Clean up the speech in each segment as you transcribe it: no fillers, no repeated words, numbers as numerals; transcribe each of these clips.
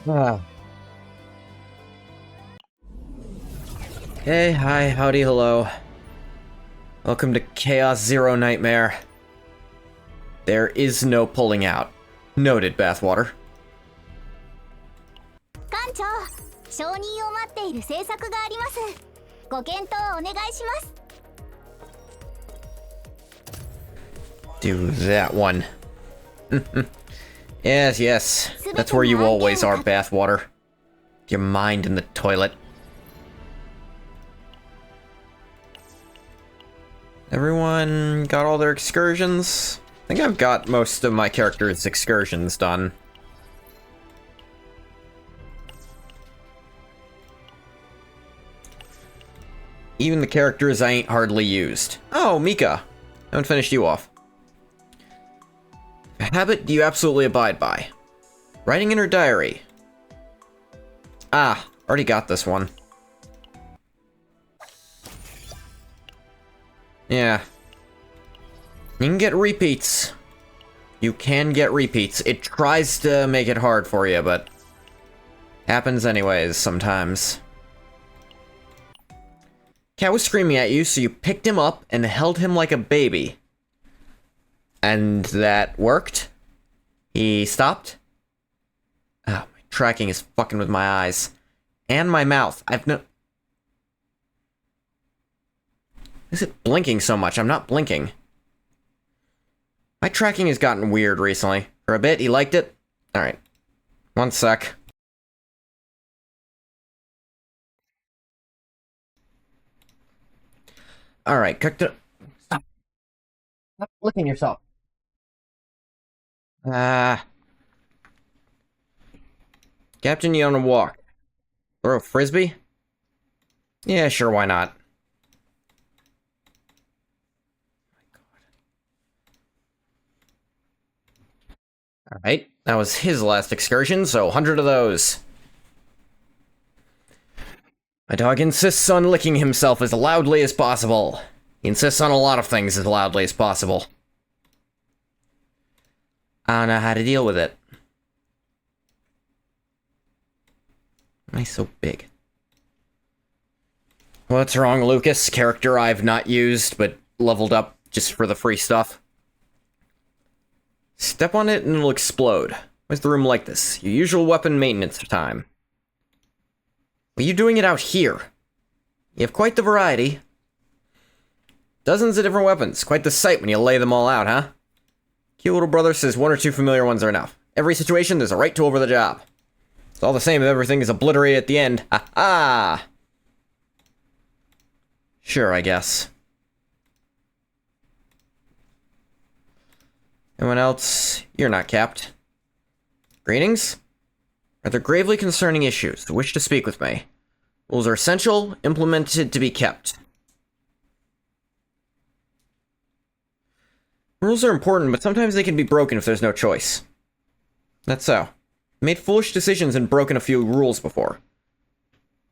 Ah. Hey, hi, howdy, hello. Welcome to Chaos Zero Nightmare. There is no pulling out. Noted, Bathwater. 館長、承認を待っている政策があります。ご検討お願いします。Do that one. Yes, yes. That's where you always are, Bathwater. Your mind in the toilet. Everyone got all their excursions? I think I've got most of my characters' excursions done. Even the characters I ain't hardly used. Oh, Mika. I haven't finished you off. A habit do you absolutely abide by? Writing in her diary. Ah, already got this one. Yeah. You can get repeats. You can get repeats. It tries to make it hard for you, but happens anyways sometimes. Cat was screaming at you, so you picked him up and held him like a baby. And that worked? He stopped? Oh, my tracking is fucking with my eyes. And my mouth. Is it blinking so much? I'm not blinking. My tracking has gotten weird recently. For a bit, he liked it. Alright. One sec. Alright, cooked it. Stop. Stop licking yourself. Captain, you on a walk. Throw a frisbee? Yeah, sure, why not? Alright, that was his last excursion, so 100 of those. My dog insists on licking himself as loudly as possible. He insists on a lot of things as loudly as possible. I don't know how to deal with it. Why am I so big? What's wrong, Lucas? Character I've not used, but leveled up just for the free stuff. Step on it and it'll explode. Why's the room like this? Your usual weapon maintenance time. What are you doing it out here? You have quite the variety. Dozens of different weapons. Quite the sight when you lay them all out, huh? Cute little brother says one or two familiar ones are enough. Every situation, there's a right to over the job. It's all the same if everything is obliterated at the end. Ha ha! Sure, I guess. Anyone else? You're not capped. Greetings? Are there gravely concerning issues? Wish to speak with me. Rules are essential, implemented to be kept. Rules are important, but sometimes they can be broken if there's no choice. That's so. Made foolish decisions and broken a few rules before.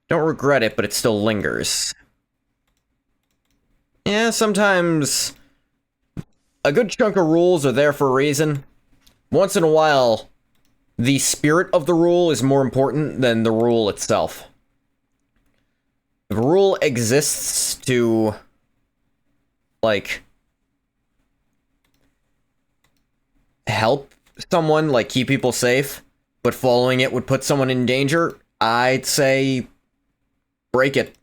Don't regret it, but it still lingers. Yeah, sometimes a good chunk of rules are there for a reason. Once in a while, the spirit of the rule is more important than the rule itself. If a rule exists to, like, help someone, like keep people safe, but following it would put someone in danger, I'd say break it.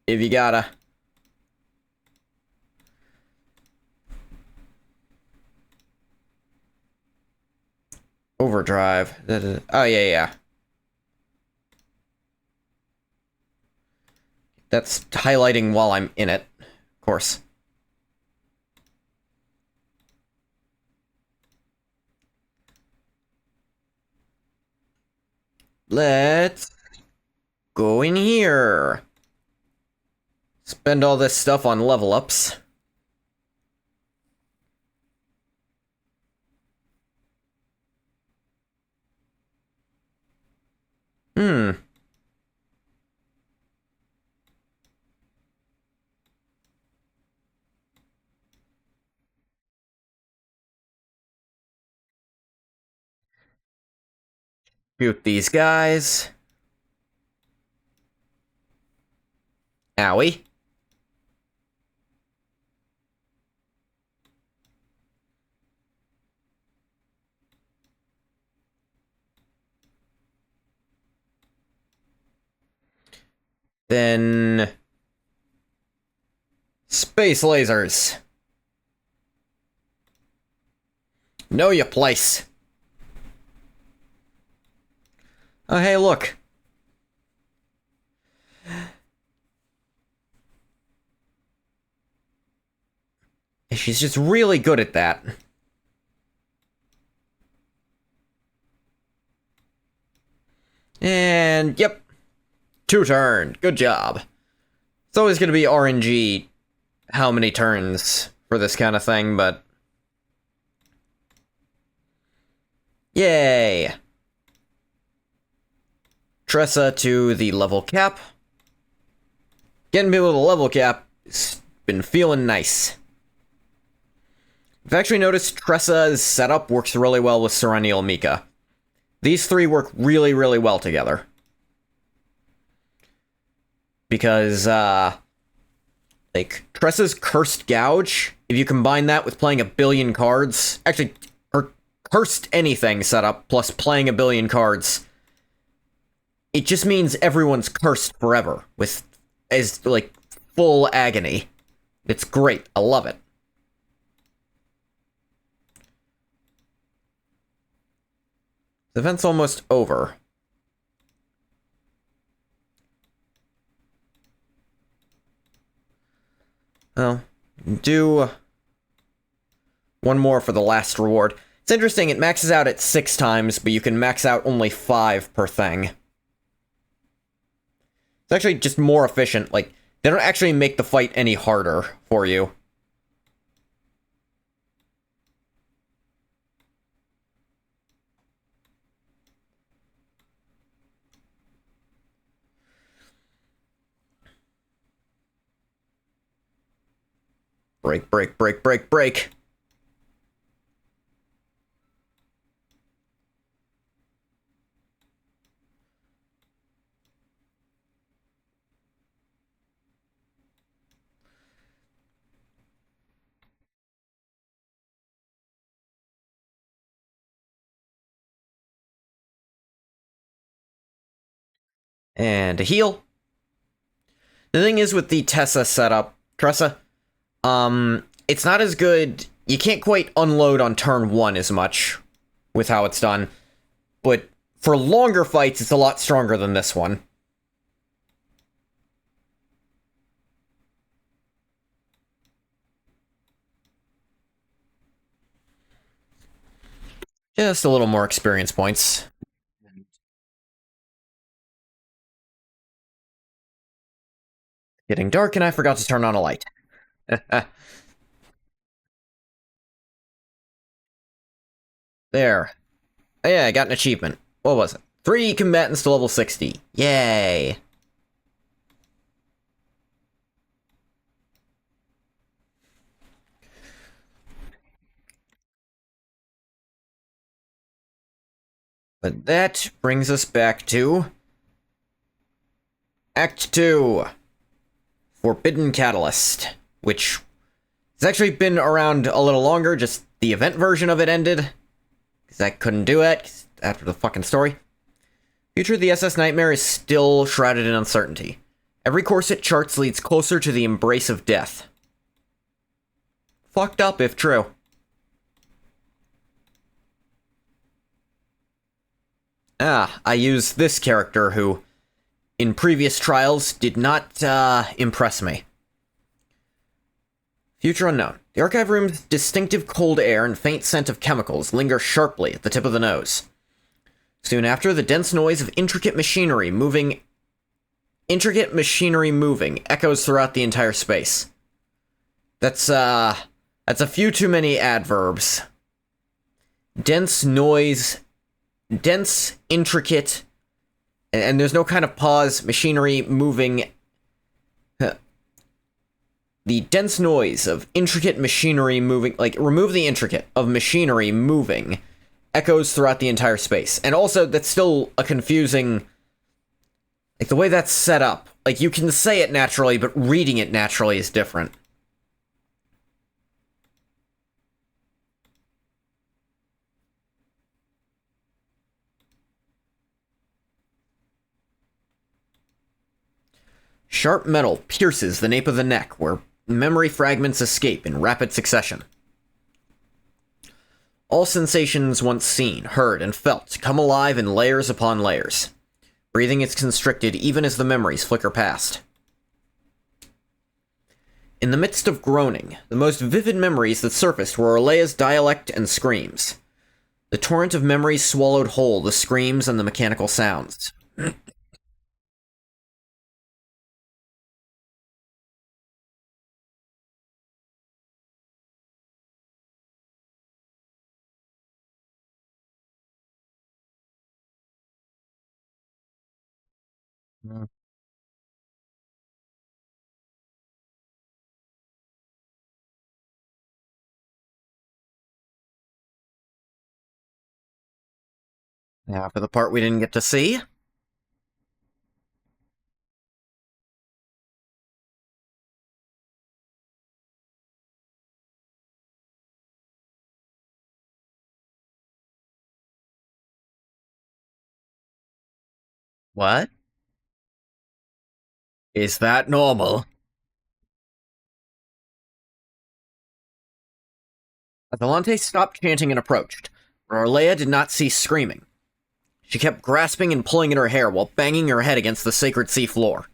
If you gotta. Overdrive. Oh, yeah. That's highlighting while I'm in it, of course. Let's go in here. Spend all this stuff on level ups. Hmm. Shoot these guys. Owie. Then... space lasers. Know your place. Oh, hey, look. She's just really good at that. And, yep. 2 turn. Good job. It's always going to be RNG how many turns for this kind of thing, but... yay! Tressa to the level cap. Getting people to the level cap has been feeling nice. I've actually noticed Tressa's setup works really well with Serenial Mika. These 3 work really, really well together. Because, like, Tressa's Cursed Gouge, if you combine that with playing a billion cards, actually, her Cursed Anything setup plus playing a billion cards, it just means everyone's cursed forever, with, as, like, full agony. It's great. I love it. The event's almost over. Well, do one more for the last reward. It's interesting, it maxes out at 6 times, but you can max out only 5 per thing. It's actually just more efficient. Like, they don't actually make the fight any harder for you. Break, break, break, break, break. And a heal. The thing is with the Tressa setup, it's not as good. You can't quite unload on turn 1 as much with how it's done. But for longer fights, it's a lot stronger than this one. Just a little more experience points. Getting dark and I forgot to turn on a light. There. Oh, yeah, I got an achievement. What was it? 3 combatants to level 60. Yay! But that brings us back to Act 2. Forbidden Catalyst, which has actually been around a little longer, just the event version of it ended. Because I couldn't do it after the fucking story. Future of the SS Nightmare is still shrouded in uncertainty. Every course it charts leads closer to the embrace of death. Fucked up, if true. I use this character who, in previous trials, did not impress me. Future unknown. The archive room's distinctive cold air and faint scent of chemicals linger sharply at the tip of the nose. Soon after, the dense noise of intricate machinery moving echoes throughout the entire space. That's a few too many adverbs. Dense noise, dense, intricate, and there's no kind of pause, machinery moving. The dense noise of intricate machinery moving, like, remove the intricate of machinery moving, echoes throughout the entire space. And also, that's still a confusing... Like, the way that's set up. Like, you can say it naturally, but reading it naturally is different. Sharp metal pierces the nape of the neck, where memory fragments escape in rapid succession. All sensations once seen, heard, and felt come alive in layers upon layers. Breathing is constricted even as the memories flicker past. In the midst of groaning, the most vivid memories that surfaced were Orlea's dialect and screams. The torrent of memories swallowed whole the screams and the mechanical sounds. Now for the part we didn't get to see. What? Is that normal? Atalante stopped chanting and approached, but Orlea did not cease screaming. She kept grasping and pulling at her hair while banging her head against the sacred sea floor.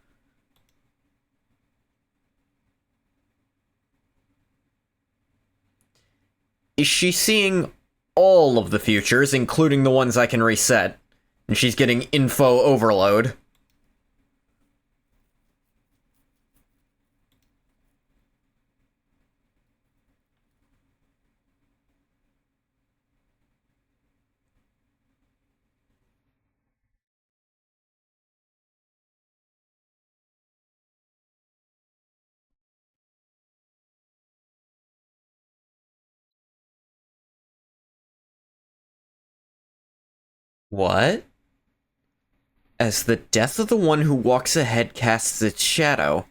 Is she seeing all of the futures, including the ones I can reset? And she's getting info overload. What? As the death of the one who walks ahead casts its shadow,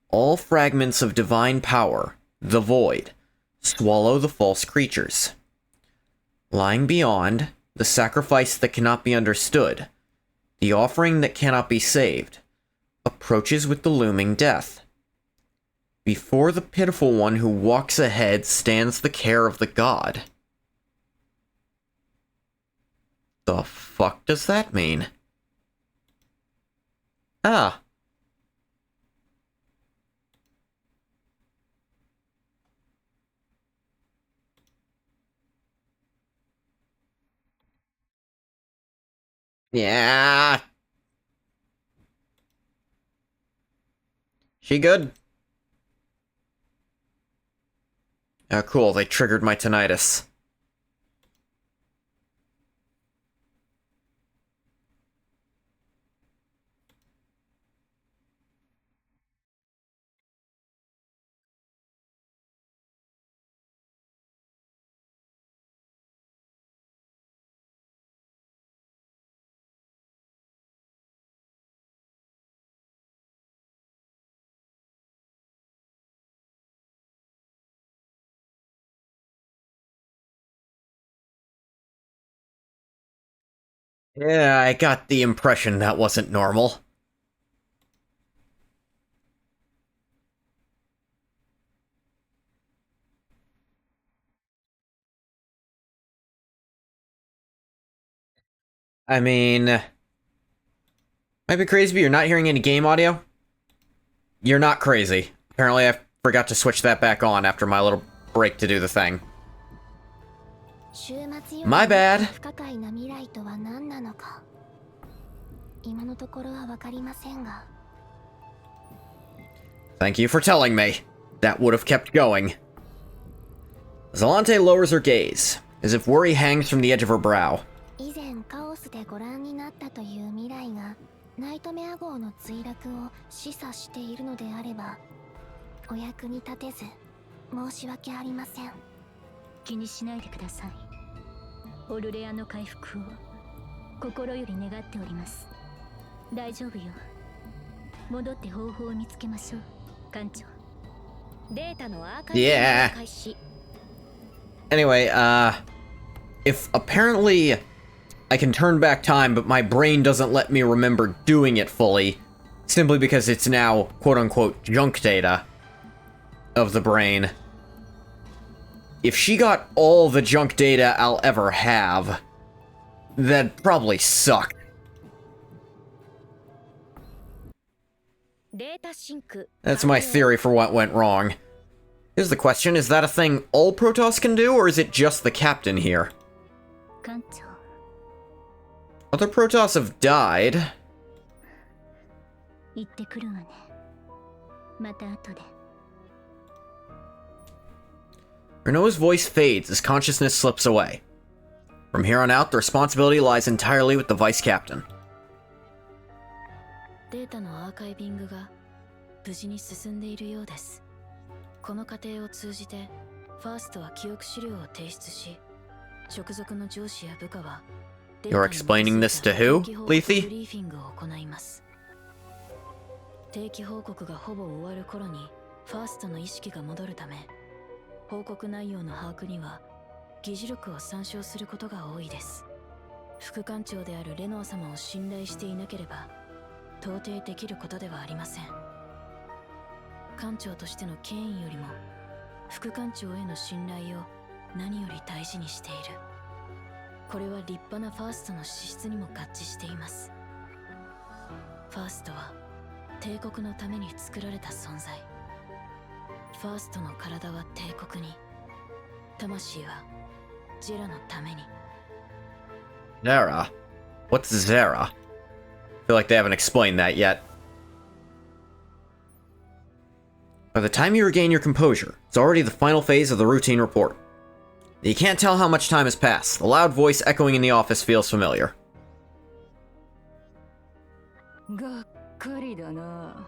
all fragments of divine power, the void, swallow the false creatures. Lying beyond, the sacrifice that cannot be understood, the offering that cannot be saved, approaches with the looming death. Before the pitiful one who walks ahead stands the care of the god. The fuck does that mean? Ah. Yeah. She good? Oh, cool. They triggered my tinnitus. Yeah, I got the impression that wasn't normal. I mean, might be crazy, but you're not hearing any game audio? You're not crazy. Apparently I forgot to switch that back on after my little break to do the thing. My bad. Thank you for telling me. That would have kept going. Zalante lowers her gaze, as if worry hangs from the edge of her brow. 以前カオスでご覧になったという未来がナイトメア号の墜落を示唆しているのであればお役に立てず申し訳ありません。気にしないでください。オルレアの回復を心より願っております。大丈夫よ。戻って方法を見つけましょう、艦長。データのアーカイブの開始。Anyway, if apparently I can turn back time, but my brain doesn't let me remember doing it fully, simply because it's now quote-unquote junk data of the brain. If she got all the junk data I'll ever have, that'd probably suck. That's my theory for what went wrong. Here's the question, is that a thing all Protoss can do, or is it just the captain here? Other Protoss have died. Renault's voice fades as consciousness slips away. From here on out, the responsibility lies entirely with the vice captain. データのアーカイビングが無事に進んでいるようです。この過程を通じて、ファーストは記憶資料を提出し、直属の上司や部下は You're explaining this to who, Lethe? ブリーフィングを行います。定期報告がほぼ終わる頃にファーストの意識が戻るため、報告内容の把握には議事録を参照することが多いです。副艦長であるレノア様を信頼していなければ到底できることではありません。艦長としての権威よりも副艦長への信頼を何より大事にしている。これは立派なファーストの資質にも合致しています。ファーストは帝国のために作られた存在。ファーストの体は帝国に、魂はジェラのために。Zera? What's Zera? I feel like they haven't explained that yet. By the time you regain your composure, it's already the final phase of the routine report. You can't tell how much time has passed. The loud voice echoing in the office feels familiar. がっかりだな。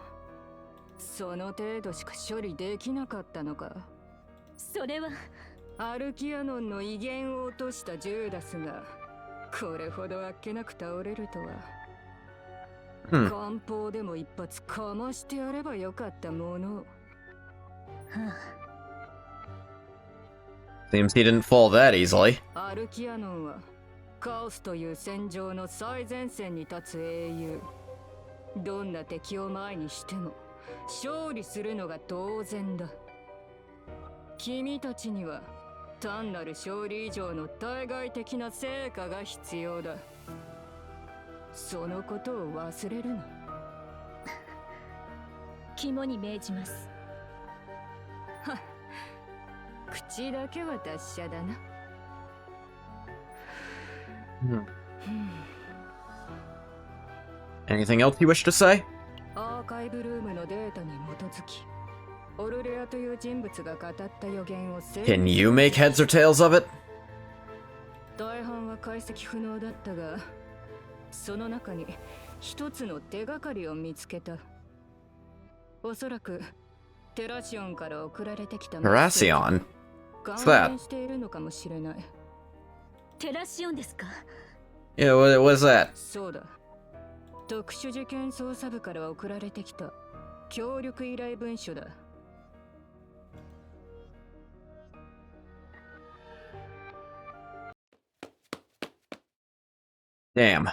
その程度しか処理できなかったのか。それはアルキアノンの威厳を落としたジューダスがこれほどあっけなく倒れるとは。漢方でも一発かましてやればよかったもの。Seems he didn't fall that easily. アルキアノンはカオスという戦場の最前線に立つ英雄。どんな敵を前にしても勝利するのが当然だ。君たちには単なる勝利以上の対外的な成果が必要だ。そのことを忘れるな。肝に銘じます。はっ、口だけは達者だな。Anything else you wish to say? アーカイブルームのデータに基づき、オルレアという人物が語った予言を Can you make heads or tails of it? 大半は解析不能だったが、その中に一つの手がかりを見つけた。おそらくテラシオンから送られてきた Terracion? 関連しているのかもしれない。テラシオンですか？ Yeah, what is that? そうだ。特殊事件捜査部から送られてきた協力依頼文書だ。Damn.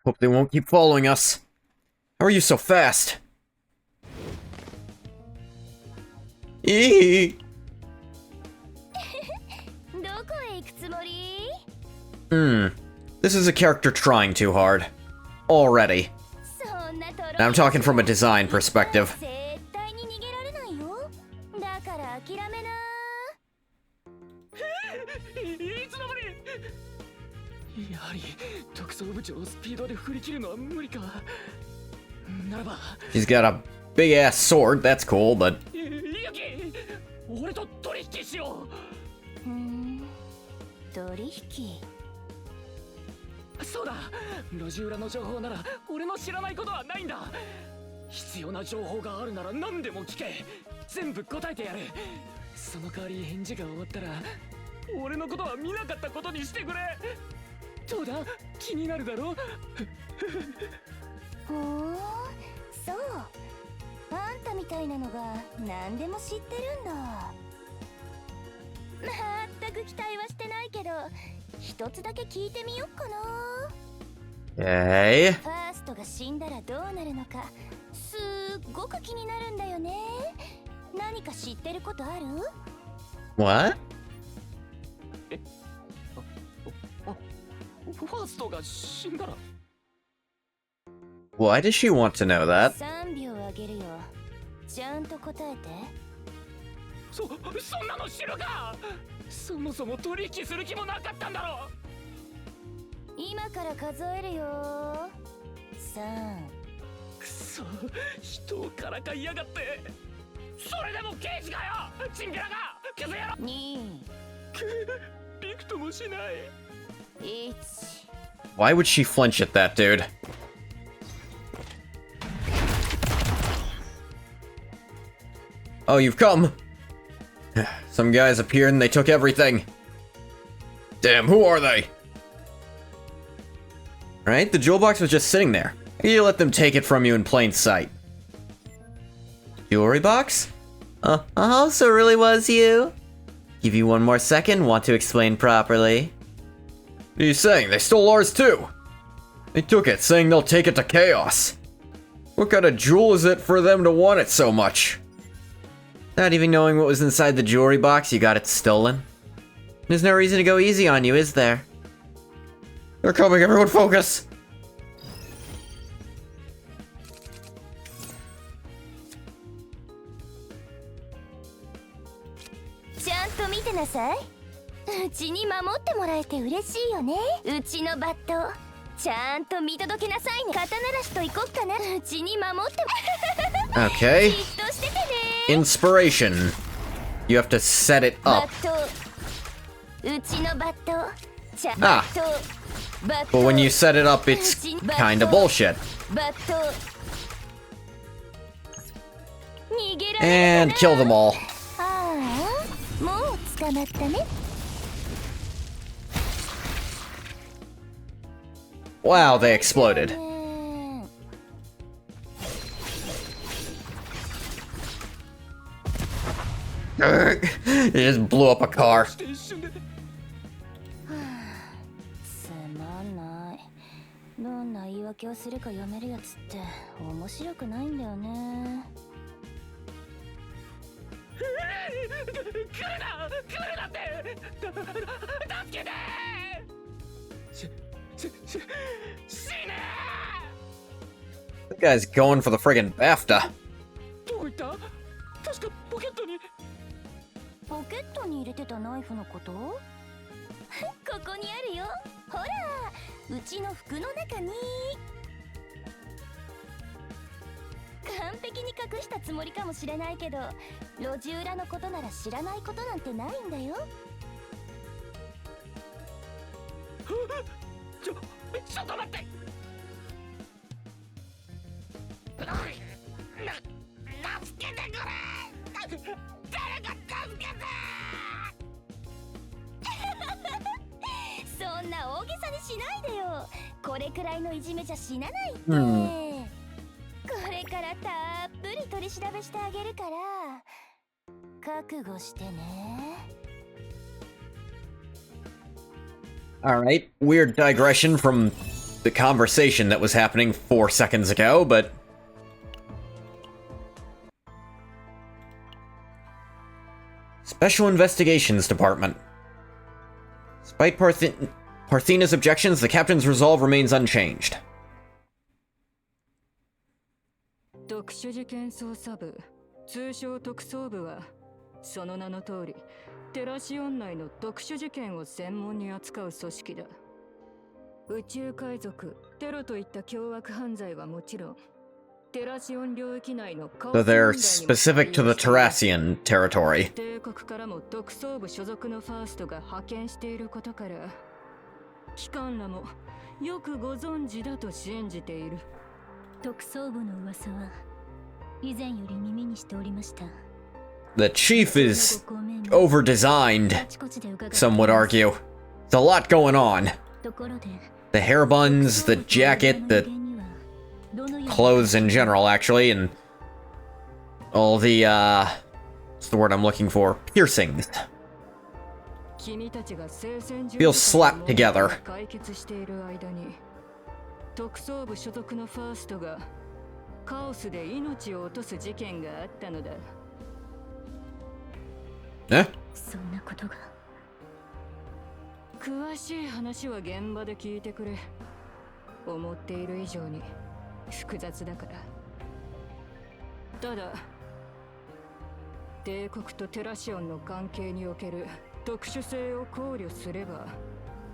Hope they won't keep following us. How are you so fast? Eee. This is a character trying too hard. Already. And I'm talking from a design perspective. やはり特捜部長をスピードで振り切るのは無理か。ならば He's got a big ass sword, that's cool, but 俺と取引しよう。取引。そうだ、路地裏の情報なら俺の知らないことはないんだ。必要な情報があるなら何でも聞け。全部答えてやる。その代わり返事が終わったら俺のことは見なかったことにしてくれ。どうだ、気になるだろ。ほー、そう。あんたみたいなのが何でも知ってるんだ。まったく期待はしてないけど、一つだけ聞いてみよっかな。Okay. ファーストが死んだらどうなるのか、すっごく気になるんだよね。何か知ってることある？ What? ファーストが死んだら。 Why does she want to know that? 3秒あげるよ。ちゃんと答えて。そんなの知るか。そもそも取引する気もなかったんだろ。今から数えるよ。3。くそ、人をからかいやがって。それでも刑事かよ、チンピラがクズ野郎。2。びくともしない。1。 Why would she flinch at that, dude? Oh, you've come! Some guys appeared and they took everything. Damn, who are they? Right? The jewel box was just sitting there. You let them take it from you in plain sight. Jewelry box? Oh, so it really was you? Give you one more second, want to explain properly. What are you saying? They stole ours too! They took it, saying they'll take it to Chaos. What kind of jewel is it for them to want it so much? Not even knowing what was inside the jewelry box, you got it stolen? There's no reason to go easy on you, is there? They're coming, everyone focus! ちゃんと見てなさい。うちに守ってもらえて嬉しいよね。うちのバットちゃんと見届けなさいね。肩慣らしといこっかな。うちに守ってじ Okay. っとしててね。 Inspiration. You have to set it バ up. ットうちのバットちゃん Ah. とバット But when you set it up, it's kinda bullshit. バット逃げられ And るかな。 kill them all. ああ、もう捕まったね。 Wow, they exploded. ね It just blew up a car. して一瞬で。つまんない。どんな言い訳をするか読めるやつって面白くないんだよね。来るなって助けて。死ね。 That guy's going for the friggin' BAFTA. どこ行った。確かポケットに。ポケットに入れてたナイフのこと？ここにあるよ。ほら、うちの服の中に。完璧に隠したつもりかもしれないけど、路地裏のことなら知らないことなんてないんだよ。ちょっと待って。助けてくれ。誰か助けて。そんな大げさにしないでよ。これくらいのいじめじゃ死なないって。うんこれからたっぷり取り調べしてあげるから覚悟してね。 Alright, weird digression from the conversation that was happening 4 seconds ago, but... Special Investigations Department. Despite Parthena's objections, the captain's resolve remains unchanged. 特殊事件捜査部、通称特捜部は、その名の通り、テラシオン内の特殊事件を専門に扱う組織だ。宇宙海賊、テロといった凶悪犯罪はもちろん、テラシオン領域内のカオス So 問題に they're も specific to the 対応している。 Terrassian territory. 帝国からも特捜部所属のファーストが派遣していることから、機関らもよくご存知だと信じている。特捜部の噂は以前より耳にしておりました。The chief is over-designed, あちこちで伺って some would argue. There's a lot going on. ところで The hair buns, the jacket, the どのような clothes in general, actually, and all the, what's the word I'm looking for? Piercings. 君たちが聖戦 Feel slapped together. 解決している間に特捜部所属のファーストがカオスで命を落とす事件があったのだ。 Eh? そんなことが詳しい話は現場で聞いてくれ。思っている以上に複雑だから。ただ帝国とテラシオンの関係における特殊性を考慮すれば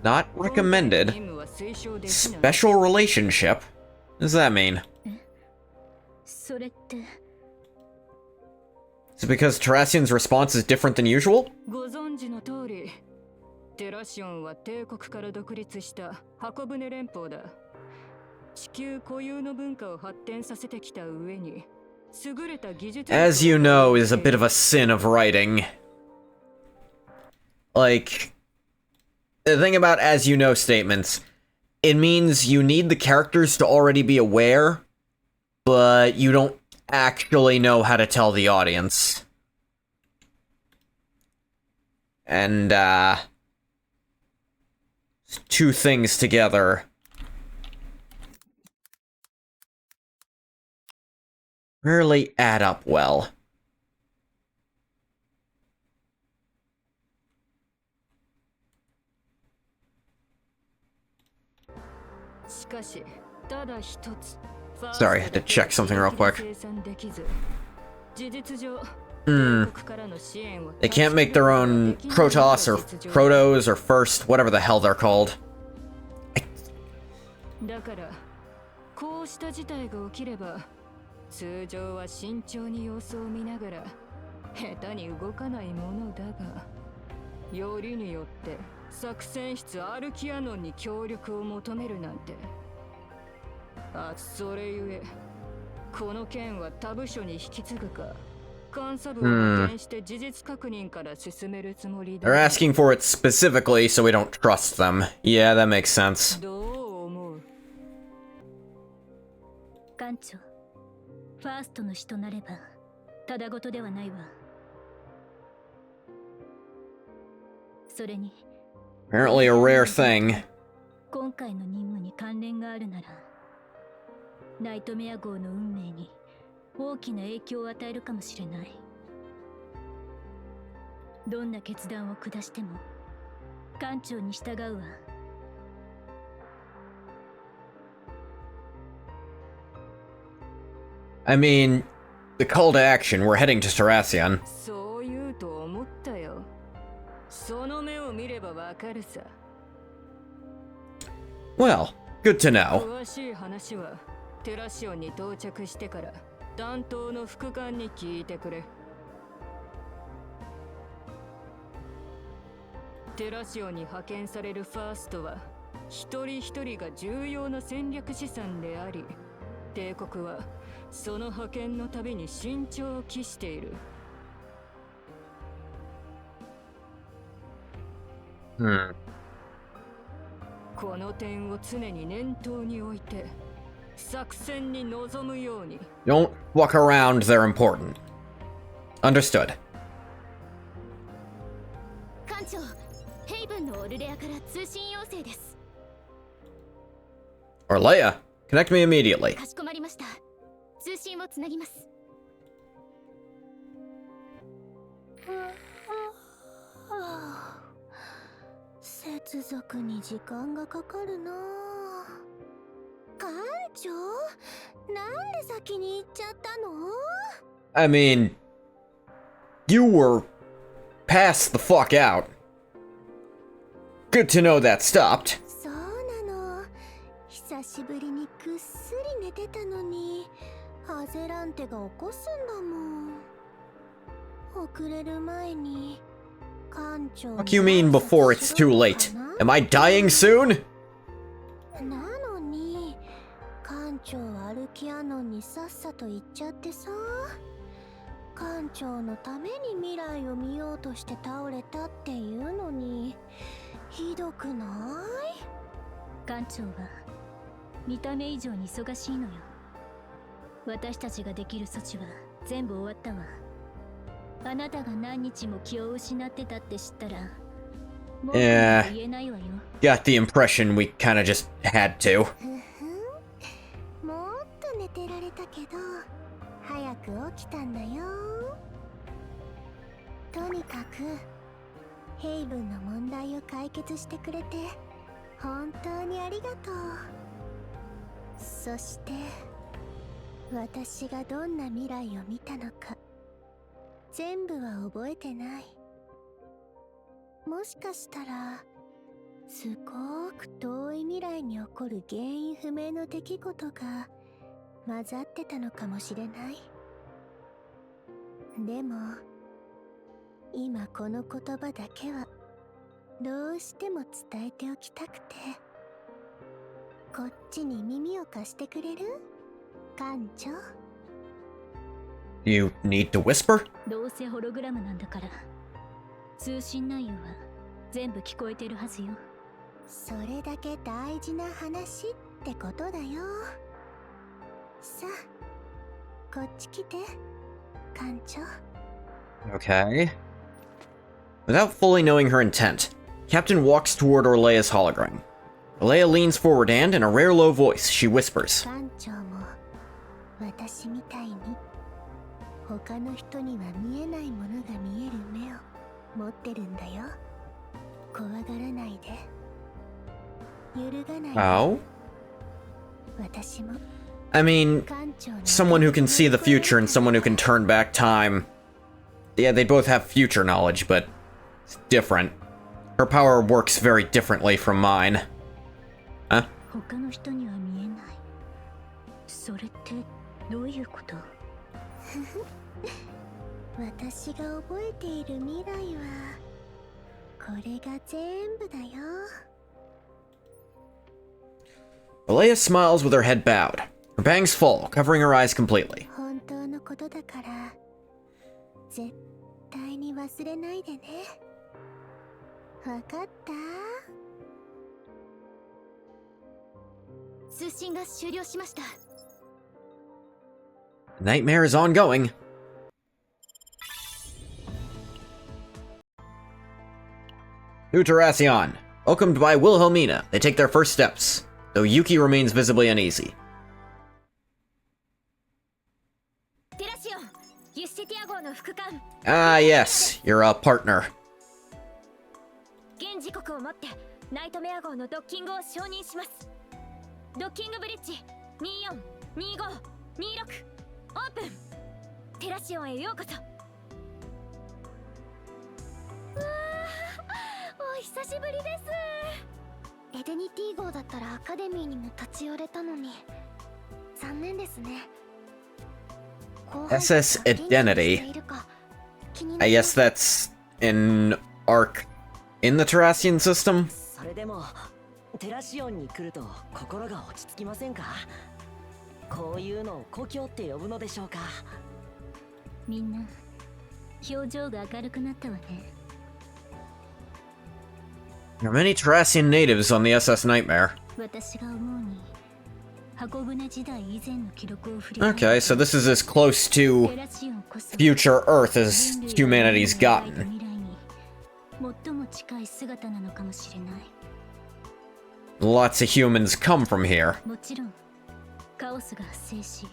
Not recommended. 任務は推奨できない。 Special relationship? What does that mean? それって Is it because Terrassian's response is different than usual? ご存知の通り、テラシオンは帝国から独立した箱舟連邦だ。地球固有の文化を発展させてきた上に、優れた技術 As you know, is a bit of a sin of writing. Like, the thing about as you know statements, it means you need the characters to already be aware, but you don't actually know how to tell the audience. And, two things together rarely add up well. しかし、ただ一つ。 Sorry, I had to check something real quick. 事実上 Hmm. They can't make their own Protoss or Protos or First, whatever the hell they're called. だからこうした事態が起きれば通常は慎重に様子を見ながら下手に動かないものだがよりによって作戦室アルキアノンに協力を求めるなんてそれゆえこの件は他部署に引き継ぐか監査部を派遣して事実確認から進めるつもりだ。 They're asking for it specifically so we don't trust them. Yeah, that makes sense. どう思う？艦長ファーストの死となればただごとではないわ。それに Apparently a rare thing. 今回の任務に関連があるならナイトメア号の運命に大きな影響を与えるかもしれない。どんな決断を下しても艦長に従うわ。I mean, the call to action, we're heading to Terrassian. そう言うと思ったよ。その目を見ればわかるさ。 Well, good to know. 詳しい話はテラシオンに到着してから担当の副官に聞いてくれ。テラシオンに派遣されるファーストは一人一人が重要な戦略資産であり、帝国はその派遣のたびに慎重を期している。この点を常に念頭に置いて作戦に臨むように。 Don't walk around, they're important. Understood. 艦長ヘイブンのオルレアから通信要請です。 Orleia, connect me immediately. かしこまりました。通信をつなぎます。接続に時間がかかるな。艦長、なんで先に行っちゃったの？ I mean, you were passed the fuck out. Good to know that stopped. そうなの。久しぶりにぐっすり寝てたのに、ハゼランテが起こすんだもん。遅れる前に艦長。 What do you mean before it's too late? Am I dying soon? なのに艦長はアルキアノンにさっさと行っちゃってさ。館長のために未来を見ようとして倒れたっていうのにひどくない？館長は見た目以上に忙しいのよ。私たちができる措置は全部終わったわ。あなたが何日も気を失ってたって知ったらもう言えないわよ。Got the impression we kinda just had to. もっと寝てられたけど早く起きたんだよ。とにかくヘイブンの問題を解決してくれて本当にありがとう。そして私がどんな未来を見たのか全部は覚えてない。もしかしたらすごく遠い未来に起こる原因不明の出来事が混ざってたのかもしれない。でも今この言葉だけはどうしても伝えておきたくて。こっちに耳を貸してくれる？館長。You need to whisper? どうせホログラムなんだから通信内容は全部聞こえてるはずよ。それだけ大事な話ってことだよ。さあこっち来て館長。 Okay. Without fully knowing her intent, Captain walks toward Orlea's hologram. Orlea leans forward and, in a rare low voice, she whispers. 館長も私みたいに他の人には見えないものが見える目を持ってるんだよ。怖がらないで。揺るがないで。 Oh? 私も I mean, 館長の someone who can see the future and someone who can turn back time. Yeah, they both have future knowledge, but it's different. Her power works very differently from mine. Huh? 他の人には見えない。それってどういうこと？私が覚えている未来はこれが全部だよ。 Orlea smiles with her head bowed. Her bangs fall, covering her eyes completely. 本当のことだから絶対に忘れないでね。わかった？通信が終了しました。 The nightmare is ongoing. New Terracion. Welcomed by Wilhelmina, they take their first steps, though Yuki remains visibly uneasy. テラシオン、ユッシティア号の副官。 Ah, yes, you're a partner. 現時刻をもってナイトメア号のドッキングを承認します。ドッキングブリッジ242526オープン。テラシオンへようこそ。お久しぶりです。エデニティ号だったらアカデミーにも立ち寄れたのに残念ですね。 SS Identity. I guess that's an arc in the Terracian system. それでもテラシオンに来ると心が落ち着きませんか？こういうのを故郷って呼ぶのでしょうか？みんな表情が明るくなったわね。 There are many Terracian natives on the SS Nightmare. 私が思うに箱舟時代以前の記録を振り Okay, so this is as close to テラシオンこそ future Earth as 人類が humanity's 未来 gotten. に最も近い姿なのかもしれない。 Lots of humans come from here. もちろんカオスが発生し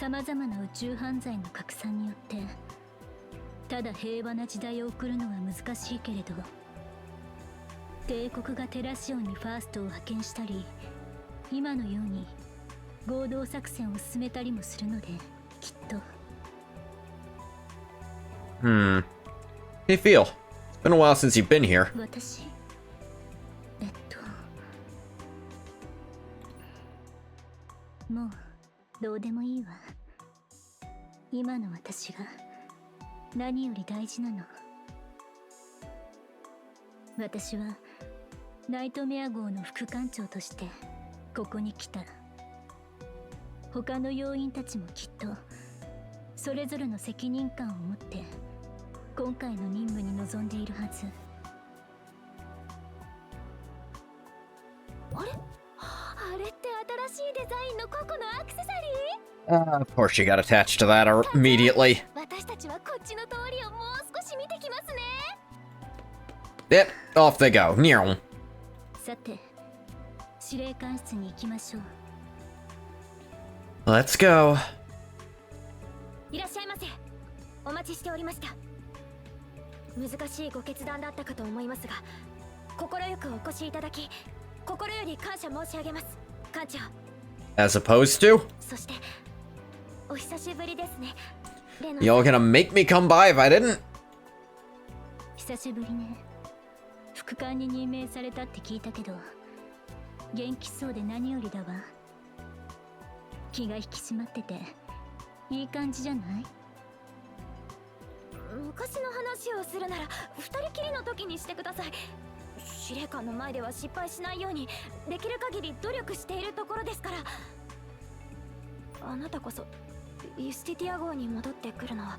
様々な宇宙犯罪の拡散によってただ平和な時代を送るのは難しいけれど、帝国がテラシオンにファーストを派遣したり今のように合同作戦を進めたりもするので、きっと How do you feel? It's been a while since you've been here. 私もうどうでもいいわ。今の私が何より大事なの。私はナイトメア号の副艦長としてここに来た。他の要員たちもきっとそれぞれの責任感を持って今回の任務に臨んでいるはず。あれ？あれって新しいデザインのココのアクセサリ Of course she got attached to that immediately. ー？私たちはこっちの通りをもう少し見てきますね。 Yep, off they go. Near. さて、司令官室に行きましょう。 Let's go. いらっしゃいませ。お待ちしておりました。難しいご決断だったかと思いますが、快くお越しいただき心より感謝申し上げます、艦長。 As opposed to? そしてお久しぶりですね、レノ。 Y'all gonna make me come by if I didn't? 久しぶりね。副官に任命されたって聞いたけど、元気そうで何よりだわ。気が引き締まってていい感じじゃない？昔の話をするなら二人きりの時にしてください。司令官の前では失敗しないようにできる限り努力しているところですから。あなたこそユスティティア号に戻ってくるのは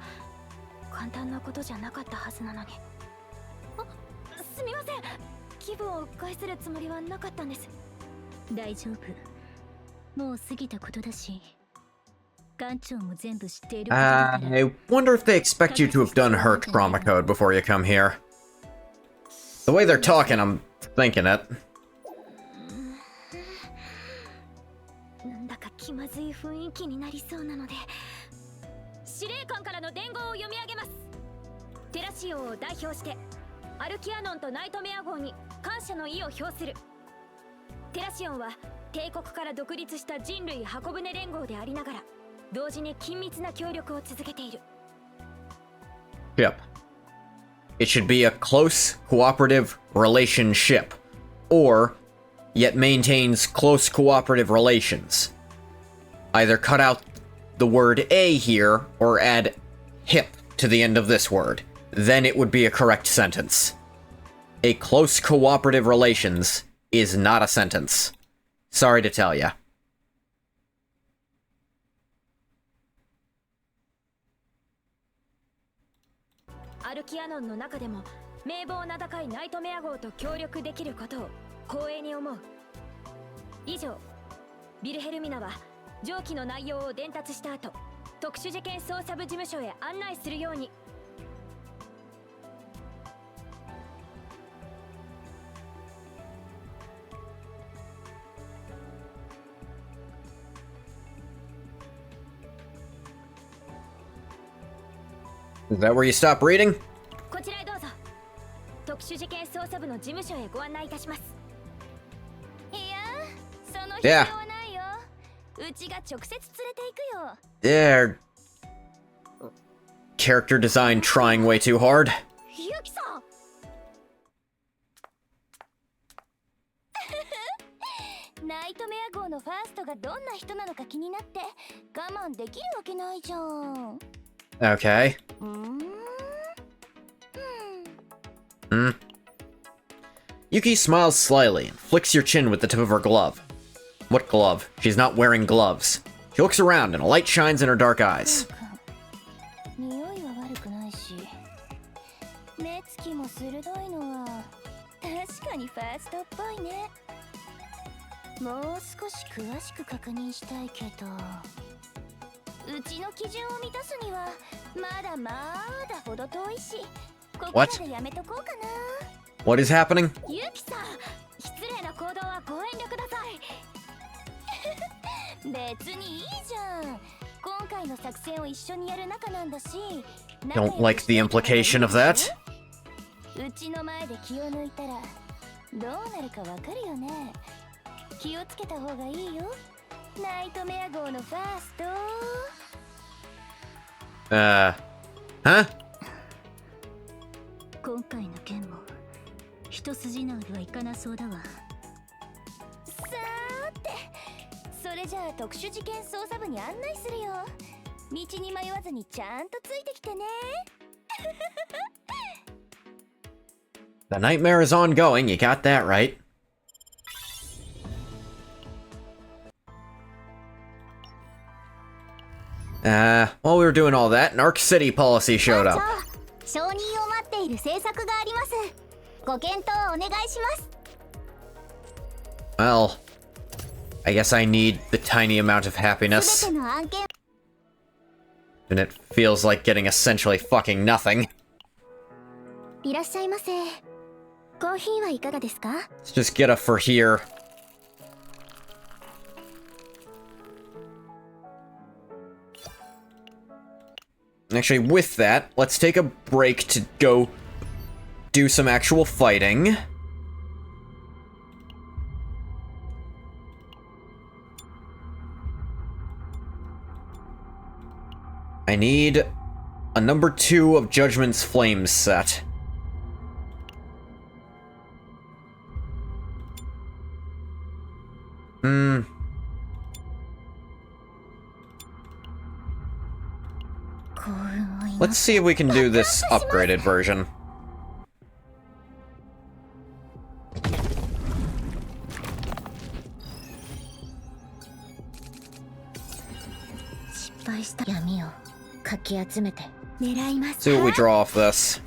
簡単なことじゃなかったはずなのに。あ、すみません。気分を害するつもりはなかったんです。大丈夫。もう過ぎたことだし、艦長も全部知っていることだから。 I wonder if they expect you to have done her trauma code before you come here. The way they're talking, I'm thinking it. なんだか気まずい雰囲気になりそうなので、司令官からの伝言を読み上げます。テラシオンを代表してアルキアノンとナイトメア号に感謝の意を表する。テラシオンは帝国から独立した人類箱舟連合でありながら同時に緊密な協力を続けている。 Yep. It should be a close, cooperative relationship. Or, yet maintains close cooperative relations. Either cut out the word a here, or add hip to the end of this word. Then it would be a correct sentence. A close cooperative relations is not a sentence. Sorry to tell ya. アルキアノンの中でも名望名高いナイトメア号と協力できることを光栄に思う。以上、ビルヘルミナは上記の内容を伝達した後、特殊事件捜査部事務所へ案内するように。Is that where you stop reading? こちらへどうぞ。特殊事件捜査部の事務所へご案内いたします。いや、その必要はないよ。うちが直接連れて行くよ。There. Character design trying way too hard. ユキさん。ナイトメア号のファーストがどんな人なのか気になって我慢できるわけないじゃん。 Okay. Yuki smiles slyly and flicks your chin with the tip of her glove. What glove? She's not wearing gloves. She looks around and a light shines in her dark eyes. 匂いは悪くないし、目つきも鋭いのは確かにファーストっぽいね。もう少し詳しく確認したいけど、うちの基準を満たすにはまだほど遠いし、ここらでやめとこうかな。 What is happening? ユキさん、失礼な行動はご遠慮ください。別にいいじゃん。今回の作戦を一緒にやる仲なんだし。 Don't like the implication of that. うちの前で気を抜いたらどうなるかわかるよね。気をつけた方がいいよ。ナイトメア号のファースト。Huh? 今回の件も一筋縄ではいかなそうだわ。さーて、それじゃあ特殊事件捜査部に案内するよ。道に迷わずにちゃんとついてきてね。The nightmare is ongoing, you got that right. While we were were doing all that, an Arc City policy showed up. 承認を待っている政策があります。ご検討お願いします。 Well, I guess I need the tiny amount of happiness. すべての案件 And it feels like getting essentially fucking nothing. いらっしゃいませ。コーヒーはいかがですか？ Let's just get a for here. Actually, with that, let's take a break to go do some actual fighting. I need a number 2 of Judgment's Flames set. Let's see if we can do this upgraded version. See what we draw off this.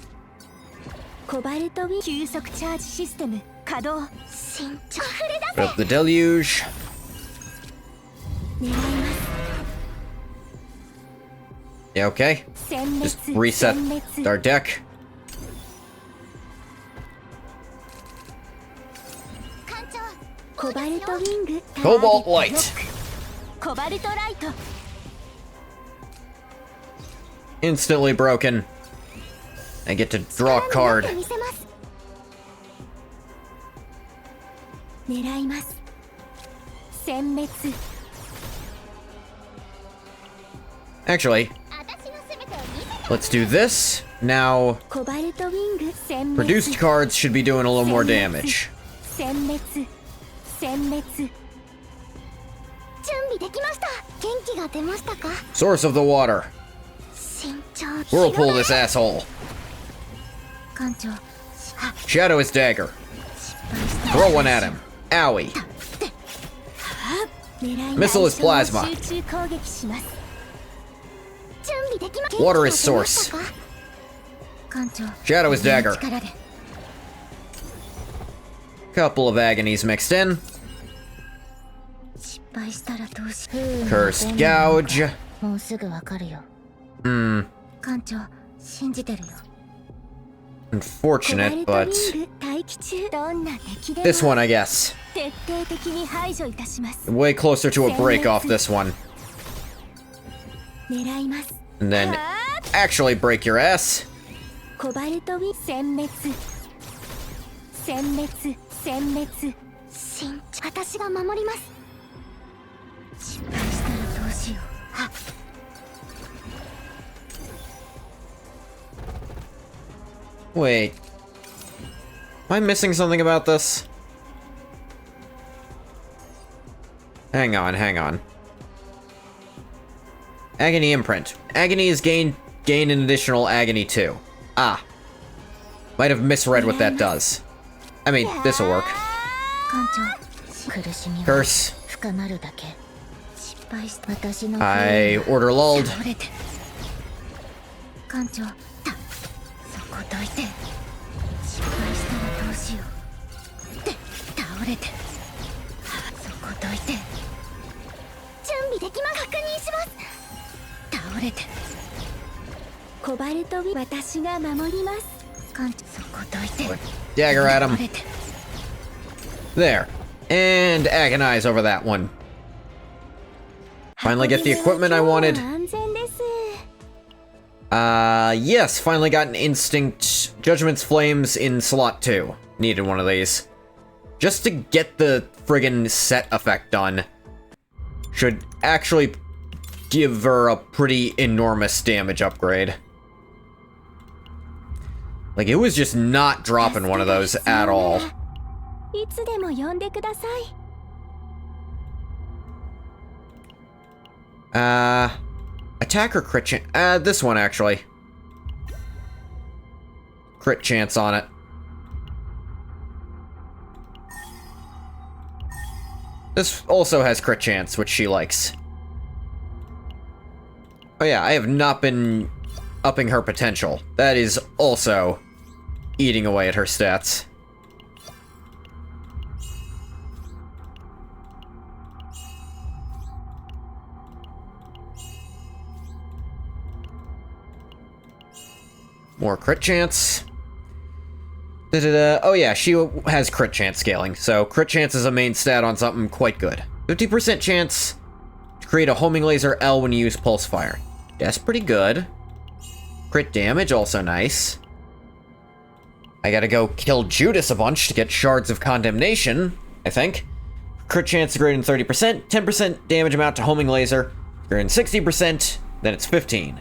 コバルトウィン急速チャージシステム稼働。慎重。溢れ Put up the deluge. 狙います。 Yeah, okay. 殲滅 Just reset 殲滅 our deck. 艦長コバルトウィング Cobalt Light. コバルトライト Instantly broken. I get to draw a card. 見せます。狙います。殲滅 Actually, 私の全てを見せて let's do this. Now, コバルトウィング殲滅 produced cards should be doing a little more damage. 殲滅殲滅準備できました。元気が出ましたか？ Source of the water. 慎重 Whirlpool this asshole. 艦長 Shadow his dagger. Throw one at him. Owie. 狙い Missile is plasma. 集中攻撃します。準備できま Water is source. 艦長 Shadow his dagger. 力で Couple of agonies mixed in. 失敗したらどうし Cursed gouge. もうすぐわかるよ。 Hmm. 艦長信じてるよ。 Unfortunate, コバル but トウィング待機中。どんな敵でも this one, I guess. 徹底的に排除いたします。 Way closer to a break off this one. 狙います。 And then actually break your ass. コバルトウィン殲滅殲滅殲滅慎重私が守ります。失敗したらどうしよう。はっ Wait. Am I missing something about this? Hang on, hang on. Agony imprint. Agony is gain an additional agony too. Ah. Might have misread what that does. I mean, this'll work. 艦長苦しみは Curse. 深まるだけ。失敗した私の I order lulled. 倒れて艦長そこどいて失敗したらどうしよう。で倒れてそこどいて準備できます。確認します。倒れてコバルトウィン私が守ります。艦長そこどいて Dagger at 倒 him. れて There. And agonize over that one. Finally get the equipment I wanted. 安全です。 Yes, finally got an Instinct Judgment's Flames in slot 2. Needed one of these. Just to get the friggin' set effect done. Should actually give her a pretty enormous damage upgrade. Like, it was just not dropping one of those at all. いつでも呼んでください。 Attack or crit chance? This one, actually. Crit chance on it. This also has crit chance, which she likes. Oh yeah, I have not been upping her potential. That is also eating away at her stats. More crit chance. Oh yeah, she has crit chance scaling, so crit chance is a main stat on something quite good. 50% chance to create a homing laser L when you use pulse fire. That's pretty good. Crit damage, also nice. I gotta go kill Judas a bunch to get Shards of Condemnation, I think. Crit chance greater than 30%, 10% damage amount to homing laser, greater than 60%, then it's 15.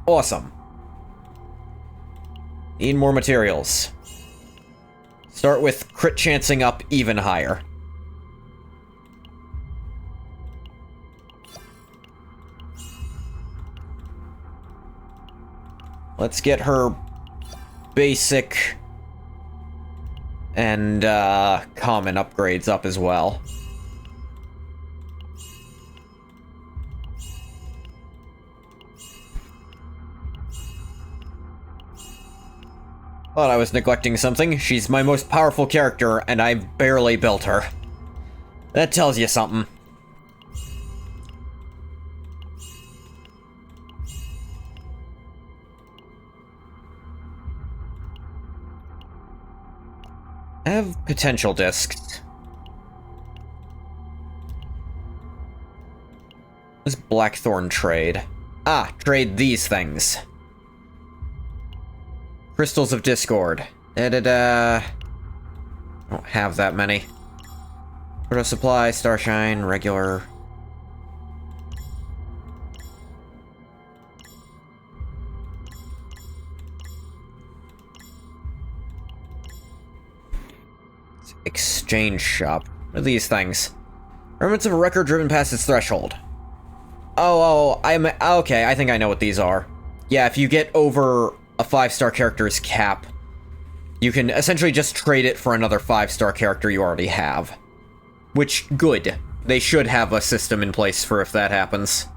Awesome. Need more materials. Start with crit chancing up even higher. Let's get her basic and common upgrades up as well. Thought I was neglecting something. She's my most powerful character, and I barely built her. That tells you something. I have potential discs. What's Blackthorn trade? Ah, trade these things. Crystals of Discord. I don't have that many. Proto Supply, Starshine, regular. Exchange shop. What are these things? Remnants of a record driven past its threshold. Okay, I think I know what these are. Yeah, if you get over a 5-star character's cap, you can essentially just trade it for another 5-star character you already have. Which, good. They should have a system in place for if that happens.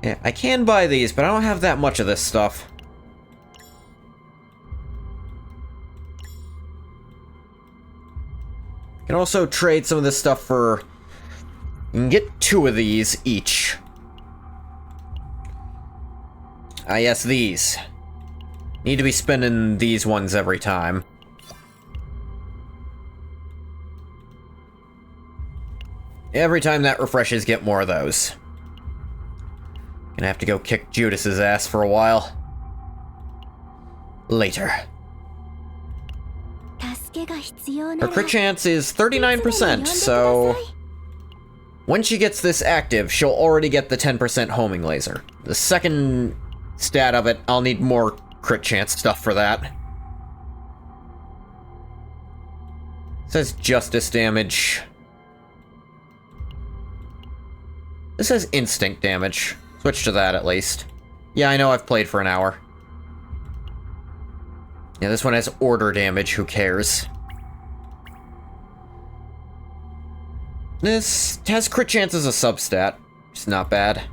Yeah, I can buy these, but I don't have that much of this stuff. You can also trade some of this stuff for... You can get 2 of these each. Ah, yes, these. Need to be spending these ones every time. Every time that refreshes, get more of those. Gonna have to go kick Judas's ass for a while. Later. Her crit chance is 39%, so... When she gets this active, she'll already get the 10% homing laser. The second stat of it, I'll need more crit chance stuff for that. It says justice damage. This says instinct damage. Switch to that at least. Yeah, I know I've played for an hour. Yeah, this one has order damage, who cares? This has crit chance as a substat. It's not bad.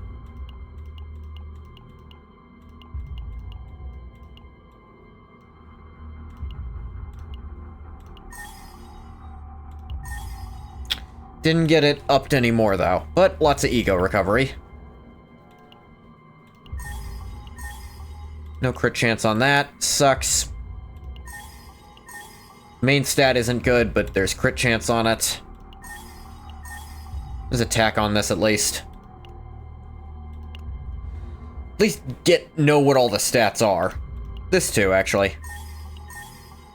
Didn't get it upped anymore, though. But lots of ego recovery. No crit chance on that. Sucks. Main stat isn't good, but there's crit chance on it. There's attack on this, at least. At least know what all the stats are. This too, actually.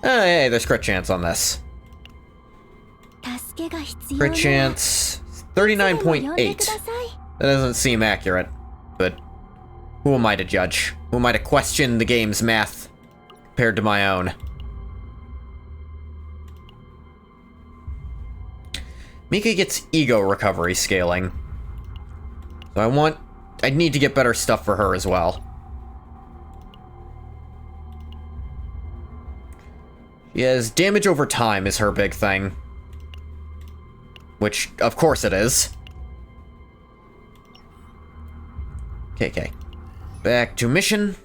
Oh, hey, there's crit chance on this. Crit chance 39.8. That doesn't seem accurate, but who am I to judge? Who am I to question the game's math compared to my own? Mika gets ego recovery scaling. So I need to get better stuff for her as well. She has damage over time is her big thing. Which, of course it is. Okay. Back to mission.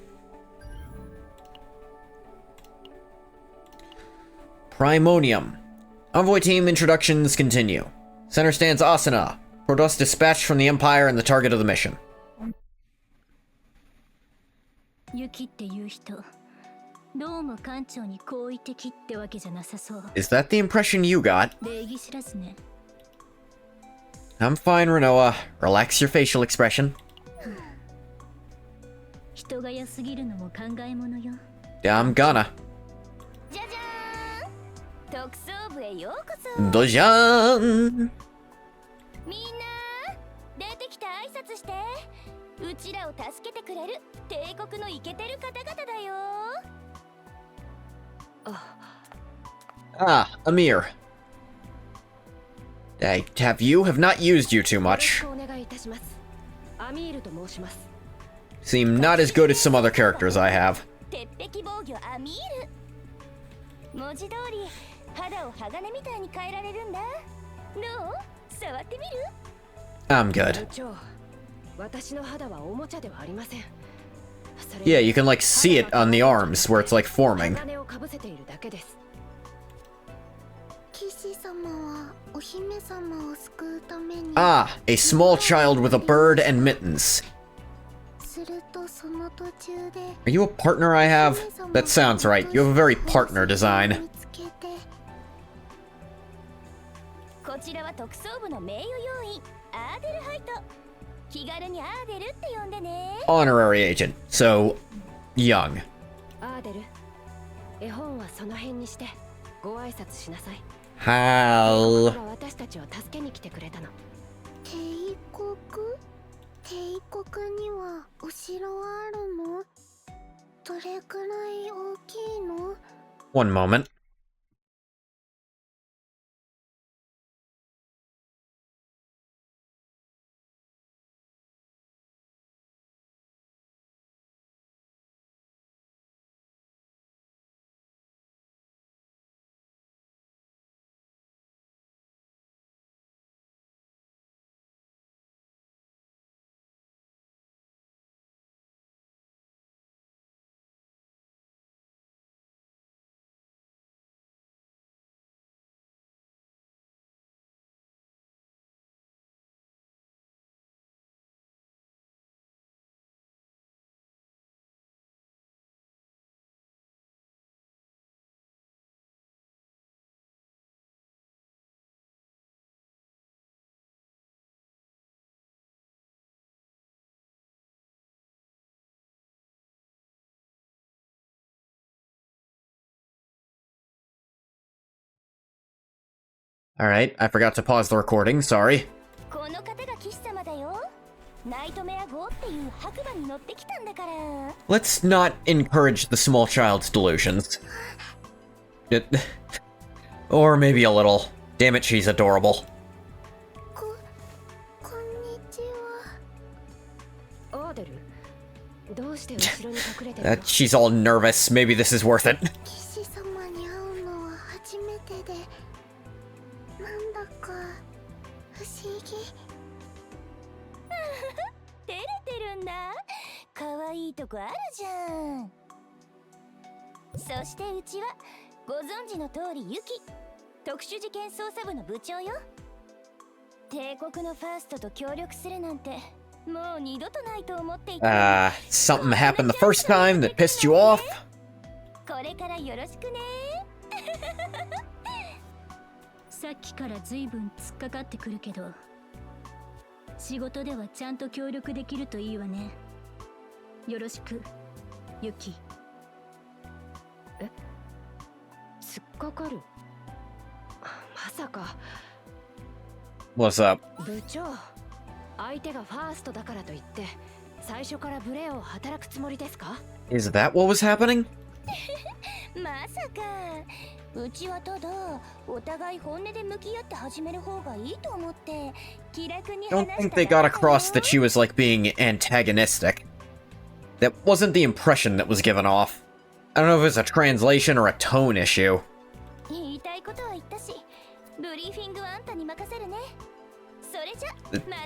Primonium. Envoy team introductions continue. Center stands Asuna. Protoss dispatched from the Empire and the target of the mission. ユキっていう人、どうも艦長に好意的ってわけじゃなさそう。 Is that the impression you got? 礼儀知らずね。 I'm fine, Renoa. Relax your facial expression. 人が良すぎるのも考えものよ。 I'm gonna. じゃじゃーん、特捜部へようこそ。 Dojan! みんな出てきて挨拶して。うちらを助けてくれる帝国のイケてる方々だよ。 Ah, Amir. I have not used you too much. お願いいたします。アミールと申します。 Seem not as good as some other characters I have. 鉄壁防御アミール。文字通り肌を鋼みたいに変えられるんだ。どう？触ってみる？ I'm good. 部長、私の肌はおもちゃではありません。 Yeah, you can like see it on the arms where it's like forming. 鋼をかぶせているだけです。 騎士様はお姫様を救うために。 Ah, a small child with a bird and mittens. するとその途中で Are you a partner I have? That sounds right. You have a very partner design. こちらは特捜部の名誉要員アーデルハイト。気軽にアーデルって呼んでね。 Honorary agent, so young. アーデル、絵本はその辺にしてご挨拶しなさい。 Hal. 私たちを助けに来てくれたの。帝国？帝国にはお城あるの？どれくらい大きいの？ One moment. Alright, I forgot to pause the recording, sorry. この方が騎士様だよ。ナイトメア号っていう白馬に乗ってきたんだから。 Let's not encourage the small child's delusions. Or maybe a little. Damn it, she's adorable. こんにちは。アーデル、どうして後ろに隠れてるの？ She's all nervous. Maybe this is worth it. 騎士様に会うのは初めてで、なんだか不思議。照れてるんだ。可愛いとこあるじゃん。そしてうちはご存知の通りユキ、特殊事件捜査部の部長よ。帝国のファーストと協力するなんてもう二度とないと思っていた。Something happened the first time that pissed you off? これからよろしくね。さっきから随分突っかかってくるけど、仕事ではちゃんと協力できるといいわね。よろしく、ユキ。え？突っかかる？まさか。 What's up? 部長、相手がファーストだからといって最初から無礼を働くつもりですか？ Is that what was happening? まさか。うちはただお互い本音で向き合って始める方がいいと思って気楽に話しただ Don't け think they got across that she was like being antagonistic. That wasn't the impression that was given off. I don't know if it's a translation or a tone issue. 言いたいことは言ったし、ブリーフィングはあんたに任せるね。それじゃ、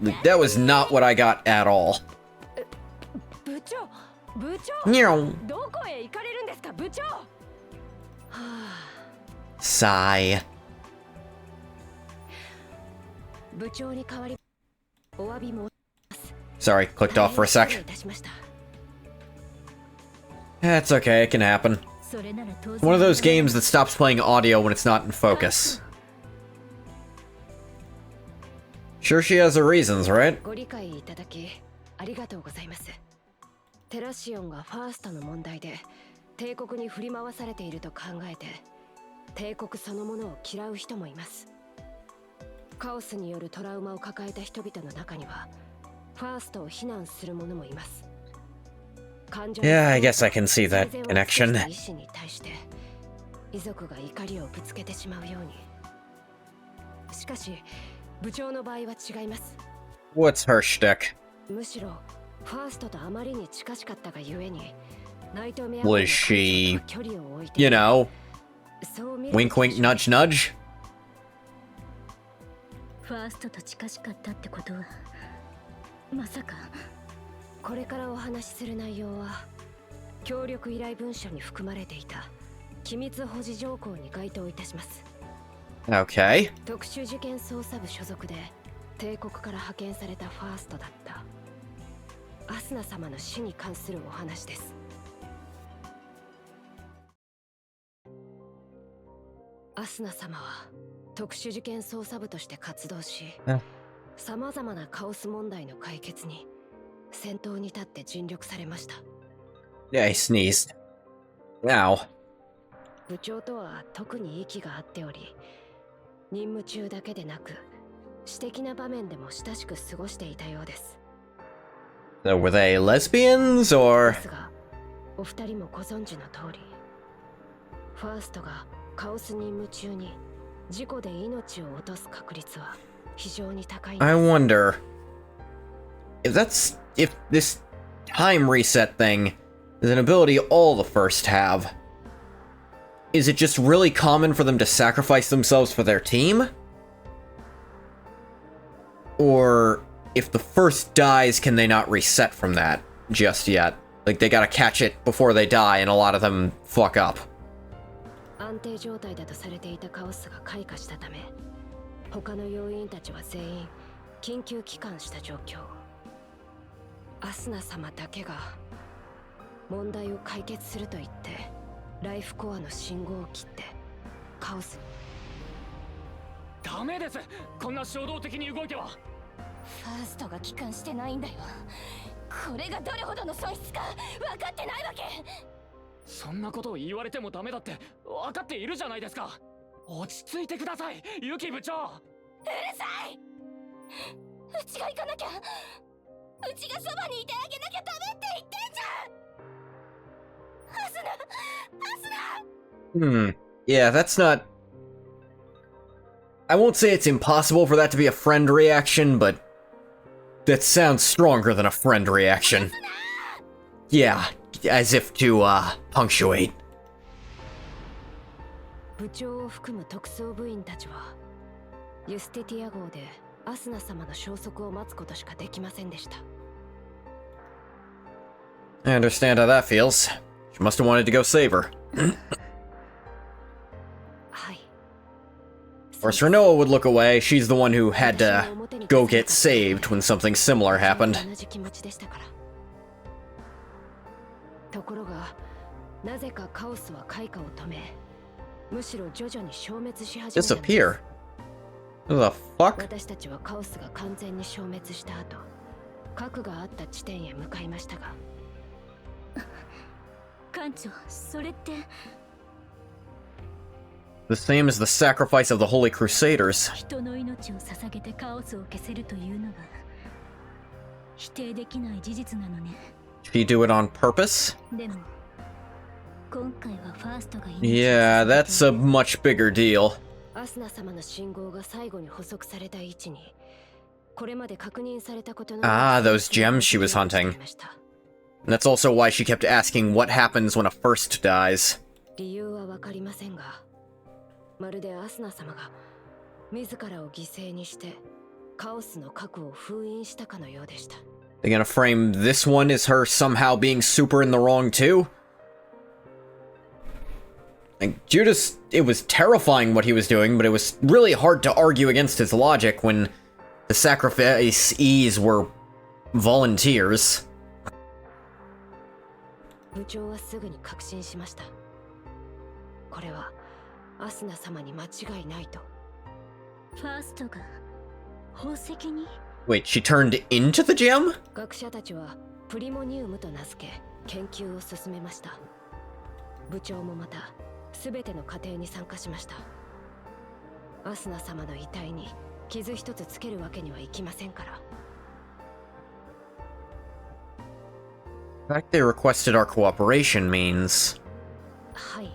また。 That was not what I got at all. 部長部長 Meow. どこへ行かれるんですか部長。はあ Sigh. 部長に代わりお詫びも Sorry, clicked off for a 失礼 sec. いたしました。 That's okay, it can happen. それなら当 One of 然 those games that stops playing audio when it's not in focus. Sure she has her reasons, right? ご理解いただきありがとうございます。テラシオンがファーストの問題で帝国に振り回されていると考えて、帝国そのものを嫌う人もいます。カオスによるトラウマを抱えた人々の中にはファーストを非難する者もいます。 Yeah, I guess I can see that connection. 医師に対して遺族が怒りをぶつけてしまうように。しかし部長の場合は違います。 What's her shtick? むしろファーストとあまりに近しかったがゆえに、ナイトメア Was she, 距離を置いて、 you know, そう見る wink wink nudge nudge? ファーストと近しかったってことはまさか。これからお話しする内容は協力依頼文書に含まれていた機密保持条項に該当いたします。 Okay. 特殊事件捜査部所属で帝国から派遣されたファーストだったアスナ様の死に関するお話です。アスナ様は特殊事件捜査部として活動し、さまざまなカオス問題の解決に先頭に立って尽力されました。 Yeah, I sneezed. Ow. 部長とは特に息が合っており、任務中だけでなく私的な場面でも親しく過ごしていたようです。 So were they lesbians or? ですが、お二人もご存知の通り、ファーストがカオス任務中に事故で命を落とす確率は非常に高いんです。 I wonder if this time reset thing is an ability all the first have. Is it just really common for them to sacrifice themselves for their team? Or if the first dies, can they not reset from that just yet? Like they gotta catch it before they die and a lot of them fuck up. 安定状態だとされていたカオスが開花したため、他の要員たちは全員緊急帰還した状況。アスナ様だけが問題を解決すると言ってライフコアの信号を切ってカオスに。ダメです。こんな衝動的に動いては。ファーストが帰還してないんだよ。これがどれほどの損失か分かってないわけ。そんなことを言われてもダメだって分かっているじゃないですか。落ち着いてください、ユキ部長。うるさい。うちが行かなきゃ。うちがそばにいてあげなきゃダメって言ってんじゃん。アスナ Hmm. Yeah, that's not... I won't say it's impossible for that to be a friend reaction, but that sounds stronger than a friend reaction. Yeah, as if to, punctuate. 部長を含む特捜部員たちはユスティティア号でアスナ様の消息を待つことしかできませんでした。 I understand how that feels. She must have wanted to go save her. はい。 Of course, Renoa would look away. She's the one who had to go get saved when something similar happened. 同じ気持ちでしたから。ところがなぜかカオスは開花を止め、むしろ徐々に消滅し始めたんです。 Disappear? What the fuck? 私たちはカオスが完全に消滅した後、核があった地点へ向かいましたが。艦長、それって。 The same as the sacrifice of the Holy Crusaders. 人の命を捧げてカオスを消せるというのは否定できない事実なのね。 Did he do it on purpose? でも今回はファーストが Yeah, that's a much bigger deal. アスナ様の信号が最後に捕捉された位置に、これまで確認されたことのない those gems she was hunting. And that's also why she kept asking what happens when a first dies. 理由はわかりませんが、まるでアスナ様が自らを犠牲にしてカオスの核を封印したかのようでした。They're gonna frame this one as her somehow being super in the wrong too? Like, Judas, it was terrifying what he was doing, but it was really hard to argue against his logic when the sacrificees were volunteers. 部長はすぐに確信しました。これはアスナ様に間違いないと。ファーストが宝石に Wait, she turned into the gem? 学者たちはプリモニウムと名付け研究を進めました。部長もまた全ての過程に参加しました。アスナ様の遺体に傷一つつけるわけにはいきませんから。The fact they requested our cooperation means... はい。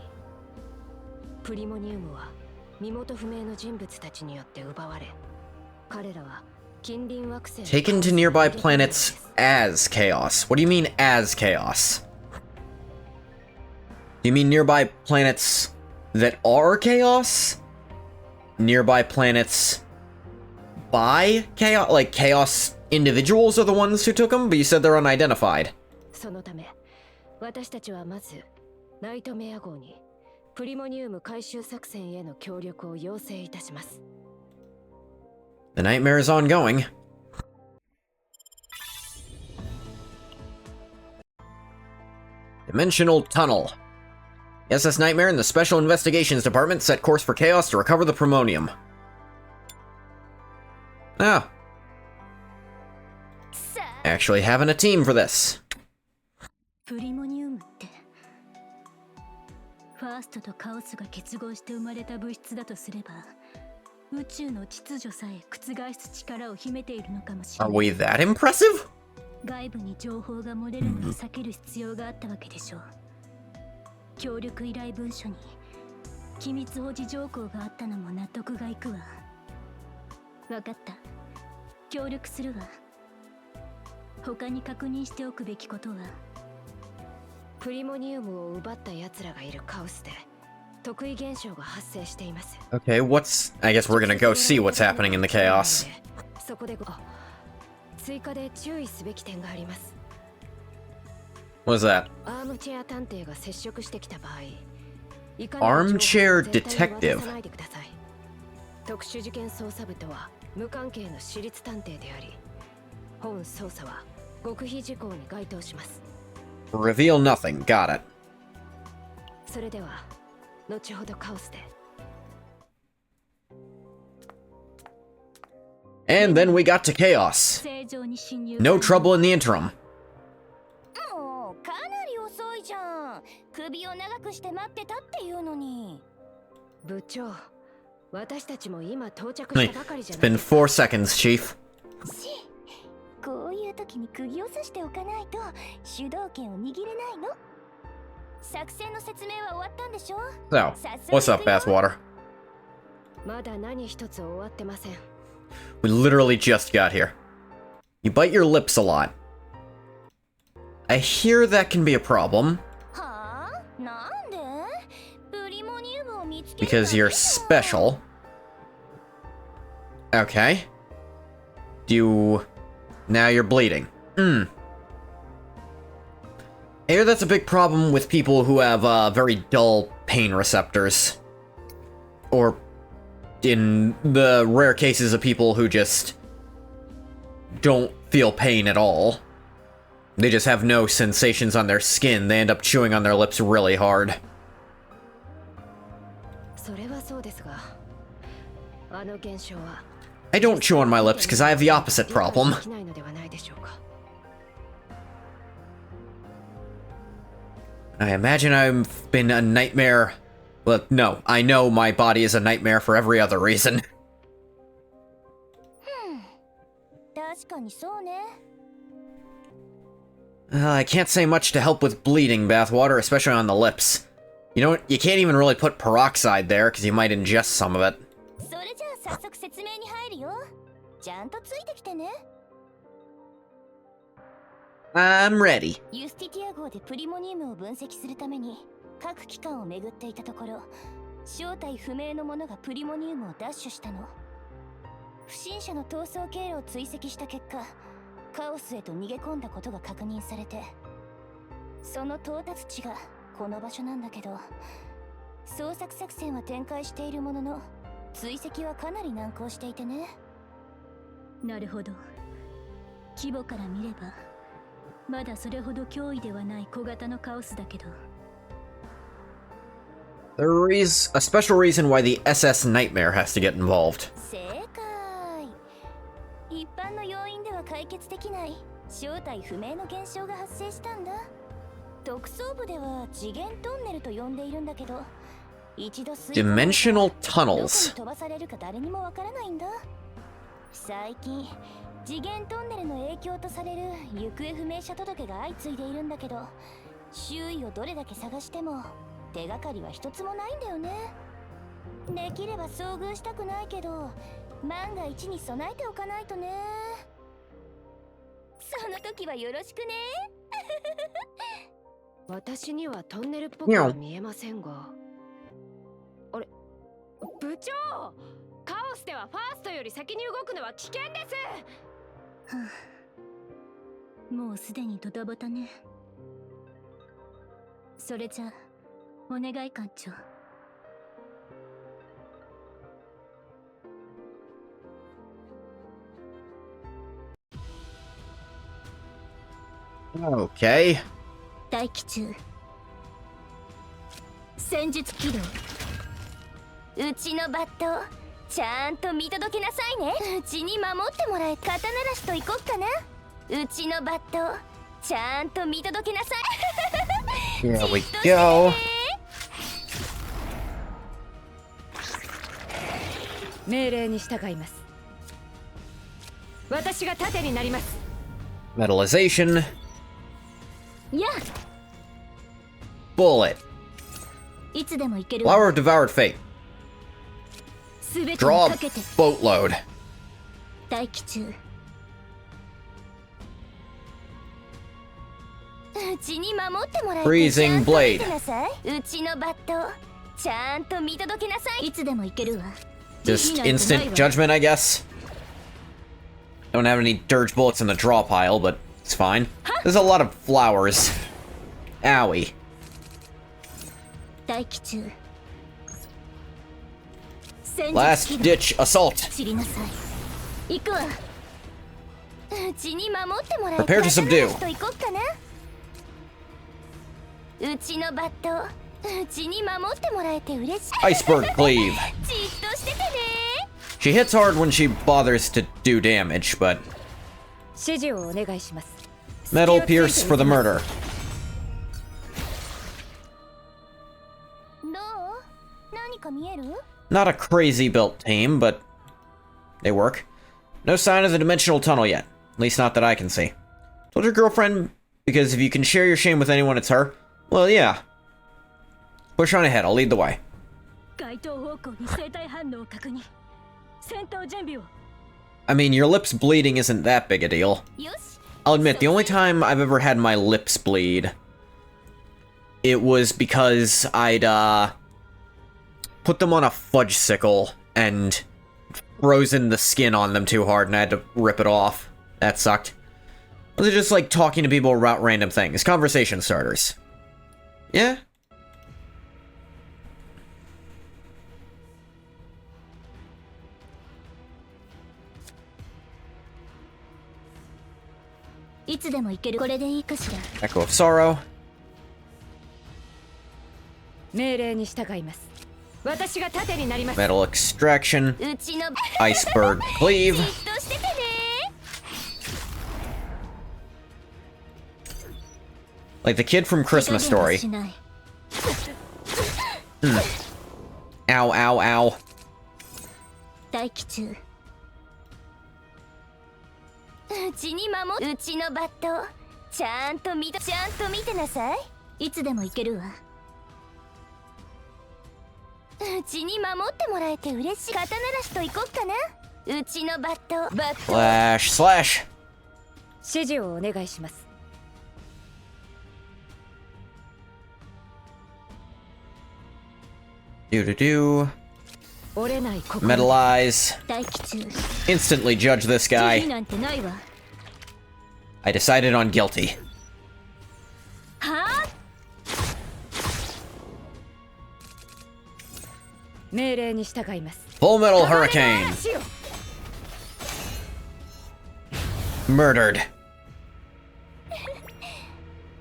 プリモニウムは身元不明の人物たちによって奪われ、彼らは近隣惑星 Taken to nearby planets as chaos. What do you mean as chaos? Do you mean nearby planets that are chaos? Nearby planets by chaos? Like chaos individuals are the ones who took them, but you said they're unidentified. そのため、私たちはまずナイトメア号にプリモニウム回収作戦への協力を要請いたします。The nightmare is ongoing. Dimensional Tunnel. SS Nightmare and the Special Investigations Department set course for Chaos to recover the Primonium. Ah. Actually having a team for this. プリモニウムってファーストとカオスが結合して生まれた物質だとすれば宇宙の秩序さえ覆す力を秘めているのかもしれ Are ない。 we that impressive? 外部に情報が漏れるのを避ける必要があったわけでしょう。協力依頼文書に機密保持条項があったのも納得がいくわ。わかった。協力するわ。他に確認しておくべきことはプリモニウムを奪った奴らがいるカオスで特異現象が発生しています。 Okay, I guess we're gonna go see what's happening in the chaos. そこで追加で注意すべき点があります。 What is that? アームチェア探偵が接触してきた場合、 Armchair detective. 特殊事件捜査部とは無関係の私立探偵であり、本捜査は極秘事項に該当します。 Reveal nothing. Got it. それでは後ほどカオスで。 And then we got to chaos. 正常に侵入 No trouble in the interim. もうかなり遅いじゃん。首を長くして待ってたっていうのに。部長、私たちも今到着 Hey, したばかりじゃ it's ない been ですか。 4 seconds, Chief. こういう時に釘を刺しておかないと主導権を握れないの。作戦の説明は終わったんでしょ。 So, what's up, Bathwater? まだ何一つ終わってません。 We literally just got here. You bite your lips a lot. I hear that can be a problem. はあ？なんで？プリモニウムを見つけた Because you're special. Okay. Now you're bleeding. I hear that's a big problem with people who have very dull pain receptors. Or in the rare cases of people who just don't feel pain at all. They just have no sensations on their skin. They end up chewing on their lips really hard. それはそうですが、あの現象は I don't chew on my lips because I have the opposite problem. できないのではないでしょうか。 I imagine I've been a nightmare. Well, no, I know my body is a nightmare for every other reason. 確かにそうね。 I can't say much to help with bleeding, Bathwater, especially on the lips. You know what? You can't even really put peroxide there because you might ingest some of it. それじゃあ早速説明に入るよ。ちゃんとついてきてね。 I'm ready. ユスティティア号でプリモニウムを分析するために各機関を巡っていたところ、正体不明の者がプリモニウムを奪取したの。不審者の逃走経路を追跡した結果、カオスへと逃げ込んだことが確認されて、その到達地がこの場所なんだけど、捜索作戦は展開しているものの追跡はかなり難航していてね。なるほど。規模から見ればまだそれほど脅威ではない小型のカオスだけど。 There is a special reason why the SS Nightmare has to get involved. 正解。一般の要因では解決できない正体不明の現象が発生したんだ。特捜部では次元トンネルと呼んでいるんだけど、一度吸い込まれたら Dimensional どこ tunnels. に飛ばされるか誰にもわからないんだ。最近次元トンネルの影響とされる行方不明者届が相次いでいるんだけど、周囲をどれだけ探しても手がかりは一つもないんだよね。できれば遭遇したくないけど、万が一に備えておかないとね。その時はよろしくね。私にはトンネルっぽくは見えませんが。あれ、部長、カオスではファーストより先に動くのは危険です。はあ、もうすでにドタバタね。それじゃあお願い艦長。Okay. 待機中。戦術起動。うちのバットちゃんと見届けなさいね。うちに守ってもらえ。肩慣らしといこっかな。うちのバットちゃんと見届けなさい。 Here じっ we として go. ね。命令に従います。私が盾になります。 Metalization. や Bullet. いつでも行ける。 Flower of Devoured Fate. すべてに Draw かけて。 boatload. 待機中。うちに守ってもらえて。 Freezing ちゃんと見 blade. てなさい。うちのバットちゃんと見届けなさい。いつでも行けるわ。 Just 意味なんてない instant わ。 judgment, I guess. Don't have any dirge bullets in the draw pile, but it's fine. There's a lot of flowers. Owie. 待機中。戦術 Last 起動。 ditch assault. 散りなさい。行くわ。うちに守ってもらえて。 Prepare to subdue. 肩慣らしといこっかな。うちのバットうちに守ってもらえて嬉しい。 Iceberg cleave. じっとしててね。 She hits hard when she bothers to do damage, but 指示をお願いします。 metal pierce for the murder. どう？何か見える？ Not a crazy built team, but they work. No sign of the dimensional tunnel yet. At least not that I can see. Told your girlfriend, because if you can share your shame with anyone, it's her. Well, yeah. Push on ahead, I'll lead the way. 該当方向に生体反応を確認。戦闘準備を。 I mean, your lips bleeding isn't that big a deal. よし。 I'll admit, the only time I've ever had my lips bleed, it was because I'd, put them on a fudge sickle and frozen the skin on them too hard and I had to rip it off. That sucked. They're just like talking to people about random things. Conversation starters. Yeah? いつでも行ける。これでいいかしら。 Echo of Sorrow. 命令に従います。私が盾になります。 Metal Extraction. うちの Iceberg Cleave. じっとしててね。 Like the kid from Christmas 手加減は Story. しない。 Ow, ow, ow. 待機中。うちに守うちのバットちゃんと見てなさい。いつでも行けるわ。うちに守ってもらえて嬉しい。肩慣らしといこっかな。うちのバット Slash, slash. 指示をお願いします。 Do. 折れない心。 Metalize. 待機中。 Instantly judge this 慈悲 guy. なんてないわ。I decided on guilty. はあ、命令に従います。 Full Metal Hurricane. Murdered.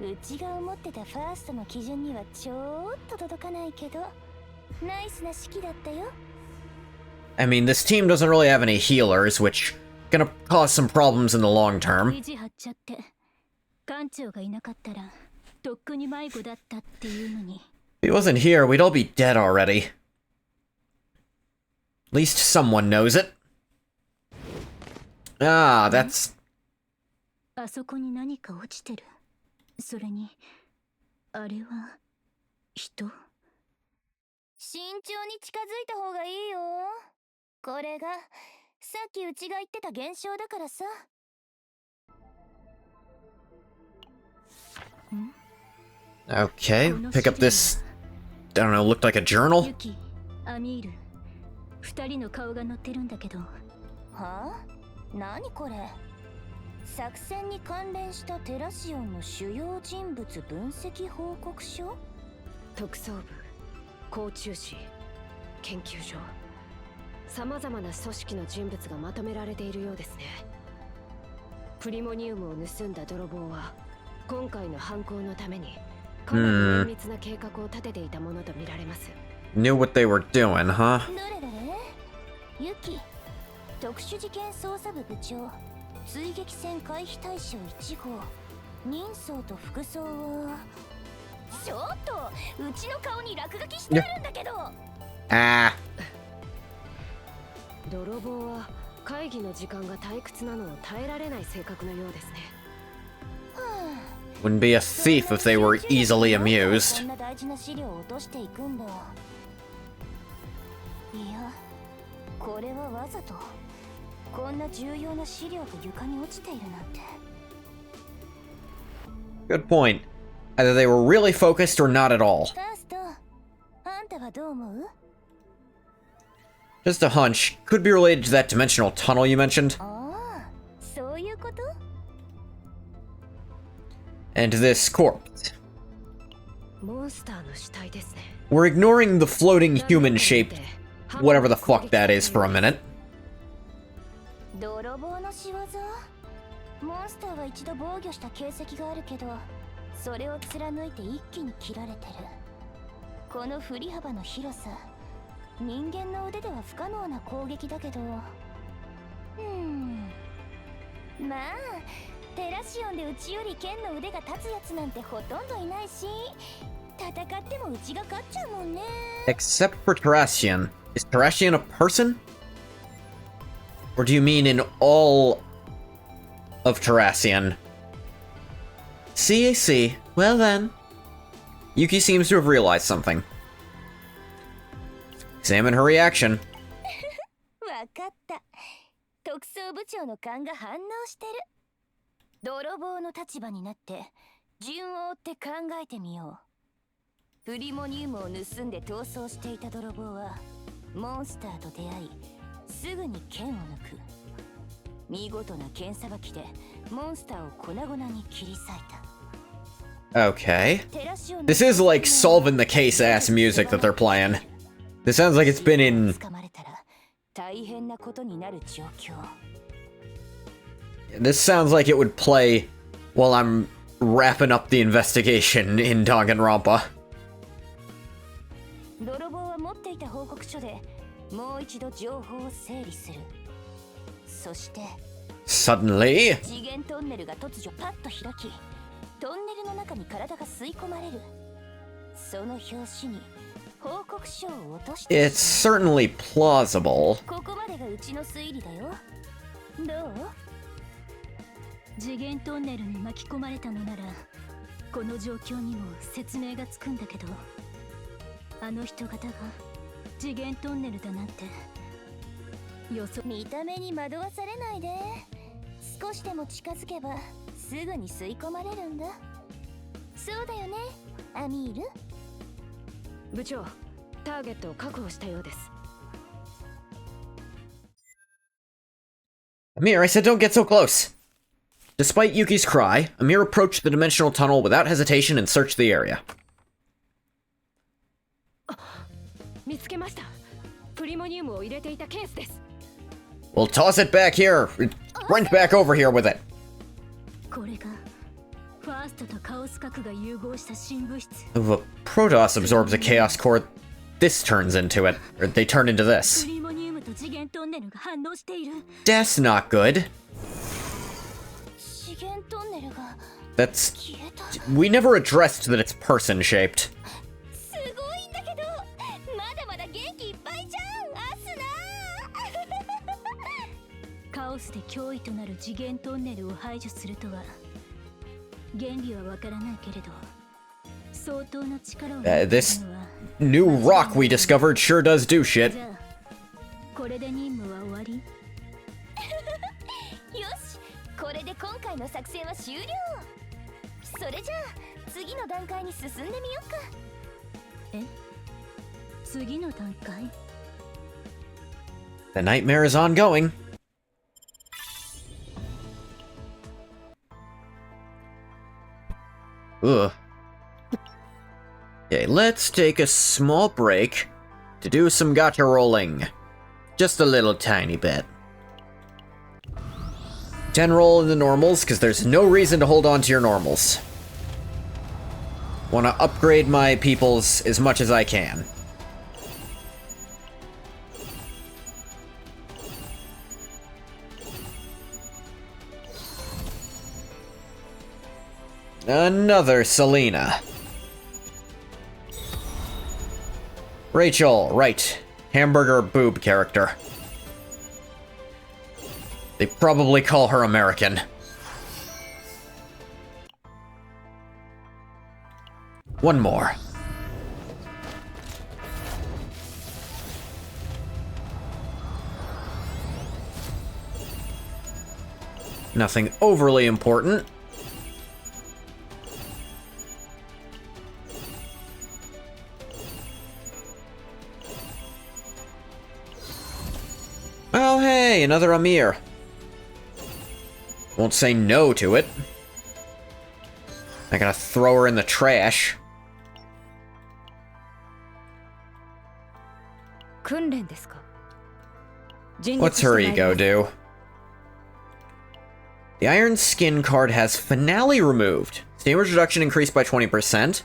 うちが思ってたファーストの基準にはちょっと届かないけど、ナイスな指揮だったよ。I mean, this team doesn't really have any healers, which gonna cause some problems in the long term. 意地張っちゃって艦長がいなかったらとっくに迷子だったっていうのに。 If he wasn't here, we'd all be dead already. At least someone knows it. Ah, that's... あそこに何か落ちてる。それにあれは人。慎重に近づいた方がいいよ。これがさっきうちが言ってた現象だからさ。Okay, pick up this... I don't know, looked like a journal? ユキ、アミール、二人の顔が載ってるんだけど。はあ？何これ？作戦に関連したテラシオンの主要人物分析報告書？特捜部、甲虫士、研究所、さまざまな組織の人物がまとめられているようですね。プリモニウムを盗んだ泥棒は今回の犯行のためにかなり綿密な計画を立てていたものとみられます。 Knew what they were doing, huh? どれどれ？ユキ、特殊事件捜査部部長、追撃戦回避対象1号、人相と服装は。ちょっとうちの顔に落書きしてあるんだけど。Ah. 泥棒は会議の時間が退屈なのを耐えられない性格のようですね。 Wouldn't be a thief if they were easily こ amused. んな大事な資料を落としていくんだ。いや、これはわざとこんな重要な資料が床に落ちているなんて。 Good point. Either they were really focused or not at all. ファースト、あんたはどう思う？ Just a hunch. Could be related to that dimensional tunnel you mentioned. ああ、そういうこと？ And this corpse. モンスターの死体ですね。 We're ignoring the floating human-shaped whatever the fuck that is for a minute. 泥棒の仕業？モンスターは一度防御した形跡があるけど、それを貫いて一気に切られてる。この振り幅の広さ、人間の腕では不可能な攻撃だけど、まあテラシオンでうちより剣の腕が立つやつなんてほとんどいないし、戦ってもうちが勝っちゃうもんね。 Except for Terrasian. Is Terrasian a person? Or do you mean in all of Terrasian? See, I see. Well then. Yuki seems to have realized something. Examine her reaction. わかった。特捜部長の勘が反応してる。泥棒の立場になって順を追って考えてみよう。プリモニウムを盗んで逃走していた泥棒はモンスターと出会い、すぐに剣を抜く。見事な剣さばきでモンスターを粉々に切り裂いた。 Okay. This is like solving the case ass music that they're playing. This sounds like it's been in... 掴まれたら大変なことになる状況。 This sounds like it would play while I'm wrapping up the investigation in Danganronpa. 泥棒は持っていた報告書でもう一度情報を整理する。そして Suddenly... 次元トンネルが突如パッと開き、トンネルの中に体が吸い込まれる。その拍子に報告書を落として。 It's certainly plausible. ここまでがうちの推理だよ。どう？次元トンネルに巻き込まれたのならこの状況にも説明がつくんだけど、あの人型が次元トンネルだなんて予想。見た目に惑わされないで。少しでも近づけばすぐに吸い込まれるんだ。そうだよね、アミール。部長、ターゲットを確保したようです。 Amir, I said don't get so close. Despite Yuki's cry, Amir approached the dimensional tunnel without hesitation and searched the area. 見つけました。プリモニウムを入れていたケースです。 We'll toss it back here. Run back over here with it. これがファーストとカオス核が融合した新物質。 If a Protoss absorbs a Chaos Core, this turns into it. Or they turn into this. プリモニウムと次元トンネルが反応している。 That's not good. 資源トンネルが That's... 消えた。 We never addressed that it's person-shaped. すごいんだけど、まだまだ元気いっぱいじゃん、アスナー。カオスで脅威となる次元トンネルを排除するとは原理はわからないけれど相当な力を持っている This のは new rock we discovered sure does do shit. じゃあこれで任務は終わり。よし、これで今回の作戦は終了。それじゃあ次の段階に進んでみようか。え、次の段階？ The nightmare is ongoing. Ugh. Okay, let's take a small break to do some gacha rolling. Just a little tiny bit. 10 roll in the normals, because there's no reason to hold on to your normals. Want to upgrade my peoples as much as I can. Another Selena. Rachel, right. Hamburger boob character. They probably call her American. One more. Nothing overly important. Oh hey, another Amir. Won't say no to it. I gotta throw her in the trash. 訓練ですか？ What's her ego do? The Iron Skin card has Finale removed. Damage reduction increased by 20%.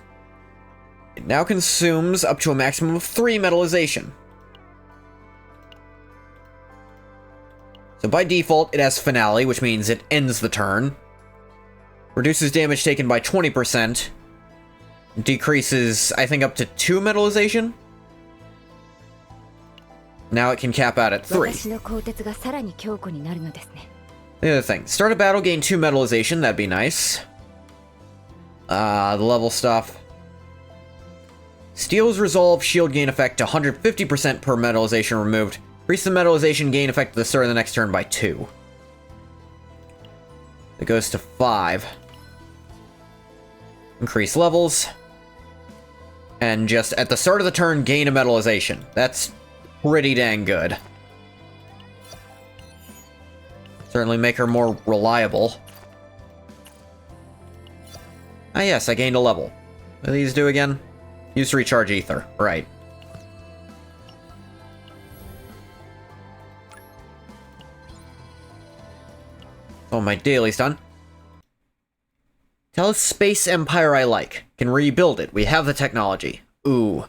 It now consumes up to a maximum of 3 metallization. So by default, it has Finale, which means it ends the turn. Reduces damage taken by 20%. Decreases, I think, up to 2 metallization. Now it can cap out at 3. 私の鋼鉄がさらに強固になるのですね。 The other thing, start a battle, gain 2 metallization, that'd be nice. The level stuff. Steel's resolve shield gain effect to 150% per metallization removed. Increase the metallization gain effect at the start of the next turn by 2. It goes to 5. Increase levels. And just at the start of the turn, gain a metallization. That's pretty dang good. Certainly make her more reliable. Ah yes, I gained a level. What do these do again? Use to recharge ether. Right. Oh, my daily's done. Tell us Space Empire I like. Can rebuild it. We have the technology. Ooh.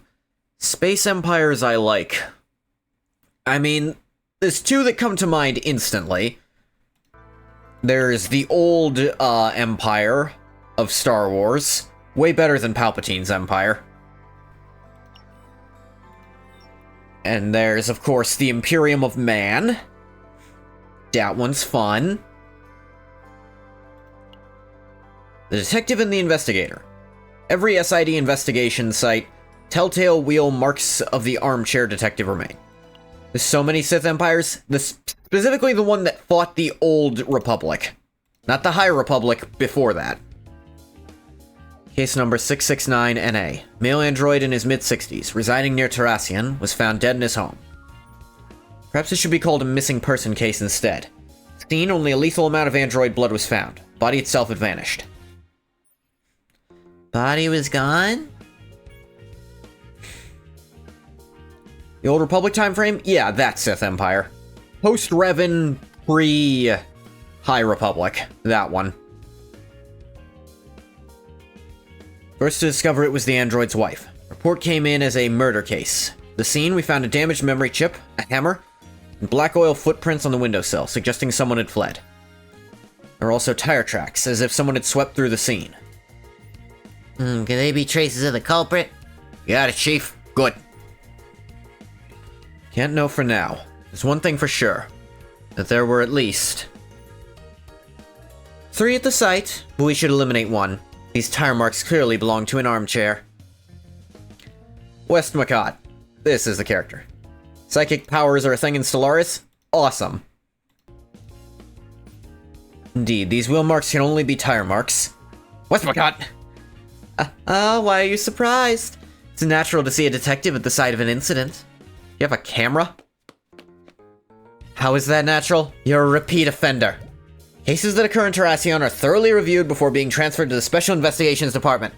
Space Empires I like. I mean, there's 2 that come to mind instantly. There's the old, Empire of Star Wars. Way better than Palpatine's Empire. And there's, of course, the Imperium of Man. That one's fun. The Detective and the Investigator. Every SID investigation site, telltale wheel marks of the armchair detective remain. There's so many Sith Empires, specifically the one that fought the Old Republic. Not the High Republic before that. Case number 669-NA. Male android in his mid-60s, residing near Terrassian, was found dead in his home. Perhaps it should be called a missing person case instead. Seen, only a lethal amount of android blood was found. Body itself had vanished. Body was gone? The Old Republic time frame? Yeah, that's Sith Empire. Post-Revan, pre-High Republic. That one. First to discover it was the android's wife. Report came in as a murder case. The scene, we found a damaged memory chip, a hammer, and black oil footprints on the windowsill, suggesting someone had fled. There were also tire tracks, as if someone had swept through the scene. Could they be traces of the culprit? Got it, Chief. Good. Can't know for now. There's one thing for sure. That there were at least 3 at the site, but we should eliminate 1. These tire marks clearly belong to an armchair. Westmacott. This is the character. Psychic powers are a thing in Stellaris? Awesome. Indeed, these wheel marks can only be tire marks. Westmacott! Why are you surprised? It's natural to see a detective at the site of an incident. You have a camera? How is that natural? You're a repeat offender. Cases that occur in Terracion are thoroughly reviewed before being transferred to the Special Investigations Department.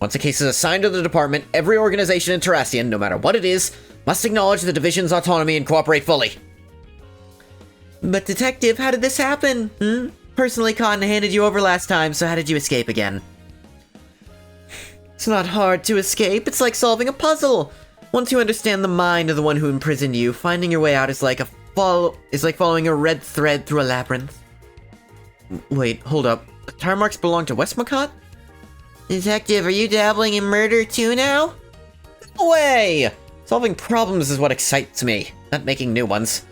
Once a case is assigned to the department, every organization in Terracion, no matter what it is, must acknowledge the division's autonomy and cooperate fully. But Detective, how did this happen? Personally caught and handed you over last time, so how did you escape again? It's not hard to escape, it's like solving a puzzle. Once you understand the mind of the one who imprisoned you, finding your way out is like following a red thread through a labyrinth. Wait, hold up. The tire marks belong to Westmacott? Detective, are you dabbling in murder too now? No way! Solving problems is what excites me, not making new ones.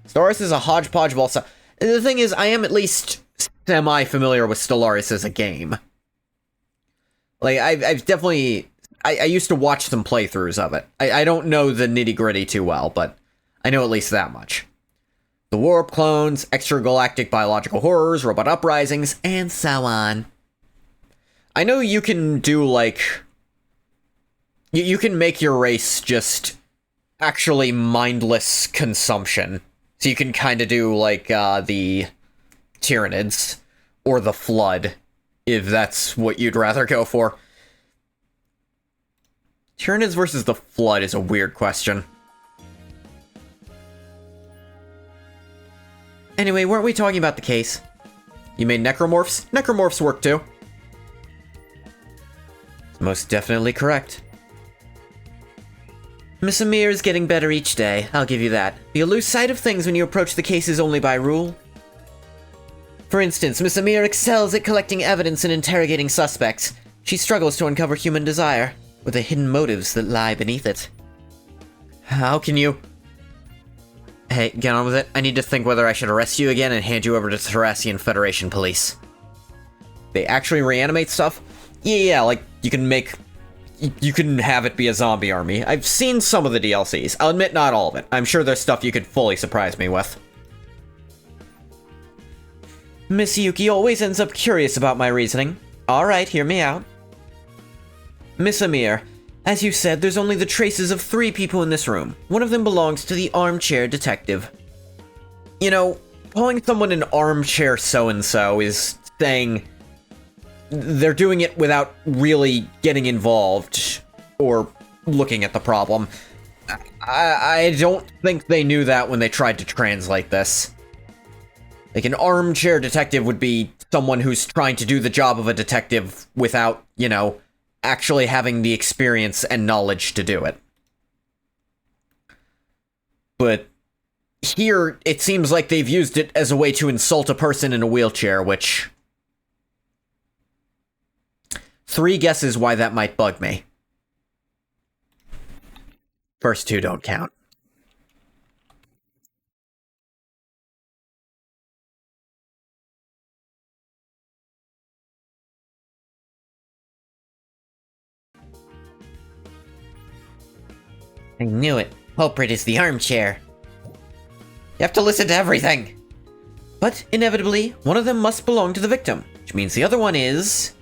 Stellaris is a hodgepodge of all stuff. The thing is, I am at least semi-familiar with Stellaris as a game. Like, I've definitely... I used to watch some playthroughs of it. I don't know the nitty-gritty too well, but I know at least that much. The warp clones, extragalactic biological horrors, robot uprisings, and so on. I know you can do, like... You can make your race just actually mindless consumption. So you can kind of do, like, the Tyranids, or the Flood, if that's what you'd rather go for. Tyranids versus the Flood is a weird question. Anyway, weren't we talking about the case? You made necromorphs? Necromorphs work too. It's most definitely correct. Miss Amir is getting better each day, I'll give you that. You'll lose sight of things when you approach the cases only by rule. For instance, Miss Amir excels at collecting evidence and interrogating suspects. She struggles to uncover human desire, with the hidden motives that lie beneath it. How can you... Hey, get on with it. I need to think whether I should arrest you again and hand you over to Terracion Federation Police. They actually reanimate stuff? Yeah, like, you can make... You can have it be a zombie army. I've seen some of the DLCs. I'll admit not all of it. I'm sure there's stuff you could fully surprise me with. Miss Yuki always ends up curious about my reasoning. Alright, hear me out. Miss Amir, as you said, there's only the traces of 3 people in this room. One of them belongs to the armchair detective. You know, calling someone an armchair so-and-so is saying they're doing it without really getting involved or looking at the problem. I don't think they knew that when they tried to translate this. Like, an armchair detective would be someone who's trying to do the job of a detective without, you know, actually having the experience and knowledge to do it. But here, it seems like they've used it as a way to insult a person in a wheelchair, which... 3 guesses why that might bug me. First 2 don't count. I knew it. Culprit is the armchair. You have to listen to everything. But, inevitably, one of them must belong to the victim, which means the other one is...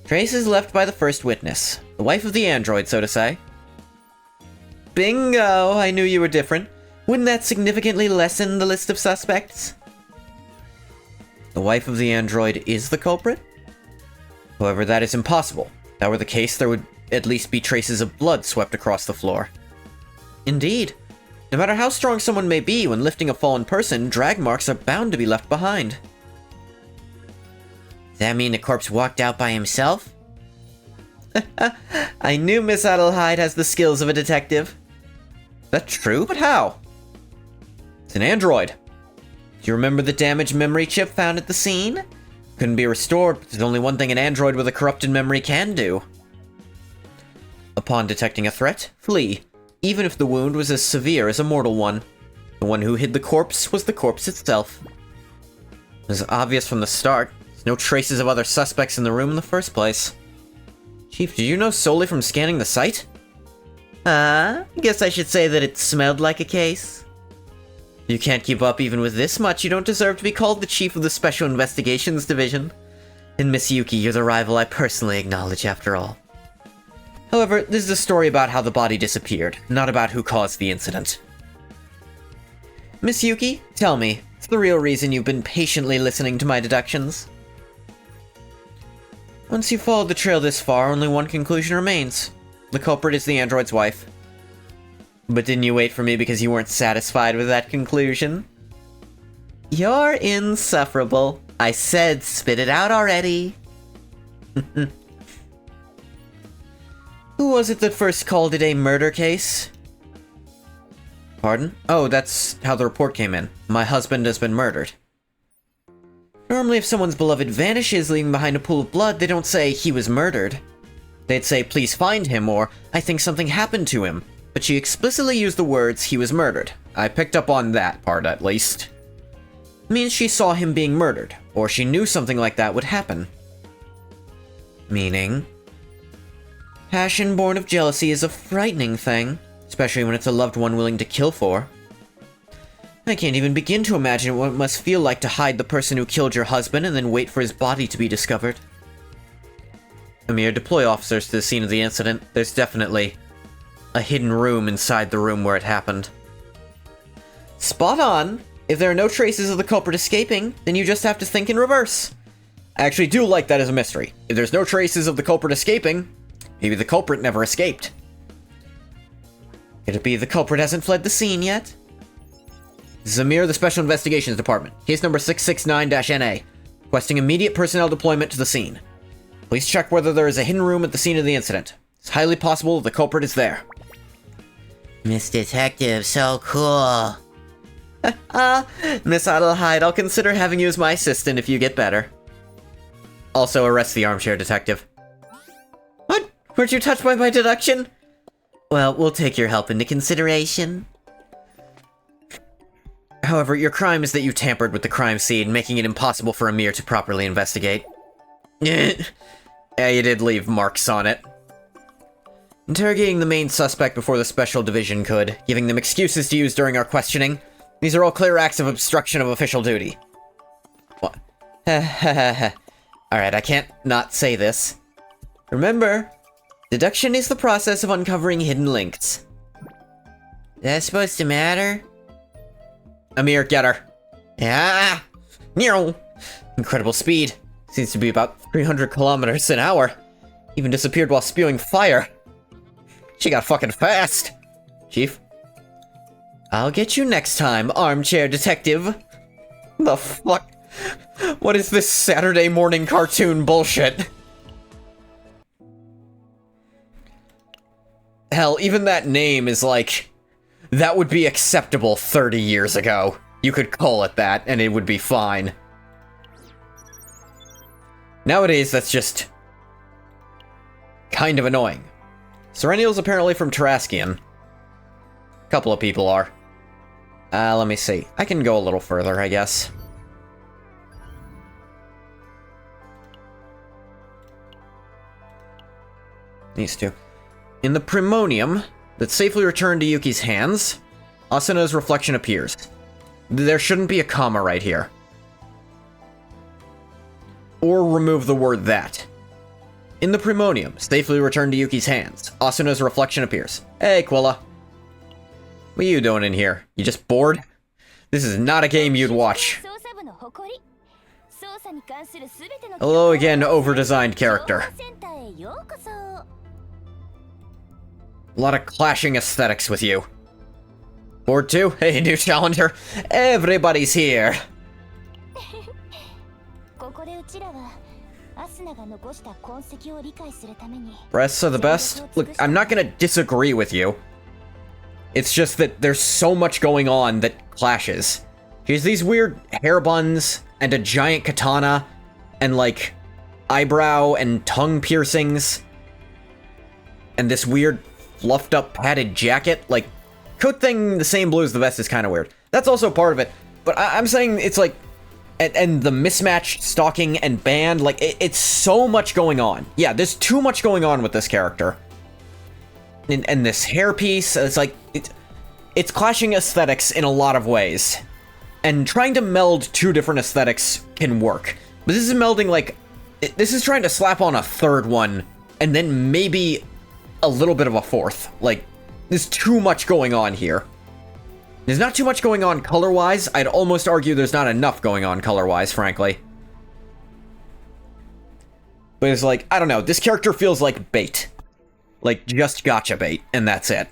Traces left by the first witness. The wife of the android, so to say. Bingo! I knew you were different. Wouldn't that significantly lessen the list of suspects? The wife of the android is the culprit? However, that is impossible. If that were the case, there would at least be traces of blood swept across the floor. Indeed. No matter how strong someone may be, when lifting a fallen person, drag marks are bound to be left behind. Does that mean the corpse walked out by himself? I knew Miss Adelheid has the skills of a detective. That's true, but how? It's an android. Do you remember the damaged memory chip found at the scene? Couldn't be restored, but there's only one thing an android with a corrupted memory can do. Upon detecting a threat, flee, even if the wound was as severe as a mortal one. The one who hid the corpse was the corpse itself. It was obvious from the start. There's no traces of other suspects in the room in the first place. Chief, did you know solely from scanning the site? I guess I should say that it smelled like a case. If you can't keep up even with this much, you don't deserve to be called the Chief of the Special Investigations Division. And Miss Yuki, you're the rival I personally acknowledge after all. However, this is a story about how the body disappeared, not about who caused the incident. Miss Yuki, tell me, what's the real reason you've been patiently listening to my deductions? Once you've followed the trail this far, only one conclusion remains. The culprit is the android's wife. But didn't you wait for me because you weren't satisfied with that conclusion? You're insufferable. I said spit it out already. Who was it that first called it a murder case? Pardon? Oh, that's how the report came in. My husband has been murdered. Normally, if someone's beloved vanishes leaving behind a pool of blood, they don't say he was murdered. They'd say, please find him, or I think something happened to him. But she explicitly used the words, he was murdered. I picked up on that part, at least. It means she saw him being murdered, or she knew something like that would happen. Meaning? Passion born of jealousy is a frightening thing, especially when it's a loved one willing to kill for. I can't even begin to imagine what it must feel like to hide the person who killed your husband and then wait for his body to be discovered. Amir, deploy officers to the scene of the incident. There's definitely a hidden room inside the room where it happened. Spot on! If there are no traces of the culprit escaping, then you just have to think in reverse. I actually do like that as a mystery. If there's no traces of the culprit escaping, maybe the culprit never escaped. Could it be the culprit hasn't fled the scene yet? Zamir, the Special Investigations Department. Case number 669-NA. Requesting immediate personnel deployment to the scene. Please check whether there is a hidden room at the scene of the incident. It's highly possible the culprit is there. Miss Detective, so cool. Miss Adelheid, I'll consider having you as my assistant if you get better. Also, arrest the armchair detective. What? Weren't you touched by my deduction? Well, we'll take your help into consideration. However, your crime is that you tampered with the crime scene, making it impossible for Amir to properly investigate. Yeah, you did leave marks on it. Interrogating the main suspect before the special division could, giving them excuses to use during our questioning. These are all clear acts of obstruction of official duty. What? Alright, I can't not say this. Remember, deduction is the process of uncovering hidden links. Is that supposed to matter? Amir, get her. Yeah. Incredible speed. Seems to be about 300 kilometers an hour. Even disappeared while spewing fire. She got fucking fast. Chief? I'll get you next time, armchair detective. The fuck? What is this Saturday morning cartoon bullshit? Hell, even that name is like... That would be acceptable 30 years ago. You could call it that, and it would be fine. Nowadays, that's just... kind of annoying. Serennial's apparently from Taraskian. A couple of people are. Let me see. I can go a little further, I guess. These two. In the Primonium that safely returned to Yuki's hands, Asuna's reflection appears. There shouldn't be a comma right here. Or remove the word that. In the Primonium, safely returned to Yuki's hands, Asuna's reflection appears. Hey, Quilla. What are you doing in here? You just bored? This is not a game you'd watch. Hello again, over-designed character. A lot of clashing aesthetics with you. Board 2? Hey, new challenger. Everybody's here. Breasts are the best? Look, I'm not gonna disagree with you. It's just that there's so much going on that clashes. She has these weird hair buns, and a giant katana, and like, eyebrow and tongue piercings, and this weird fluffed up padded jacket. Like, coat thing the same blue as the vest is kind of weird. That's also part of it, but I'm saying it's like, and the mismatched stocking and band, like, it's so much going on. Yeah, there's too much going on with this character. And this hairpiece, it's like, it's clashing aesthetics in a lot of ways. And trying to meld two different aesthetics can work. But this is melding, like, this is trying to slap on a third one, and then maybe a little bit of a fourth. Like, there's too much going on here. There's not too much going on color-wise. I'd almost argue there's not enough going on color-wise, frankly. But it's like, I don't know, this character feels like bait. Like, just gacha bait, and that's it.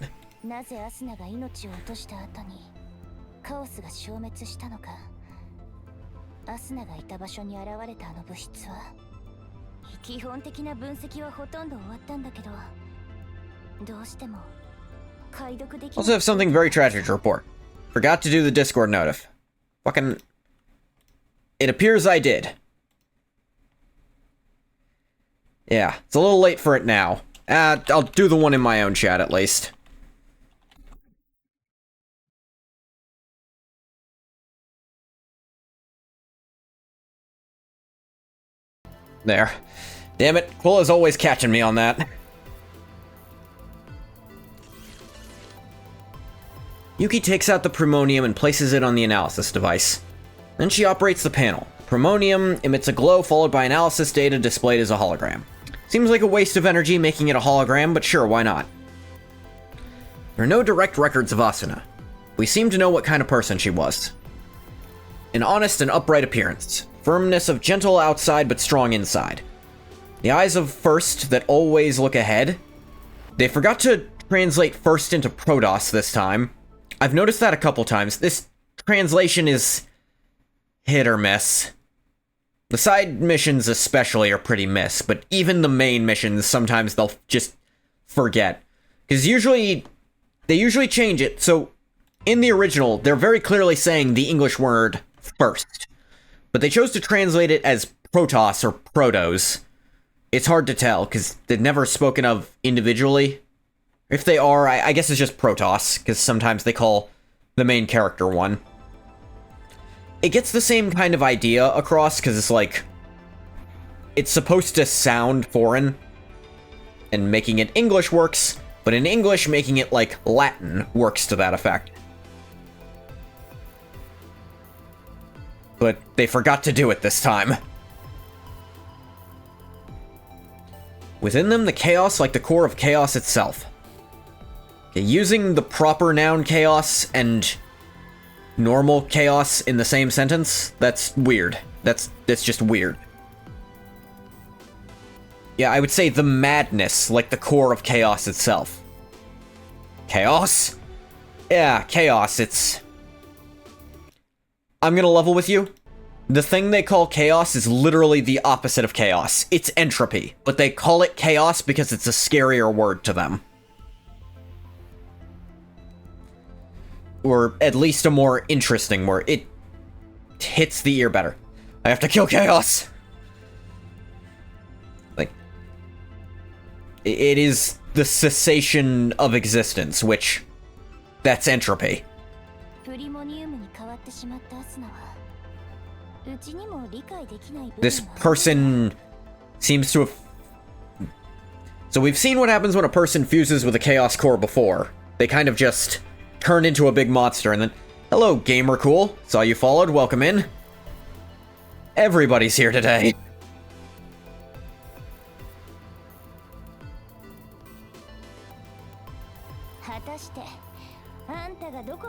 Also have something very tragic to report. Forgot to do the Discord notif. Fucking... It appears I did. Yeah, it's a little late for it now. I'll do the one in my own chat at least. There. Damn it, Quilla's always catching me on that. Yuki takes out the premonium and places it on the analysis device. Then she operates the panel. Premonium emits a glow followed by analysis data displayed as a hologram. Seems like a waste of energy making it a hologram, but sure, why not? There are no direct records of Asuna. We seem to know what kind of person she was. An honest and upright appearance. Firmness of gentle outside but strong inside. The eyes of first that always look ahead. They forgot to translate first into Protoss this time. I've noticed that a couple times. This translation is hit or miss. The side missions especially are pretty miss, but even the main missions, sometimes they'll just forget. Because they usually change it, so in the original, they're very clearly saying the English word first. But they chose to translate it as Protoss or Protos. It's hard to tell, because they're never spoken of individually. If they are, I guess it's just Protoss, because sometimes they call the main character one. It gets the same kind of idea across, because it's like... It's supposed to sound foreign, and making it English works, but in English, making it like Latin works to that effect. But they forgot to do it this time. Within them, the chaos like the core of chaos itself. Okay, using the proper noun chaos and normal chaos in the same sentence, that's weird. That's just weird. Yeah, I would say the madness like the core of chaos itself. Chaos? Yeah, chaos, it's... I'm gonna level with you. The thing they call chaos is literally the opposite of chaos. It's entropy, but they call it chaos because it's a scarier word to them. Or at least a more interesting word. It hits the ear better. I have to kill chaos! Like, it is the cessation of existence, which, that's entropy. This person seems to have... So we've seen what happens when a person fuses with a chaos core before. They kind of just turn into a big monster and then... Hello, gamer cool. Saw you followed, welcome in. Everybody's here today.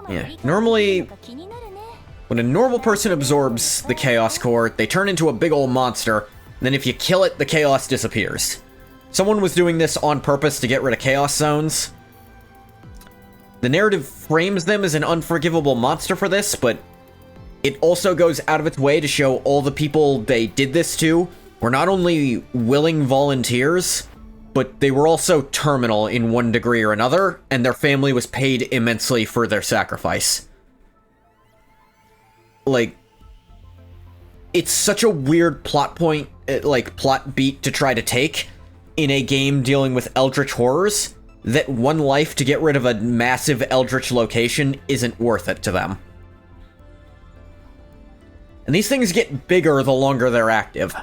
Yeah, normally... When a normal person absorbs the Chaos Core, they turn into a big old monster, and then if you kill it, the Chaos disappears. Someone was doing this on purpose to get rid of Chaos Zones. The narrative frames them as an unforgivable monster for this, but it also goes out of its way to show all the people they did this to were not only willing volunteers, but they were also terminal in one degree or another, and their family was paid immensely for their sacrifice. Like, it's such a weird plot point, plot beat to try to take in a game dealing with eldritch horrors, that one life to get rid of a massive eldritch location isn't worth it to them. And these things get bigger the longer they're active.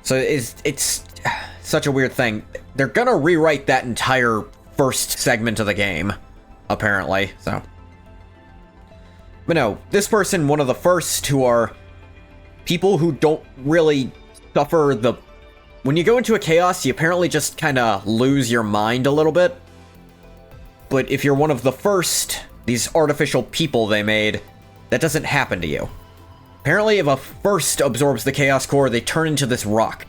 So it's such a weird thing. They're gonna rewrite that entire first segment of the game, apparently, so. But no, this person, one of the first who are people who don't really suffer the... When you go into a chaos, you apparently just kind of lose your mind a little bit. But if you're one of the first, these artificial people they made, that doesn't happen to you. Apparently, if a first absorbs the Chaos Core, they turn into this rock.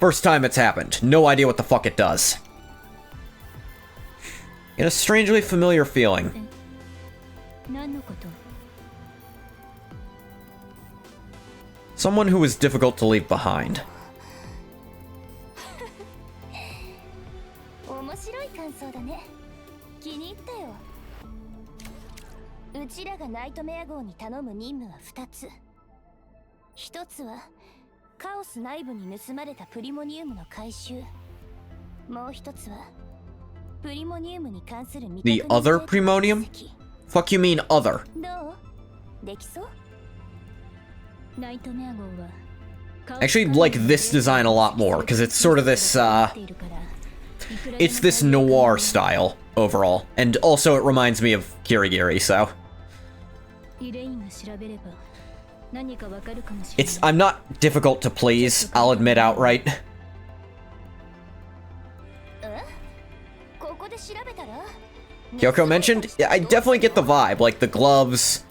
First time it's happened. No idea what the fuck it does. Get a strangely familiar feeling. Someone who was difficult to leave behind. 面白い感想だね。気に入ったよ。うちらがナイトメア号に頼む任務は2つ。1つはカオス内部に盗まれたプリモニウムの回収。もう1つはプリモニウムに関する未確認 The other Primonium? Fuck you mean other? どう？できそう？ I actually like this design a lot more, because it's sort of this, it's this noir style, overall. And also it reminds me of Kirigiri, so... I'm not difficult to please, I'll admit outright. Kyoko mentioned? Yeah, I definitely get the vibe, like the gloves,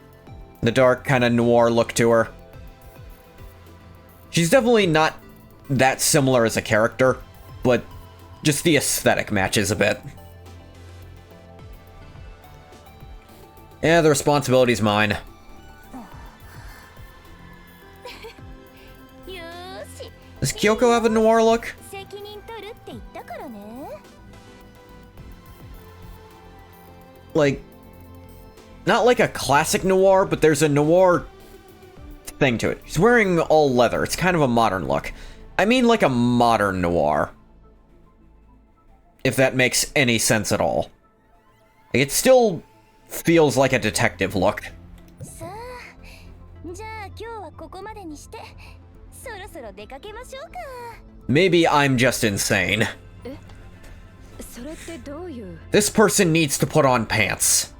the dark kind of noir look to her. She's definitely not that similar as a character, but just the aesthetic matches a bit. Yeah, the responsibility's mine. Does Kyoko have a noir look? Like, not like a classic noir, but there's a noir thing to it. She's wearing all leather. It's kind of a modern look. I mean like a modern noir. If that makes any sense at all. It still feels like a detective look. Maybe I'm just insane. This person needs to put on pants.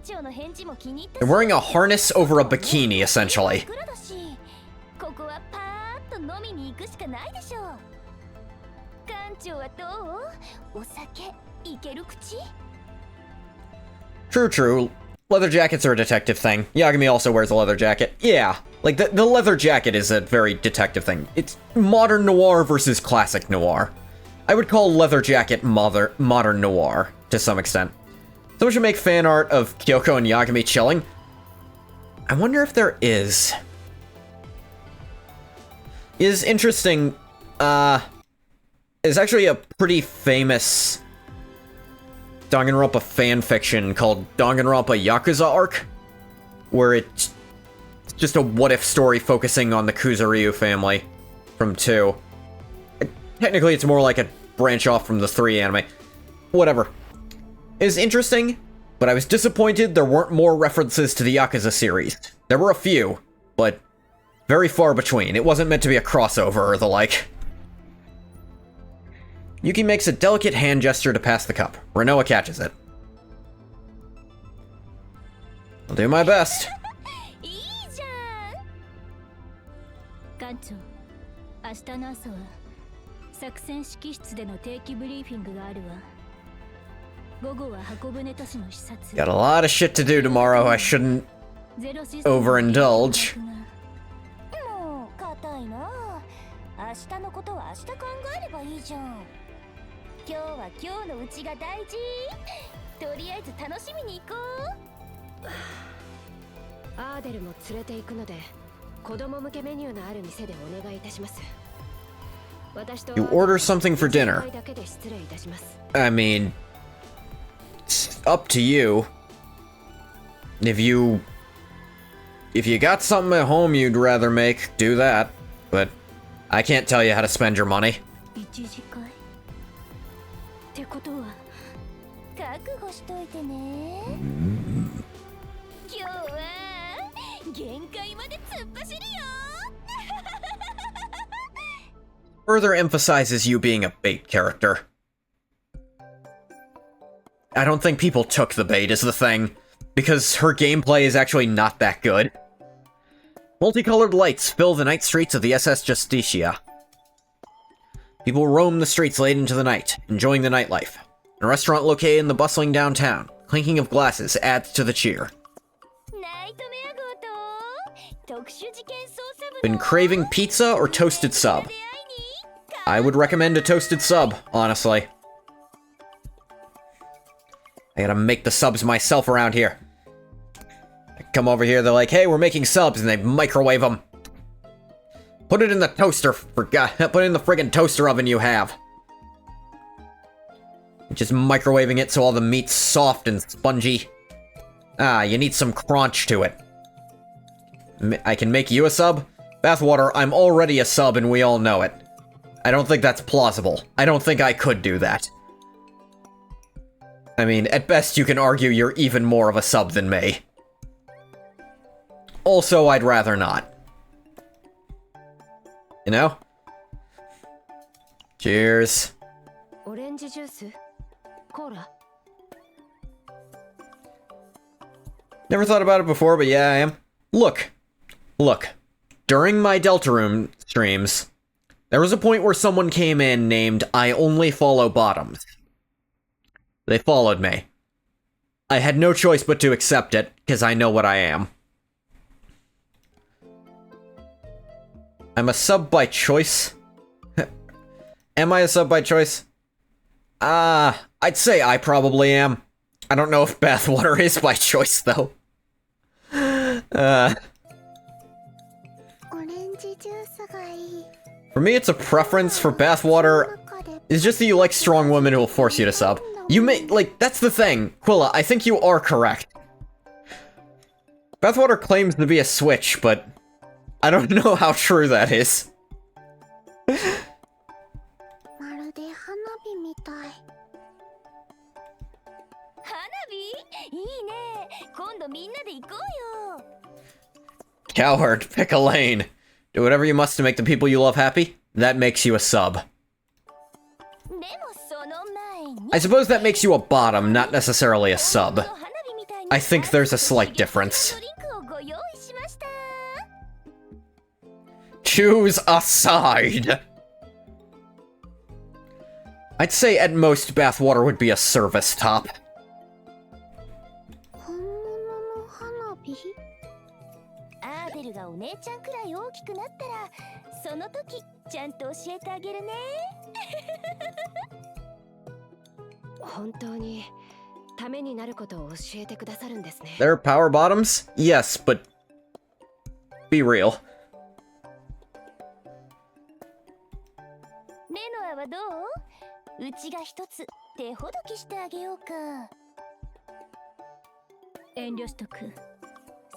They're wearing a harness over a bikini, essentially. True. Leather jackets are a detective thing. Yagami also wears a leather jacket. Yeah, like the leather jacket is a very detective thing. It's modern noir versus classic noir. I would call leather jacket modern noir, to some extent. Someone should make fan art of Kyoko and Yagami chilling. I wonder if there is. Is interesting, is actually a pretty famous Danganronpa fanfiction called Danganronpa Yakuza Arc, where it's just a what-if story focusing on the Kuzuryu family from 2. Technically, it's more like a branch off from the 3 anime. Whatever. It was interesting, but I was disappointed there weren't more references to the Yakuza series. There were a few, but very far between. It wasn't meant to be a crossover or the like. Yuki makes a delicate hand gesture to pass the cup. Renoa catches it. I'll do my best. 明日の朝は作戦指揮室での定期ブリーフィングがあるわ。Got a lot of shit to do tomorrow. I shouldn't overindulge. もう硬いな。明日のことは明日考えればいいじゃん。今日は今日のうちが大事。とりあえず楽しみに行こう。アーデルも連れて行くので、子供向けメニューのある店でお願いいたします。 You order something for dinner. I mean, it's up to you. If you got something at home you'd rather make, do that. But I can't tell you how to spend your money. ってことは覚悟しといてね。今日は限界まで突っ走るよ。 Further emphasizes you being a bait character. I don't think people took the bait is the thing, because her gameplay is actually not that good. Multicolored lights fill the night streets of the SS Justicia. People roam the streets late into the night, enjoying the nightlife. A restaurant located in the bustling downtown, clinking of glasses adds to the cheer. Been craving pizza or toasted sub? I would recommend a toasted sub, honestly. I gotta make the subs myself around here. I come over here, they're like, hey, we're making subs, and they microwave them. Put it in the toaster, put it in the friggin' toaster oven you have. Just microwaving it so all the meat's soft and spongy. Ah, you need some crunch to it. I can make you a sub? Bathwater, I'm already a sub and we all know it. I don't think that's plausible. I don't think I could do that. I mean, at best you can argue you're even more of a sub than me. Also, I'd rather not. You know? Cheers. Orange juice? Cola? Never thought about it before, but yeah, I am. Look. During my Deltarune streams, there was a point where someone came in named I Only Follow Bottoms. They followed me. I had no choice but to accept it, because I know what I am. I'm a sub by choice? Am I a sub by choice? I'd say I probably am. I don't know if Bathwater is by choice, though. For me, it's a preference. For Bathwater, it's just that you like strong women who will force you to sub. You may, like, that's the thing. Quilla, I think you are correct. Bathwater claims to be a switch, but I don't know how true that is. Cowherd, pick a lane. Do whatever you must to make the people you love happy. That makes you a sub. I suppose that makes you a bottom, not necessarily a sub. I think there's a slight difference. Choose a side! I'd say at most Bathwater would be a service top. がお姉ちゃんくらい大きくなったらその時ちゃんと教えてあげるね。本当にためになることを教えてくださるんですね。There are power bottoms? Yes, but be real. レノアはどう？うちが一つ手ほどきしてあげようか。遠慮しとく。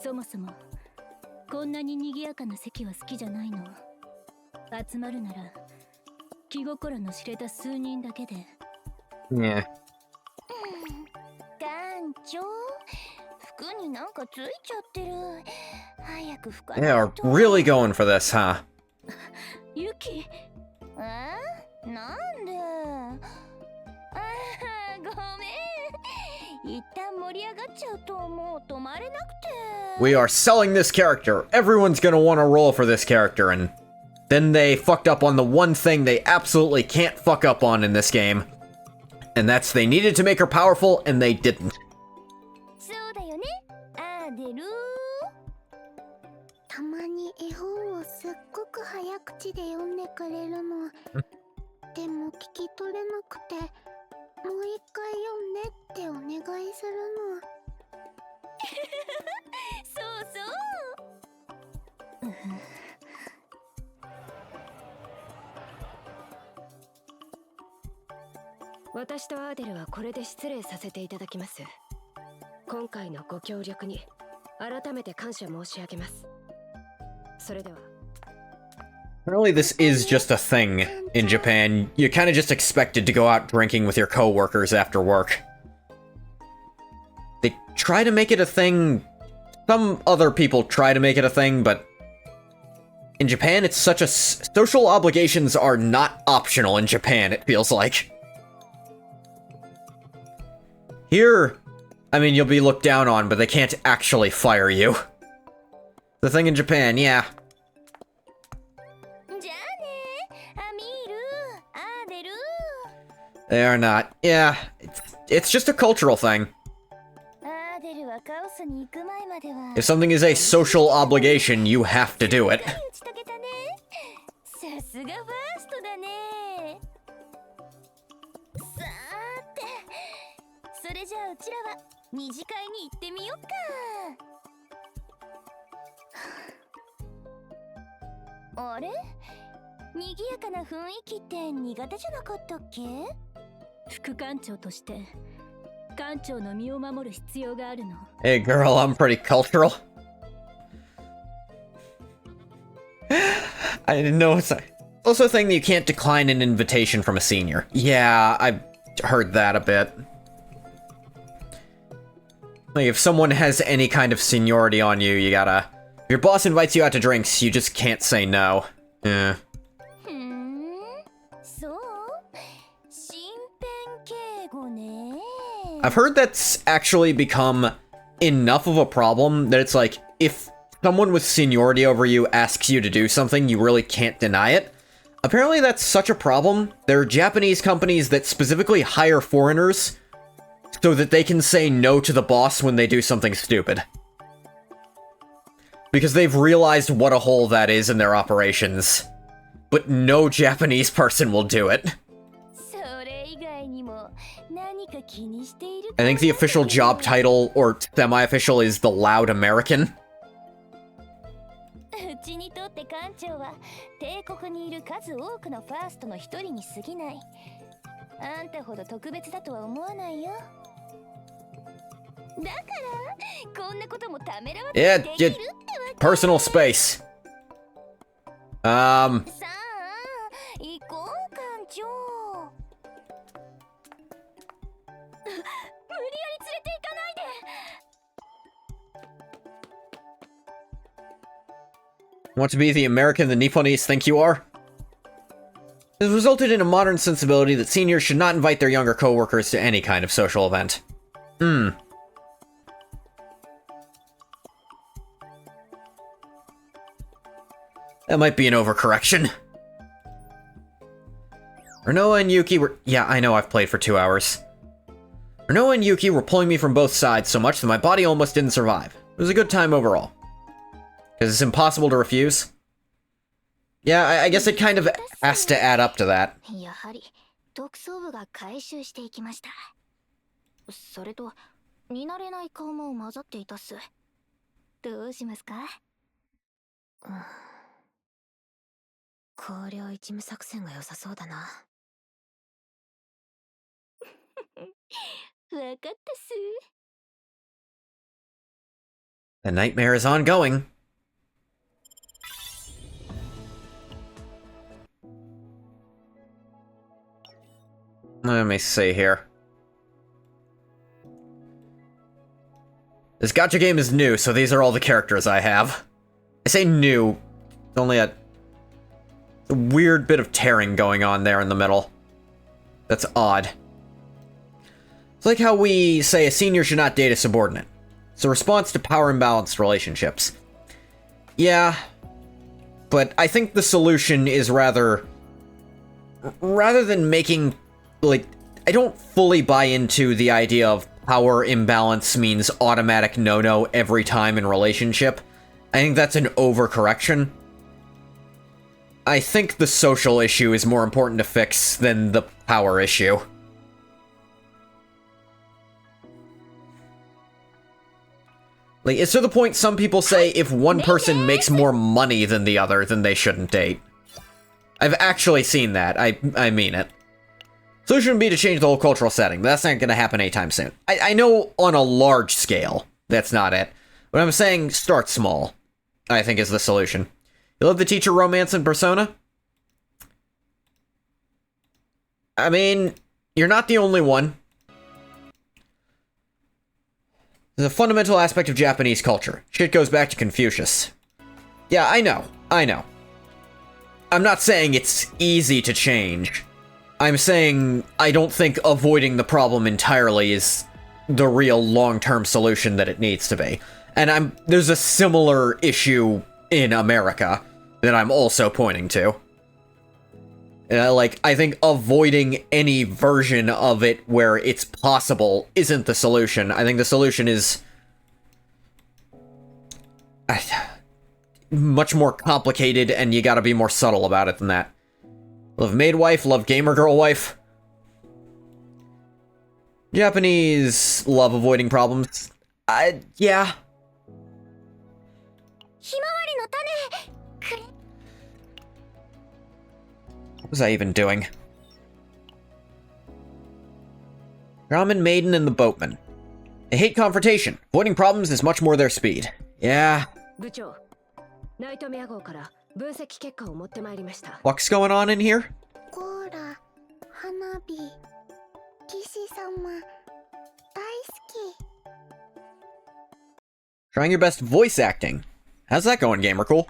そもそもこんなに賑やかな席は好きじゃないの。集まるなら気心の知れた数人だけで。Yeah. 団長、服になんかついちゃってる。早く拭か They ない are と。 really going for this, huh? ユキ。なんで？ごめん。一旦盛り上がっちゃうともう止まれなくて。We are selling this character. Everyone's gonna want to roll for this character, and then they fucked up on the one thing they absolutely can't fuck up on in this game. And that's they needed to make her powerful, and they didn't. そうだよね。あーでるたまに絵本をすっごく早口で読んでくれるの。でも聞き取れなくて、もう一回読んでってお願いするの。そうそう。私とアーデルはこれで失礼させていただきます。今回のご協力に改めて感謝申し上げます。それでは。Apparently this is just a thing in Japan. You're kind of just expected to go out drinking with your coworkers after work. They try to make it a thing. Some other people try to make it a thing, but in Japan it's such a... Social obligations are not optional in Japan, it feels like. Here, I mean, you'll be looked down on, but they can't actually fire you. The thing in Japan, yeah. They are not. Yeah, it's just a cultural thing. If something is a social obligation, you have to do it. それじゃあうちらは二次会に行ってみよっか。あれ？賑やかな雰囲気って苦手じゃなかったっけ？副館長として館長の身を守る必要があるの。Hey girl, I'm pretty cultural. I didn't know it's also a thing that you can't decline an invitation from a senior. Yeah, I've heard that a bit. Like, if someone has any kind of seniority on you, you gotta... If your boss invites you out to drinks, you just can't say no. Yeah. I've heard that's actually become enough of a problem that it's like, if someone with seniority over you asks you to do something, you really can't deny it. Apparently that's such a problem. There are Japanese companies that specifically hire foreigners so that they can say no to the boss when they do something stupid. Because they've realized what a hole that is in their operations. But no Japanese person will do it. I think the official job title, or semi-official, is the Loud American. うちにとって館長は帝国にいる数多くのファーストの一人に過ぎない。あんたほど特別だとは思わないよ。だからこんなこともためらわずできるってわけ。Personal space. さあ、行こう館長。無理やり連れて行かないで。 Want to be the American the Nipponese think you are? It has resulted in a modern sensibility that seniors should not invite their younger coworkers to any kind of social event. That might be an overcorrection. Renoa and Yuki were... Yeah, I know I've played for 2 hours. Renoa and Yuki were pulling me from both sides so much that my body almost didn't survive. It was a good time overall. Because it's impossible to refuse. Yeah, I guess it kind of has to add up to that. やはり特捜部が回収していきました。それと見慣れない顔も混ざっていたっす。どうしますか？綱領一務作戦が良さそうだな。わかったっす。 The nightmare is ongoing. Let me see here. This gacha game is new, so these are all the characters I have. I say new. It's only a weird bit of tearing going on there in the middle. That's odd. It's like how we say a senior should not date a subordinate. It's a response to power imbalanced relationships. Yeah, but I think the solution is rather than making, like, I don't fully buy into the idea of power imbalance means automatic no-no every time in relationship. I think that's an overcorrection. I think the social issue is more important to fix than the power issue. Like, it's to the point some people say if one person makes more money than the other, then they shouldn't date. I've actually seen that. I mean it. Solution would be to change the whole cultural setting, but that's not going to happen anytime soon. I know on a large scale, that's not it. But I'm saying start small, I think is the solution. You love the teacher romance in Persona? I mean, you're not the only one. There's a fundamental aspect of Japanese culture. Shit goes back to Confucius. Yeah, I know. I'm not saying it's easy to change. I'm saying I don't think avoiding the problem entirely is the real long-term solution that it needs to be. And there's a similar issue in America that I'm also pointing to. I think avoiding any version of it where it's possible isn't the solution. I think the solution is much more complicated, and you gotta be more subtle about it than that. Love maid wife, love gamer girl wife. Japanese love avoiding problems. Yeah. What was I even doing? Ramen Maiden and the Boatman. They hate confrontation. Avoiding problems is much more their speed. Yeah. 部長、ナイトメア号から分析結果を持ってまいりました。 What's going on in here? コーラ、花火、騎士様、大好き。 Trying your best voice acting. How's that going, Gamer Cool?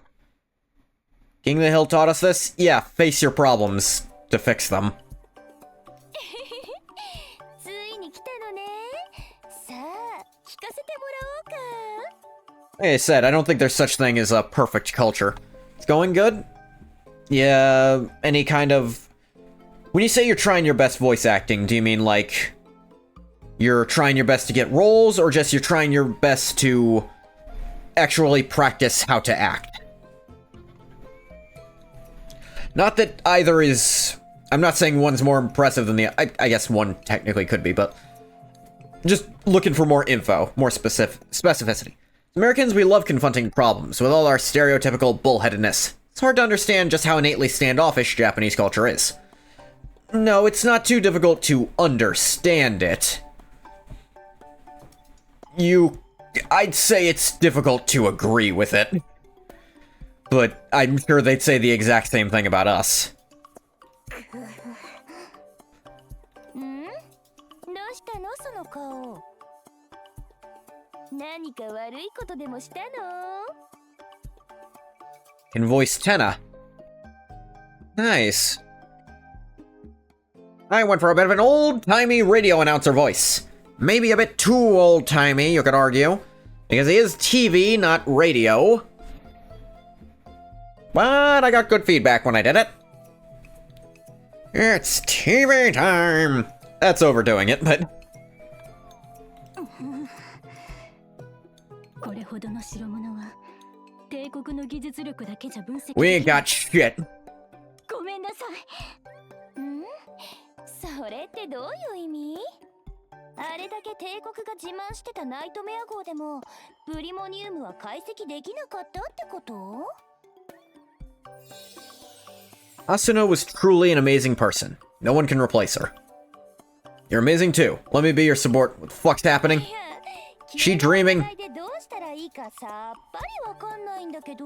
King of the Hill taught us this? Yeah, face your problems to fix them. ついに来たのね。さあ、聞かせてもらおうか。 Like I said, I don't think there's such thing as a perfect culture. It's going good? Yeah, any kind of... When you say you're trying your best voice acting, do you mean like... You're trying your best to get roles, or just you're trying your best to actually practice how to act? Not that either is... I'm not saying one's more impressive than the... I guess one technically could be, but... Just looking for more info, more specificity. Americans, we love confronting problems, with all our stereotypical bullheadedness. It's hard to understand just how innately standoffish Japanese culture is. No, it's not too difficult to understand it. I'd say it's difficult to agree with it. But I'm sure they'd say the exact same thing about us. ん？どうしたのその顔。何か悪いことでもしたの？ Can voice tenor. Nice. I went for a bit of an old-timey radio announcer voice. Maybe a bit too old-timey, you could argue. Because he is TV, not radio. But I got good feedback when I did it. It's TV time! That's overdoing it, but... これほどの代物は帝国の技術力だけじゃ分析 We ain't got shit. ごめんなさい。ん？それってどういう意味？あれだけ帝国が自慢してたナイトメア号でもプリモニウムは解析できなかったってこと？ Asuna was truly an amazing person. No one can replace her. You're amazing too. Let me be your support. What the fuck's happening? Is she dreaming?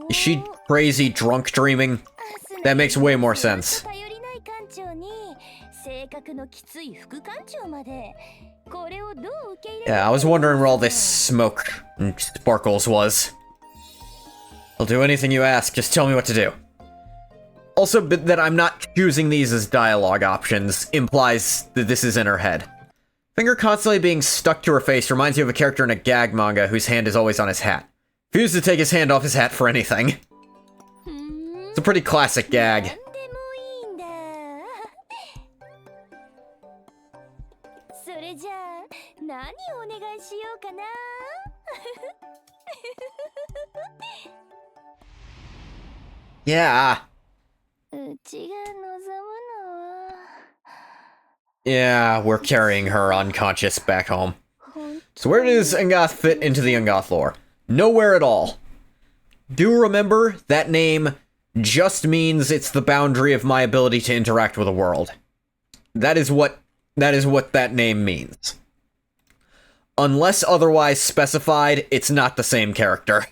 Is she crazy drunk dreaming? That makes way more sense. Yeah, I was wondering where all this smoke and sparkles was. I'll do anything you ask, just tell me what to do. Also, that I'm not choosing these as dialogue options implies that this is in her head. Finger constantly being stuck to her face reminds you of a character in a gag manga whose hand is always on his hat. Refuses to take his hand off his hat for anything. It's a pretty classic gag. それじゃあ何をお願いしようかな。Yeah. うちが望むのは Yeah, we're carrying her unconscious back home. So where does Ungoth fit into the Ungoth lore? Nowhere at all. Do remember, that name just means it's the boundary of my ability to interact with the world. That is what that name means. Unless otherwise specified, it's not the same character.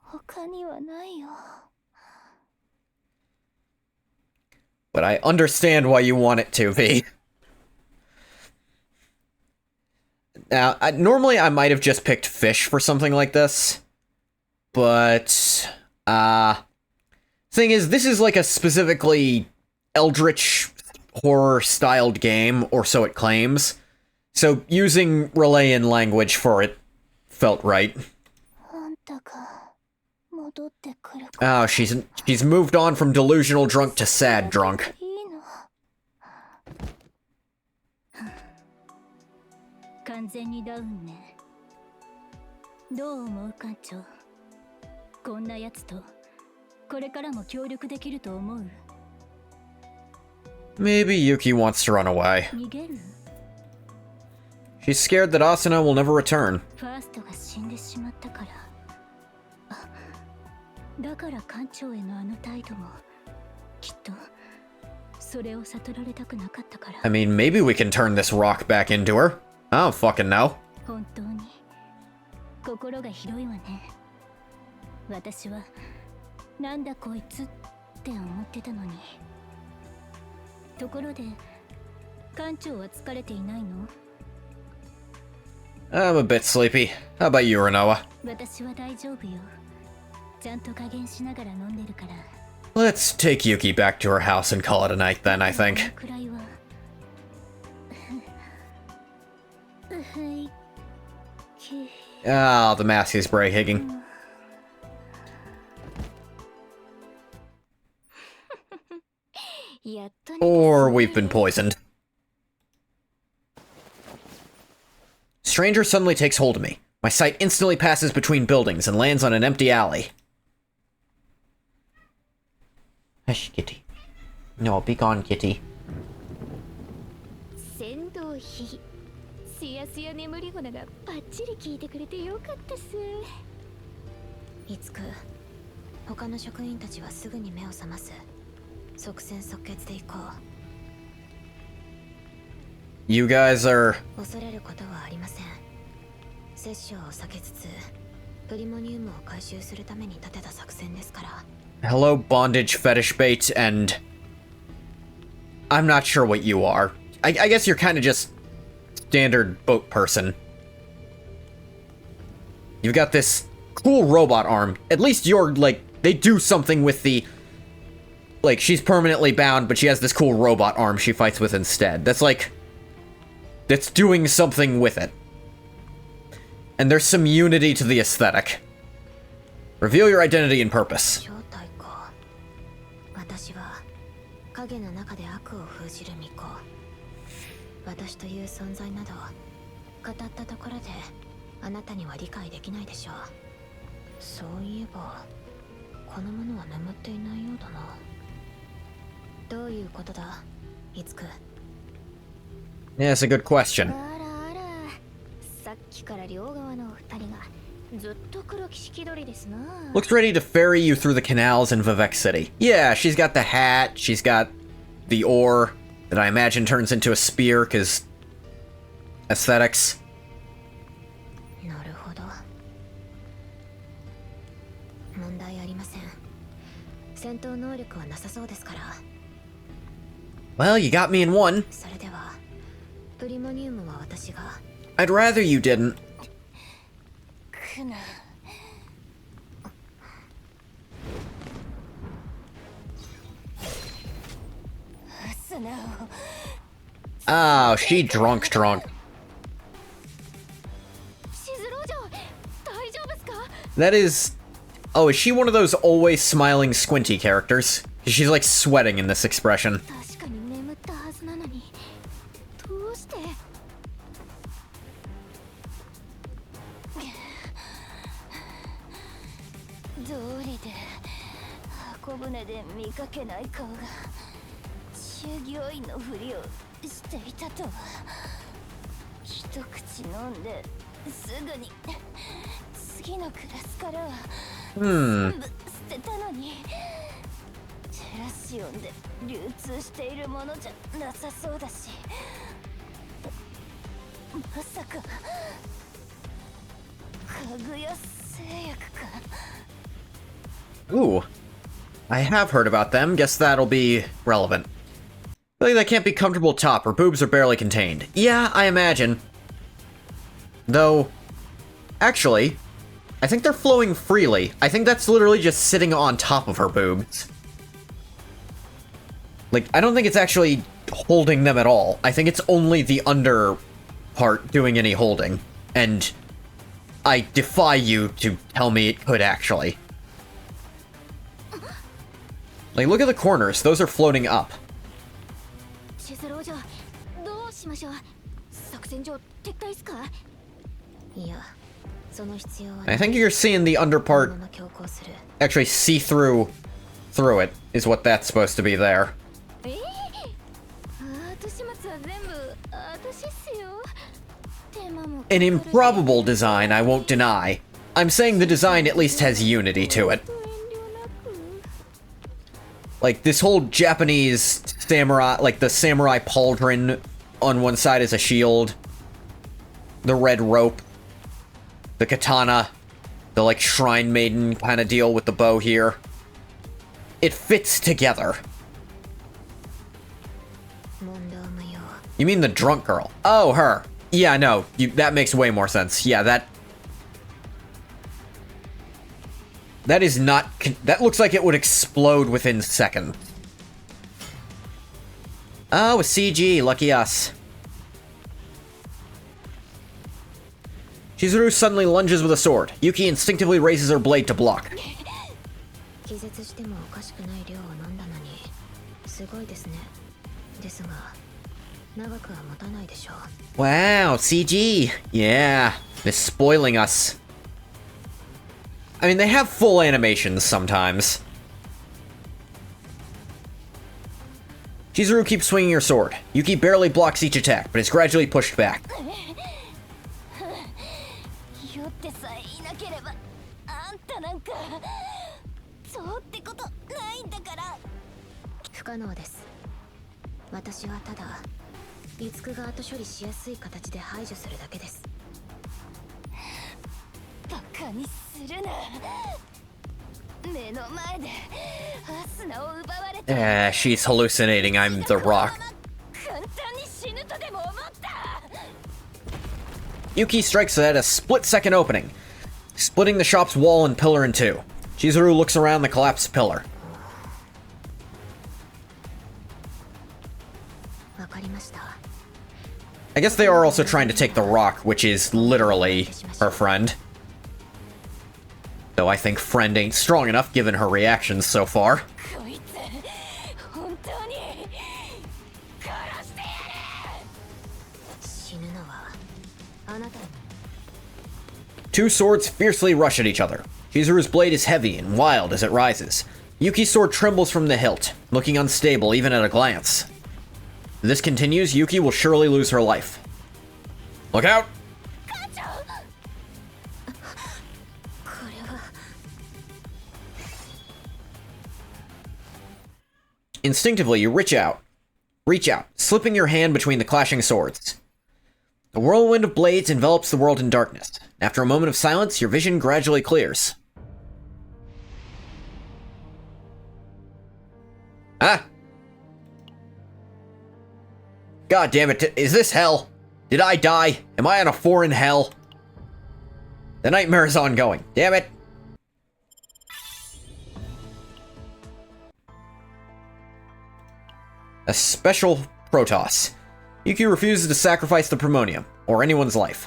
他にはないよ。 But I understand why you want it to be. Now, normally I might have just picked fish for something like this. But, thing is, this is like a specifically eldritch horror-styled game, or so it claims. So using Relayan language for it felt right. あんたが戻ってくるか。 Oh, she's moved on from delusional drunk to sad drunk. いいの。完全にダウンね。どう思う艦長？こんなやつとこれからも協力できると思う？ Maybe Yuki wants to run away. 逃げる？ She's scared that Asuna will never return. ファーストが死んでしまったから。あ、だから艦長へのあの態度もきっとそれを悟られたくなかったから。 I mean, maybe we can turn this rock back into her. I don't fucking know. 本当に心が広いわね。私はなんだこいつって思ってたのに。ところで艦長は疲れていないの？ I'm a bit sleepy. How about you, Renoa? 私は大丈夫よ。ちゃんと加減しながら飲んでるから。 Let's take Yuki back to her house and call it a night then, I think. このくらいははい。 Ah, the mask is breaking. やっとね。 Or we've been poisoned. Stranger suddenly takes hold of me. My sight instantly passes between buildings and lands on an empty alley. Hush, kitty. No, be gone, kitty. 先導費。すやすや眠り粉がバッチリ効いてくれてよかったっす。いつく他の職員たちはすぐに目を覚ます。即戦即決で行こう。 You guys are... 恐れることはありません。殺生を避けつつプリモニウムを回収するために立てた作戦ですから。 Hello, bondage fetish bait, and... I'm not sure what you are. I guess you're kind of just... standard boat person. You've got this cool robot arm. At least you're, like, they do something with the... Like, she's permanently bound, but she has this cool robot arm she fights with instead. That's like... That's doing something with it. And there's some unity to the aesthetic. Reveal your identity and purpose. 正体か。私は影の中で悪を封じる巫女。私という存在など語ったところであなたには理解できないでしょう。そういえばこの者は眠っていないようだな。どういうことだ、いつく。 Yeah, that's a good question. あらあら。さっきから両側のお二人がずっと黒騎士気取りですな。 Looks ready to ferry you through the canals in Vivek City. Yeah, she's got the hat, she's got the oar that I imagine turns into a spear, because aesthetics. なるほど。問題ありません。戦闘能力はなさそうですから。 Well, you got me in one. それではプリモニウムは私が。 I'd rather you didn't. くな。素直。 Oh, she drunk. しずろう嬢、大丈夫っすか？ That is... Oh, is she one of those always smiling squinty characters? 'Cause she's like sweating in this expression. 確かに眠ったはずなのに。にどうして道理で箱舟で見かけない顔が従業員のふりをしていたとは。一口飲んですぐに次のクラスからは全部捨てたのに、テラシオンで流通しているものじゃなさそうだし、まさか家具屋製薬か。 Ooh. I have heard about them. Guess that'll be relevant. Really, that can't be comfortable top. Her boobs are barely contained. Yeah, I imagine. Though, actually, I think they're flowing freely. I think that's literally just sitting on top of her boobs. Like, I don't think it's actually holding them at all. I think it's only the under part doing any holding. And I defy you to tell me it could actually. Like, look at the corners. Those are floating up. I think you're seeing the under part actually see through it, is what that's supposed to be there. An improbable design, I won't deny. I'm saying the design at least has unity to it. Like, this whole Japanese samurai, like the samurai pauldron on one side is a shield. The red rope. The katana. The, like, shrine maiden kind of deal with the bow here. It fits together. You mean the drunk girl? Oh, her. Yeah, no, that makes way more sense. Yeah, that is not... That looks like it would explode within seconds. Oh, a CG. Lucky us. Chizuru suddenly lunges with a sword. Yuki instinctively raises her blade to block. Wow, CG. Yeah, they're spoiling us. I mean, they have full animations sometimes. Chizuru keeps swinging her sword. Yuki barely blocks each attack, but is gradually pushed back. She's hallucinating. I'm the Rock. Yuki strikes at a split-second opening, splitting the shop's wall and pillar in two. Chizuru looks around the collapsed pillar. I guess they are also trying to take the Rock, which is literally her friend. Though I think friend ain't strong enough given her reactions so far. Two swords fiercely rush at each other. Chizuru's blade is heavy and wild as it rises. Yuki's sword trembles from the hilt, looking unstable even at a glance. If this continues, Yuki will surely lose her life. Look out! Instinctively, you reach out, slipping your hand between the clashing swords. A whirlwind of blades envelops the world in darkness. After a moment of silence, your vision gradually clears. Ah! God damn it, is this hell? Did I die? Am I on a foreign hell? The nightmare is ongoing. Damn it! A special Protoss. Yuki refuses to sacrifice the Primonium, or anyone's life.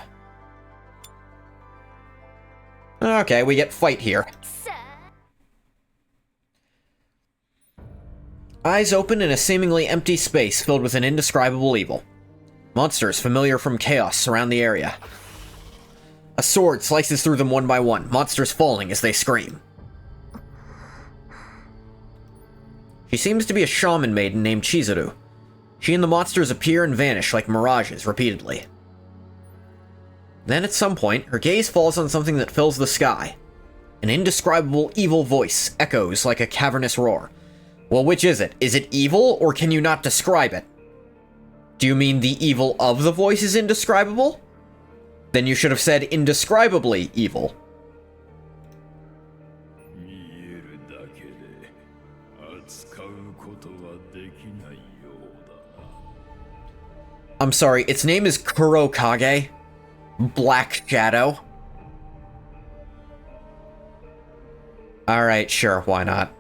Okay, we get fight here. Eyes open in a seemingly empty space filled with an indescribable evil. Monsters familiar from chaos surround the area. A sword slices through them one by one, monsters falling as they scream. She seems to be a shaman maiden named Chizuru. She and the monsters appear and vanish like mirages repeatedly. Then at some point, her gaze falls on something that fills the sky. An indescribable evil voice echoes like a cavernous roar. Well, which is it? Is it evil, or can you not describe it? Do you mean the evil of the voice is indescribable? Then you should have said indescribably evil. I'm sorry, its name is Kurokage? Black Shadow? Alright, sure, why not?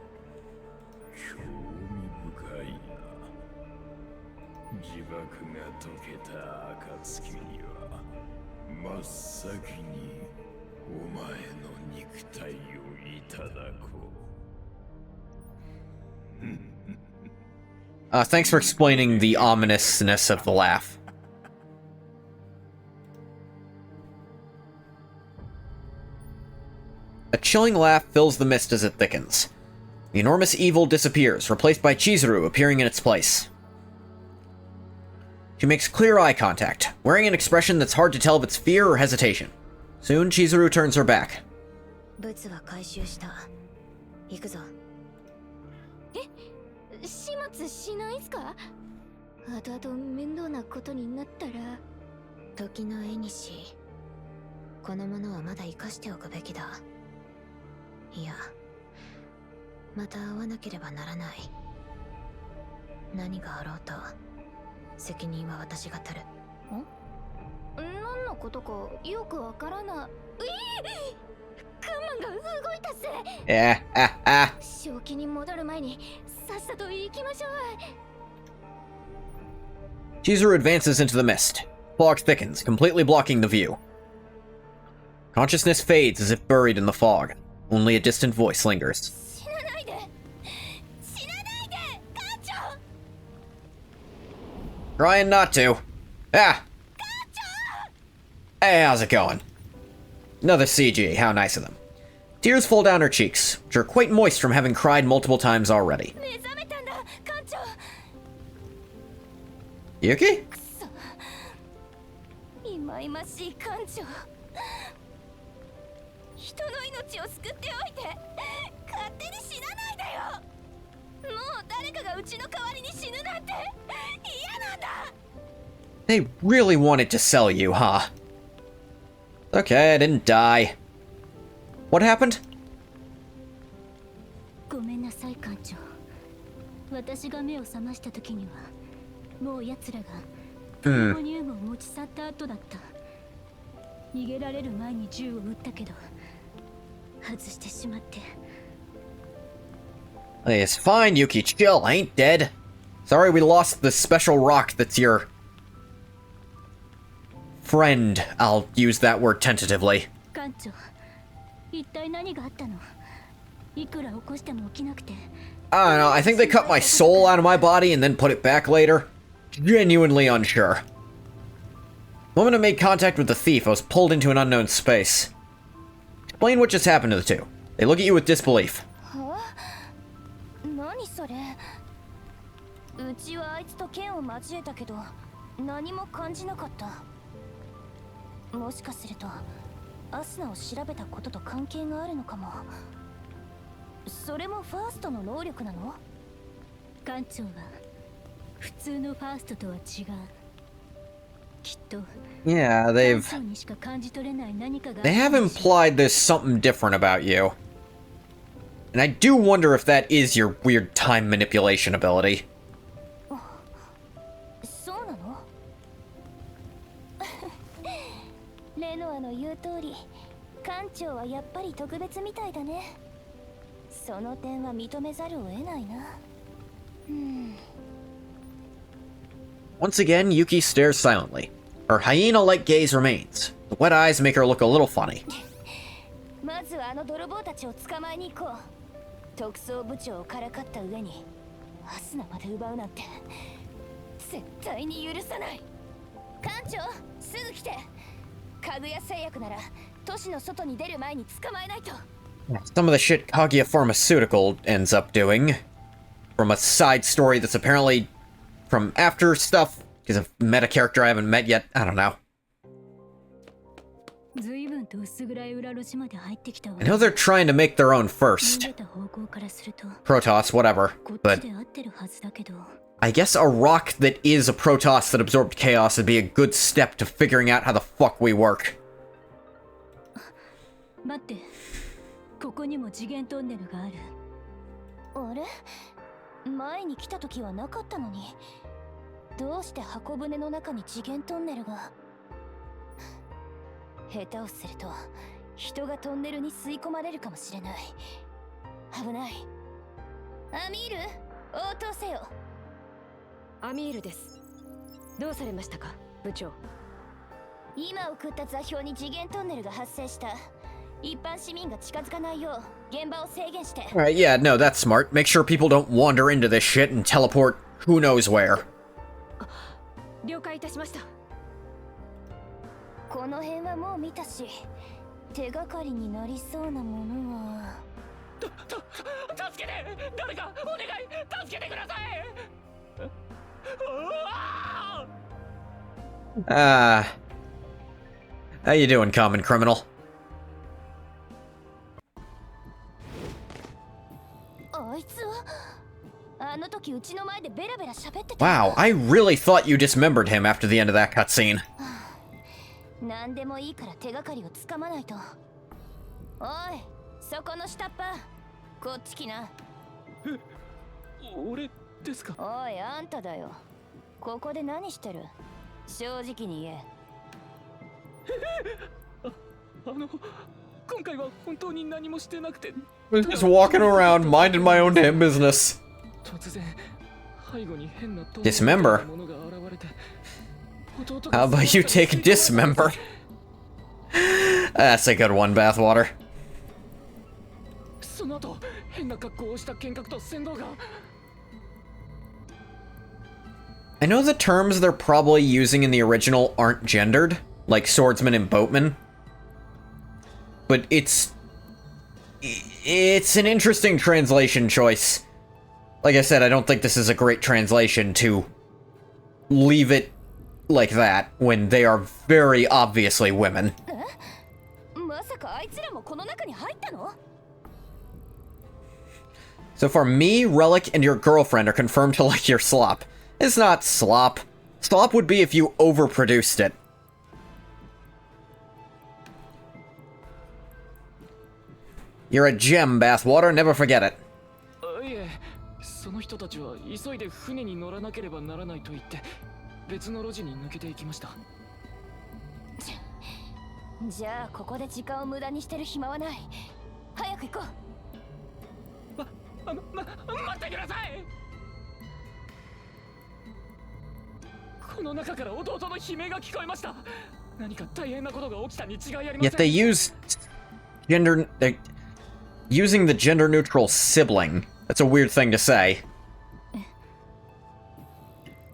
Thanks for explaining the ominousness of the laugh. A chilling laugh fills the mist as it thickens. The enormous evil disappears, replaced by Chizuru appearing in its place. She makes clear eye contact, wearing an expression that's hard to tell if it's fear or hesitation. Soon, Chizuru turns her back. 物は回収した。行くぞ。始末しないんすか？後々面倒なことになったら。時の縁し、このものはまだ生かしておくべきだ。いや、また会わなければならない。何があろうと、責任は私が取る。何のことかよくわからない。カンマンが動いたっす。正気に戻る前にさっさと行きましょう。Chizuru advances into the mist. Fog thickens, completely blocking the view. Consciousness fades as if buried in the fog. Only a distant voice lingers. Trying not to. Ah! Hey, how's it going? Another CG, how nice of them. Tears fall down her cheeks, which are quite moist from having cried multiple times already. Yuki? 人の命を救っておいて勝手に死なないでよ。もう誰かがうちの代わりに死ぬなんて嫌なんだ。 They really wanted to sell you, huh? Okay, I didn't die. What happened? ごめんなさい、艦長。私が目を覚ました時にはもう奴らがプルトニウムを持ち去った後だった。逃げられる前に銃を撃ったけど外してしまって。 It's fine, Yuki. Chill. I ain't dead. Sorry we lost the special rock that's your friend. I'll use that word tentatively. 艦長、一体何があったの？いくら起こしても起きなくて。 I don't know. I think they cut my soul out of my body and then put it back later. Genuinely unsure. The moment I made contact with the thief, I was pulled into an unknown space. Explain what just happened to the two. They look at you with disbelief. 何それ？うちはあいつと剣を交えたけど何も感じなかった。もしかするとアスナを調べたことと関係があるのかも。それもファーストの能力なの？艦長は普通のファーストとは違う。きっと Yeah, they have implied there's something different about you. And I do wonder if that is your weird time manipulation ability. そうなの？レノアの言う通り、艦長はやっぱり特別みたいだね。その点は認めざるを得ないな。Once again, Yuki stares silently. Her hyena-like gaze remains. The wet eyes make her look a little funny. まずはあの泥棒たちを捕まえに行こう。特捜部長をからかった上にアスナまで奪うなんて絶対に許さない。艦長、すぐ来て。家具屋製薬なら都市の外に出る前に捕まえないと。 Some of the shit Kaguya Pharmaceutical ends up doing from a side story that's apparently from after stuff is a meta character I haven't met yet. I don't know. 随分と薄暗い裏路地まで入ってきたわ。 I know they're trying to make their own 逃 first. げた方向からすると Protoss, whatever. こっち But で合ってるはずだけど。 I guess a rock that is a Protoss that absorbed chaos would be a good step to figuring out how the fuck we work. 待って、ここにも次元トンネルがある。あれ、前に来た時はなかったのに、どうして箱舟の中に次元トンネルが。下手をすると人がトンネルに吸い込まれるかもしれない。危ない。アミール、応答せよ。アミールです。どうされましたか、部長。今送った座標に次元トンネルが発生した。一般市民が近づかないよう現場を制限して。Alright, yeah, no, that's smart. Make sure people don't wander into this shit and teleport who knows where. 了解いたしました。この辺はもう見たし、手がかりになりそうなものは。助けて、誰かお願い、助けてください。How you doing, common criminal? あいつはあの時うちの前でベラベラ喋ってた。 Wow, I really thought you dismembered him after the end of that cutscene. 何でもいいから手がかりをつかまないと。おい、そこの下っ端、こっち来な。俺ですか。おい、あんただよ。ここで何してる？正直に言え。今回は本当に何もしてなくて。 Just walking around, minding my own damn business. 突然背後に変な Dismember? ものが現れて。 How about you take dismember? That's a good one, Bathwater. その後変な格好をした剣客と船頭が。 I know the terms they're probably using in the original aren't gendered, like swordsman and boatman. But it's an interesting translation choice. Like I said, I don't think this is a great translation to leave it like that when they are very obviously women. まさかあいつらもこの中に入ったの？ So far, me, Relic, and your girlfriend are confirmed to like your slop. It's not slop. Slop would be if you overproduced it. You're a gem, Bathwater, never forget it. いえ、その人たちは急いで船に乗らなければならないと言って別の路地に抜けていきました。じゃあここで時間を無駄にしてる暇はない。早く行こう。待ってください。この中から弟の悲鳴が聞こえました。何か大変なことが起きたに違いありません。 Yet they use using the gender neutral sibling. That's a weird thing to say.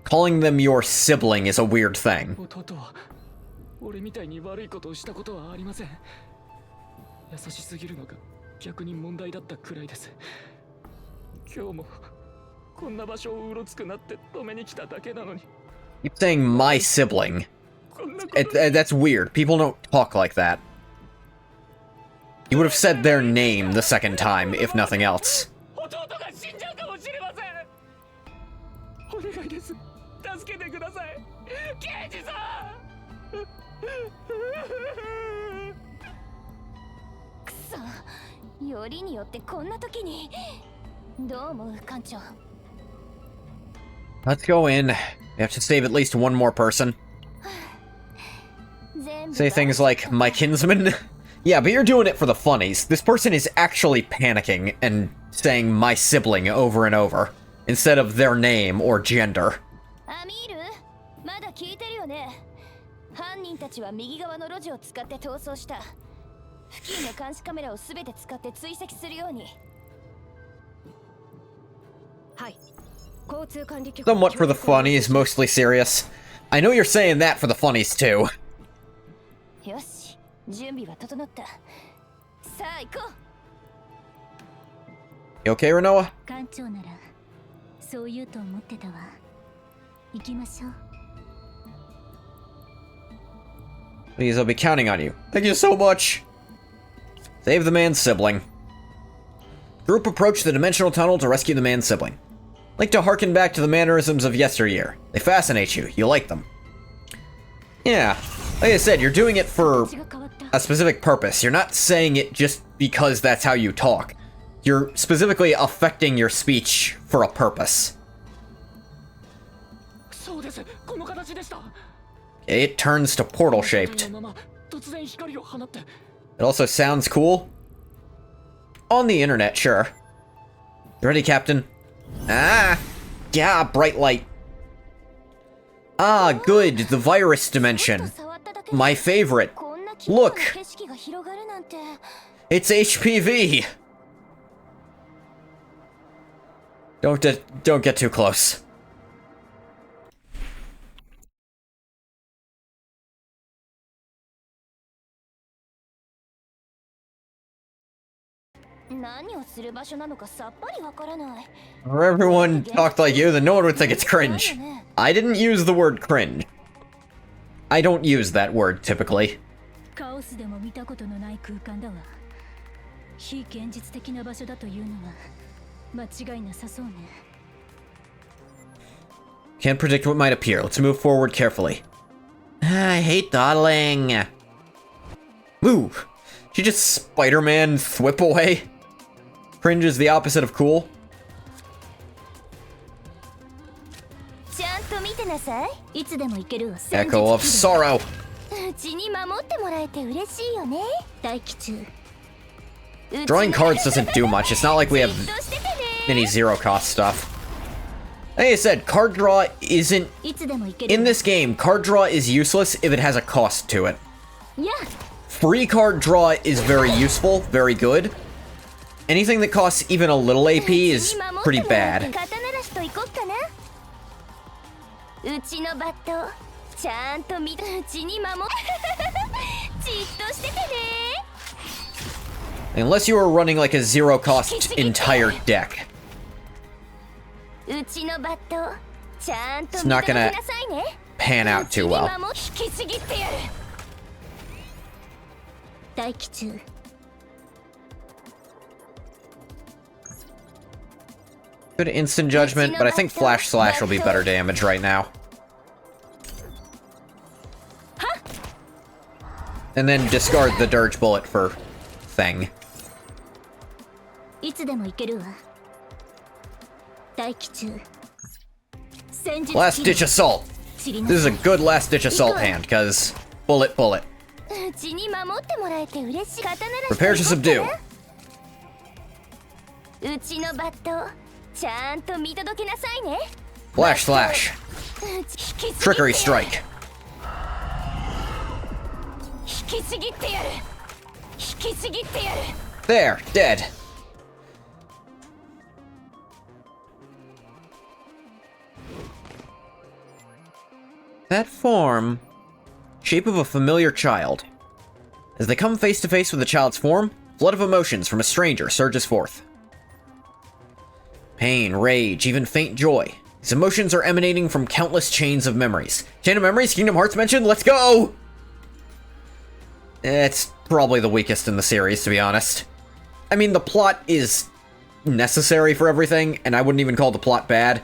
Calling them your sibling is a weird thing. 弟は俺みたいに悪いことをしたことはありません。優しすぎるのが逆に問題だったくらいです。今日もこんな場所をうろつくなって止めに来ただけなのに。 Keep saying my sibling. That's weird. People don't talk like that. You would have said their name the second time, if nothing else. 弟が死んじゃうかもしれません。お願いです。助けてください。刑事さん。くそ、よりによってこんな時に。どう思う、艦長。 Let's go in. We have to save at least one more person. Say things like, my kinsman? Yeah, but you're doing it for the funnies. This person is actually panicking and saying my sibling over and over, instead of their name or gender. アミール、まだ聞いてるよね。犯人たちは右側の路地を使って逃走した。付近の監視カメラを全て使って追跡するように。はい、Somewhat for the funnies, mostly serious. I know you're saying that for the funnies too. よし、準備は整った。さあ行こう。 You okay, Renoa? 艦長ならそう言うと思ってたわ。行きましょう。 Please, I'll be counting on you. Thank you so much. Save the man's sibling. Group approach the dimensional tunnel to rescue the man's sibling. Like to harken back to the mannerisms of yesteryear. They fascinate you. You like them. Yeah. Like I said, you're doing it for a specific purpose. You're not saying it just because that's how you talk. You're specifically affecting your speech for a purpose. そうです。この形でした。 It turns to portal shaped. 突然光を放って。 It also sounds cool. On the internet, sure. You ready, Captain? Ah! Yeah, bright light. Ah, good, the virus dimension. My favorite. Look! It's HPV! Don't get too close. If everyone talked like you, then no one would think it's cringe. I didn't use the word cringe. I don't use that word, typically. カオスでも見たことのない空間だわ。非現実的な場所だというのは間違いなさそうね。 Can't predict what might appear. Let's move forward carefully. I hate dawdling. Move. She just Spider-Man thwip away? Cringe is the opposite of cool. ちゃんと見てなさい。いつでも行けるわ。 Echo of sorrow. うちに守ってもらえて嬉しいよね。待機中。 Drawing cards doesn't do much. It's not like we have any zero cost stuff. Like I said, card draw isn't... いつでも行ける。 In this game, card draw is useless if it has a cost to it. Yeah. Free card draw is very useful, very good. Anything that costs even a little AP is pretty bad. うちのバットちゃんと見てうちに守じっとしててね Unless you are running like a zero cost entire deck. うちのバットちゃんと It's 見 not て gonna なさいね pan out too well. 引きちぎってやる 待機中。 Good instant judgment, but I think Flash Slash will be better damage right now. And then discard the Dirge Bullet for Thing. いつでも行けるわ。待機中。 Last Ditch Assault! This is a good Last Ditch Assault hand, because bullet, bullet. うちに守ってもらえて嬉しい刀なら Prepare to subdue. うちのバットちゃんと見届けなさいね Flash Slash. Trickery Strike. 引きちぎってやる引きちぎってやる There, dead. That form, shape of a familiar child. As they come face to face with the child's form, flood of emotions from a stranger surges forth. Pain, rage, even faint joy. These emotions are emanating from countless chains of memories. Chain of memories, Kingdom Hearts mentioned, let's go! It's probably the weakest in the series, to be honest. I mean, the plot is necessary for everything, and I wouldn't even call the plot bad.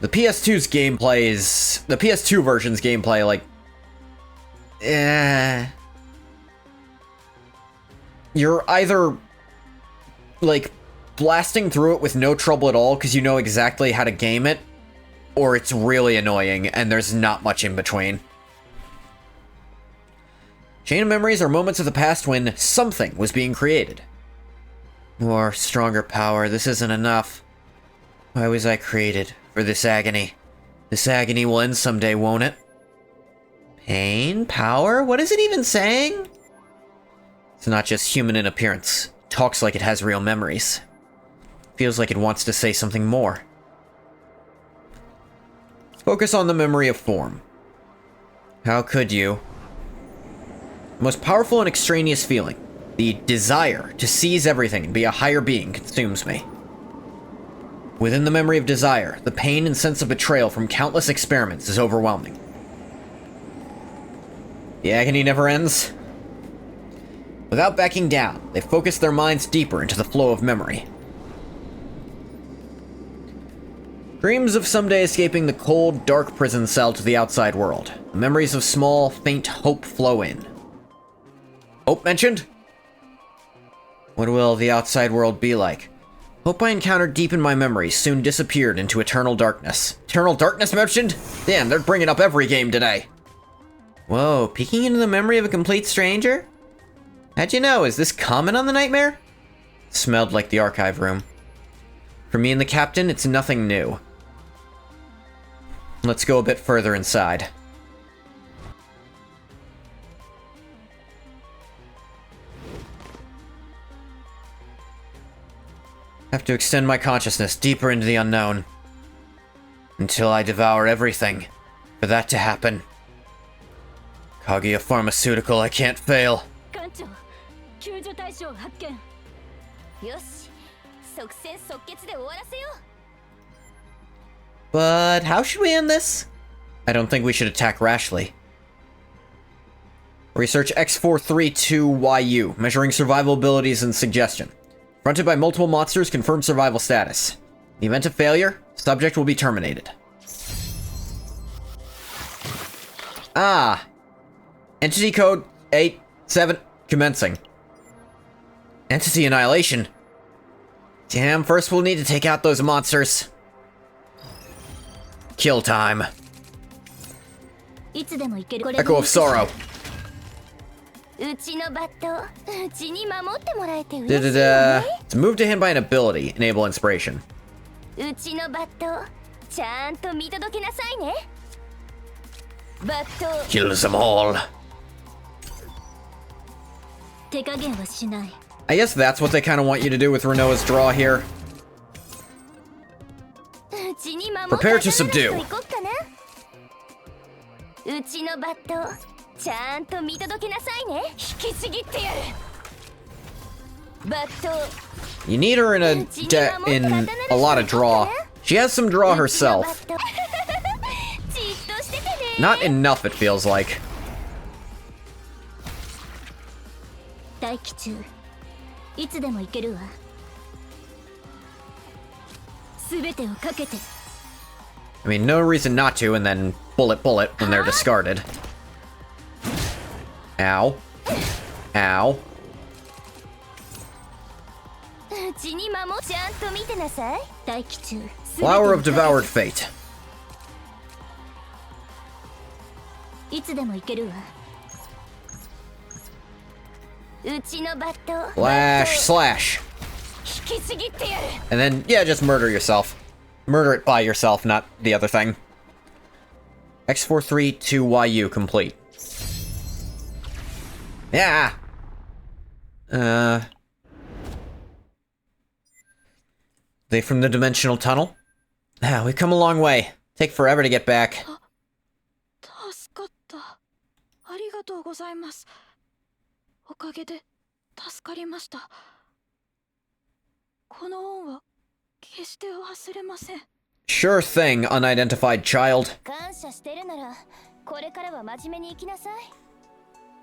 The PS2's gameplay is... The PS2 version's gameplay, like... You're either... like, blasting through it with no trouble at all because you know exactly how to game it, or it's really annoying and there's not much in between. Chain of memories are moments of the past when something was being created. More, stronger power, this isn't enough. Why was I created for this agony? This agony will end someday, won't it? Pain? Power? What is it even saying? It's not just human in appearance. It talks like it has real memories. Feels like it wants to say something more. Focus on the memory of form. How could you? The most powerful and extraneous feeling, the desire to seize everything and be a higher being, consumes me. Within the memory of desire, the pain and sense of betrayal from countless experiments is overwhelming. The agony never ends. Without backing down, they focus their minds deeper into the flow of memory. Dreams of someday escaping the cold, dark prison cell to the outside world. Memories of small, faint hope flow in. Hope mentioned? What will the outside world be like? Hope I encountered deep in my memory soon disappeared into eternal darkness. Eternal darkness mentioned? Damn, they're bringing up every game today. Whoa, peeking into the memory of a complete stranger? How'd you know? Is this common on the nightmare? Smelled like the archive room. For me and the captain, it's nothing new. Let's go a bit further inside. Have to extend my consciousness deeper into the unknown. Until I devour everything. For that to happen. Kaguya Pharmaceutical, I can't fail. 艦長、救助対象発見。よし、即戦即決で終わらせよう。 But how should we end this? I don't think we should attack rashly. Research X432YU, measuring survival abilities and suggestion. Fronted by multiple monsters, confirm survival status. In the event of failure, subject will be terminated. Ah! Entity code 87, commencing. Entity annihilation. Damn, first we'll need to take out those monsters. Kill time. いつでも行ける。 Echo of Sorrow. うちのバット、うちに守ってもらえて嬉しいよね。 It's moved to him by an ability. Enable inspiration. うちのバット、ちゃんと見届けなさいね。バット。 Kills them all. 手加減はしない。 I guess that's what they kind of want you to do with Renoa's draw here. Prepare to subdue. うちのバット、ちゃんと見届けなさいね。引きちぎってやる。バット。 You need her in in a lot of draw. She has some draw herself. Not enough, it feels like. 待機中。いつでも行けるわ。すべてをかけて。 I mean, no reason not to, and then bullet when they're discarded. Ow. Ow. Flower of Devoured Fate. いつでも行けるわ。 Slash, slash. And then, yeah, just murder yourself. Murder it by yourself, not the other thing. X432YU complete. Yeah! They from the dimensional tunnel? Ah, we've come a long way. Take forever to get back. 助かった。ありがとうございます。おかげで助かりました。この恩は決して忘れません。 Sure thing, unidentified child. 感謝してるなら、これからは真面目に生きなさい。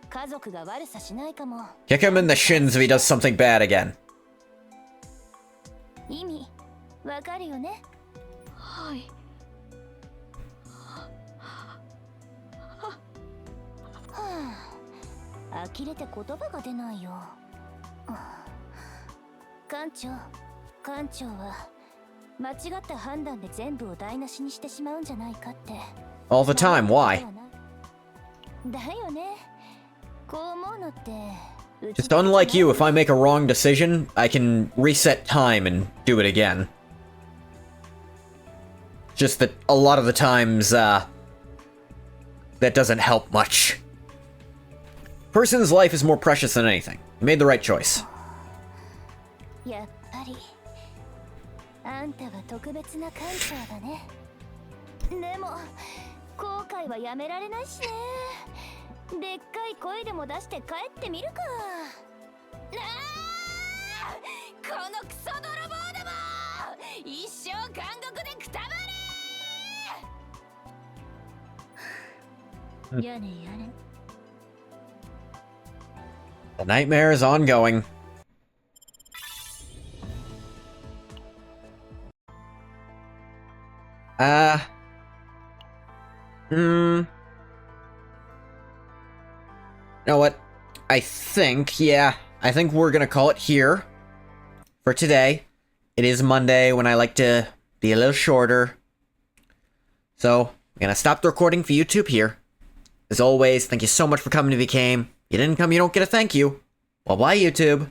家族が悪さしないかも。 Kick him in the shins if he does something bad again. 意味、わかるよね。はい。呆れて言葉が出ないよ。艦長は間違った判断で全部を台無しにしてしまうんじゃないかって。 All the time, why? だよね。こう思うのって。 Just unlike you, if I make a wrong decision, I can reset time and do it again. Just that a lot of the times, that doesn't help much. Person's life is more precious than anything. You made the right choice. やっぱりあんたは特別な艦長だね。でも後悔はやめられないしね。でっかい声でも出して帰ってみるか。このクソ泥棒ども、一生監獄でくたばれ。やれやれ。 The nightmare is ongoing. You know what? I think we're gonna call it here for today. It is Monday when I like to be a little shorter. So, I'm gonna stop the recording for YouTube here. As always, thank you so much for coming to the game. You didn't come, you don't get a thank you. Well, bye, YouTube.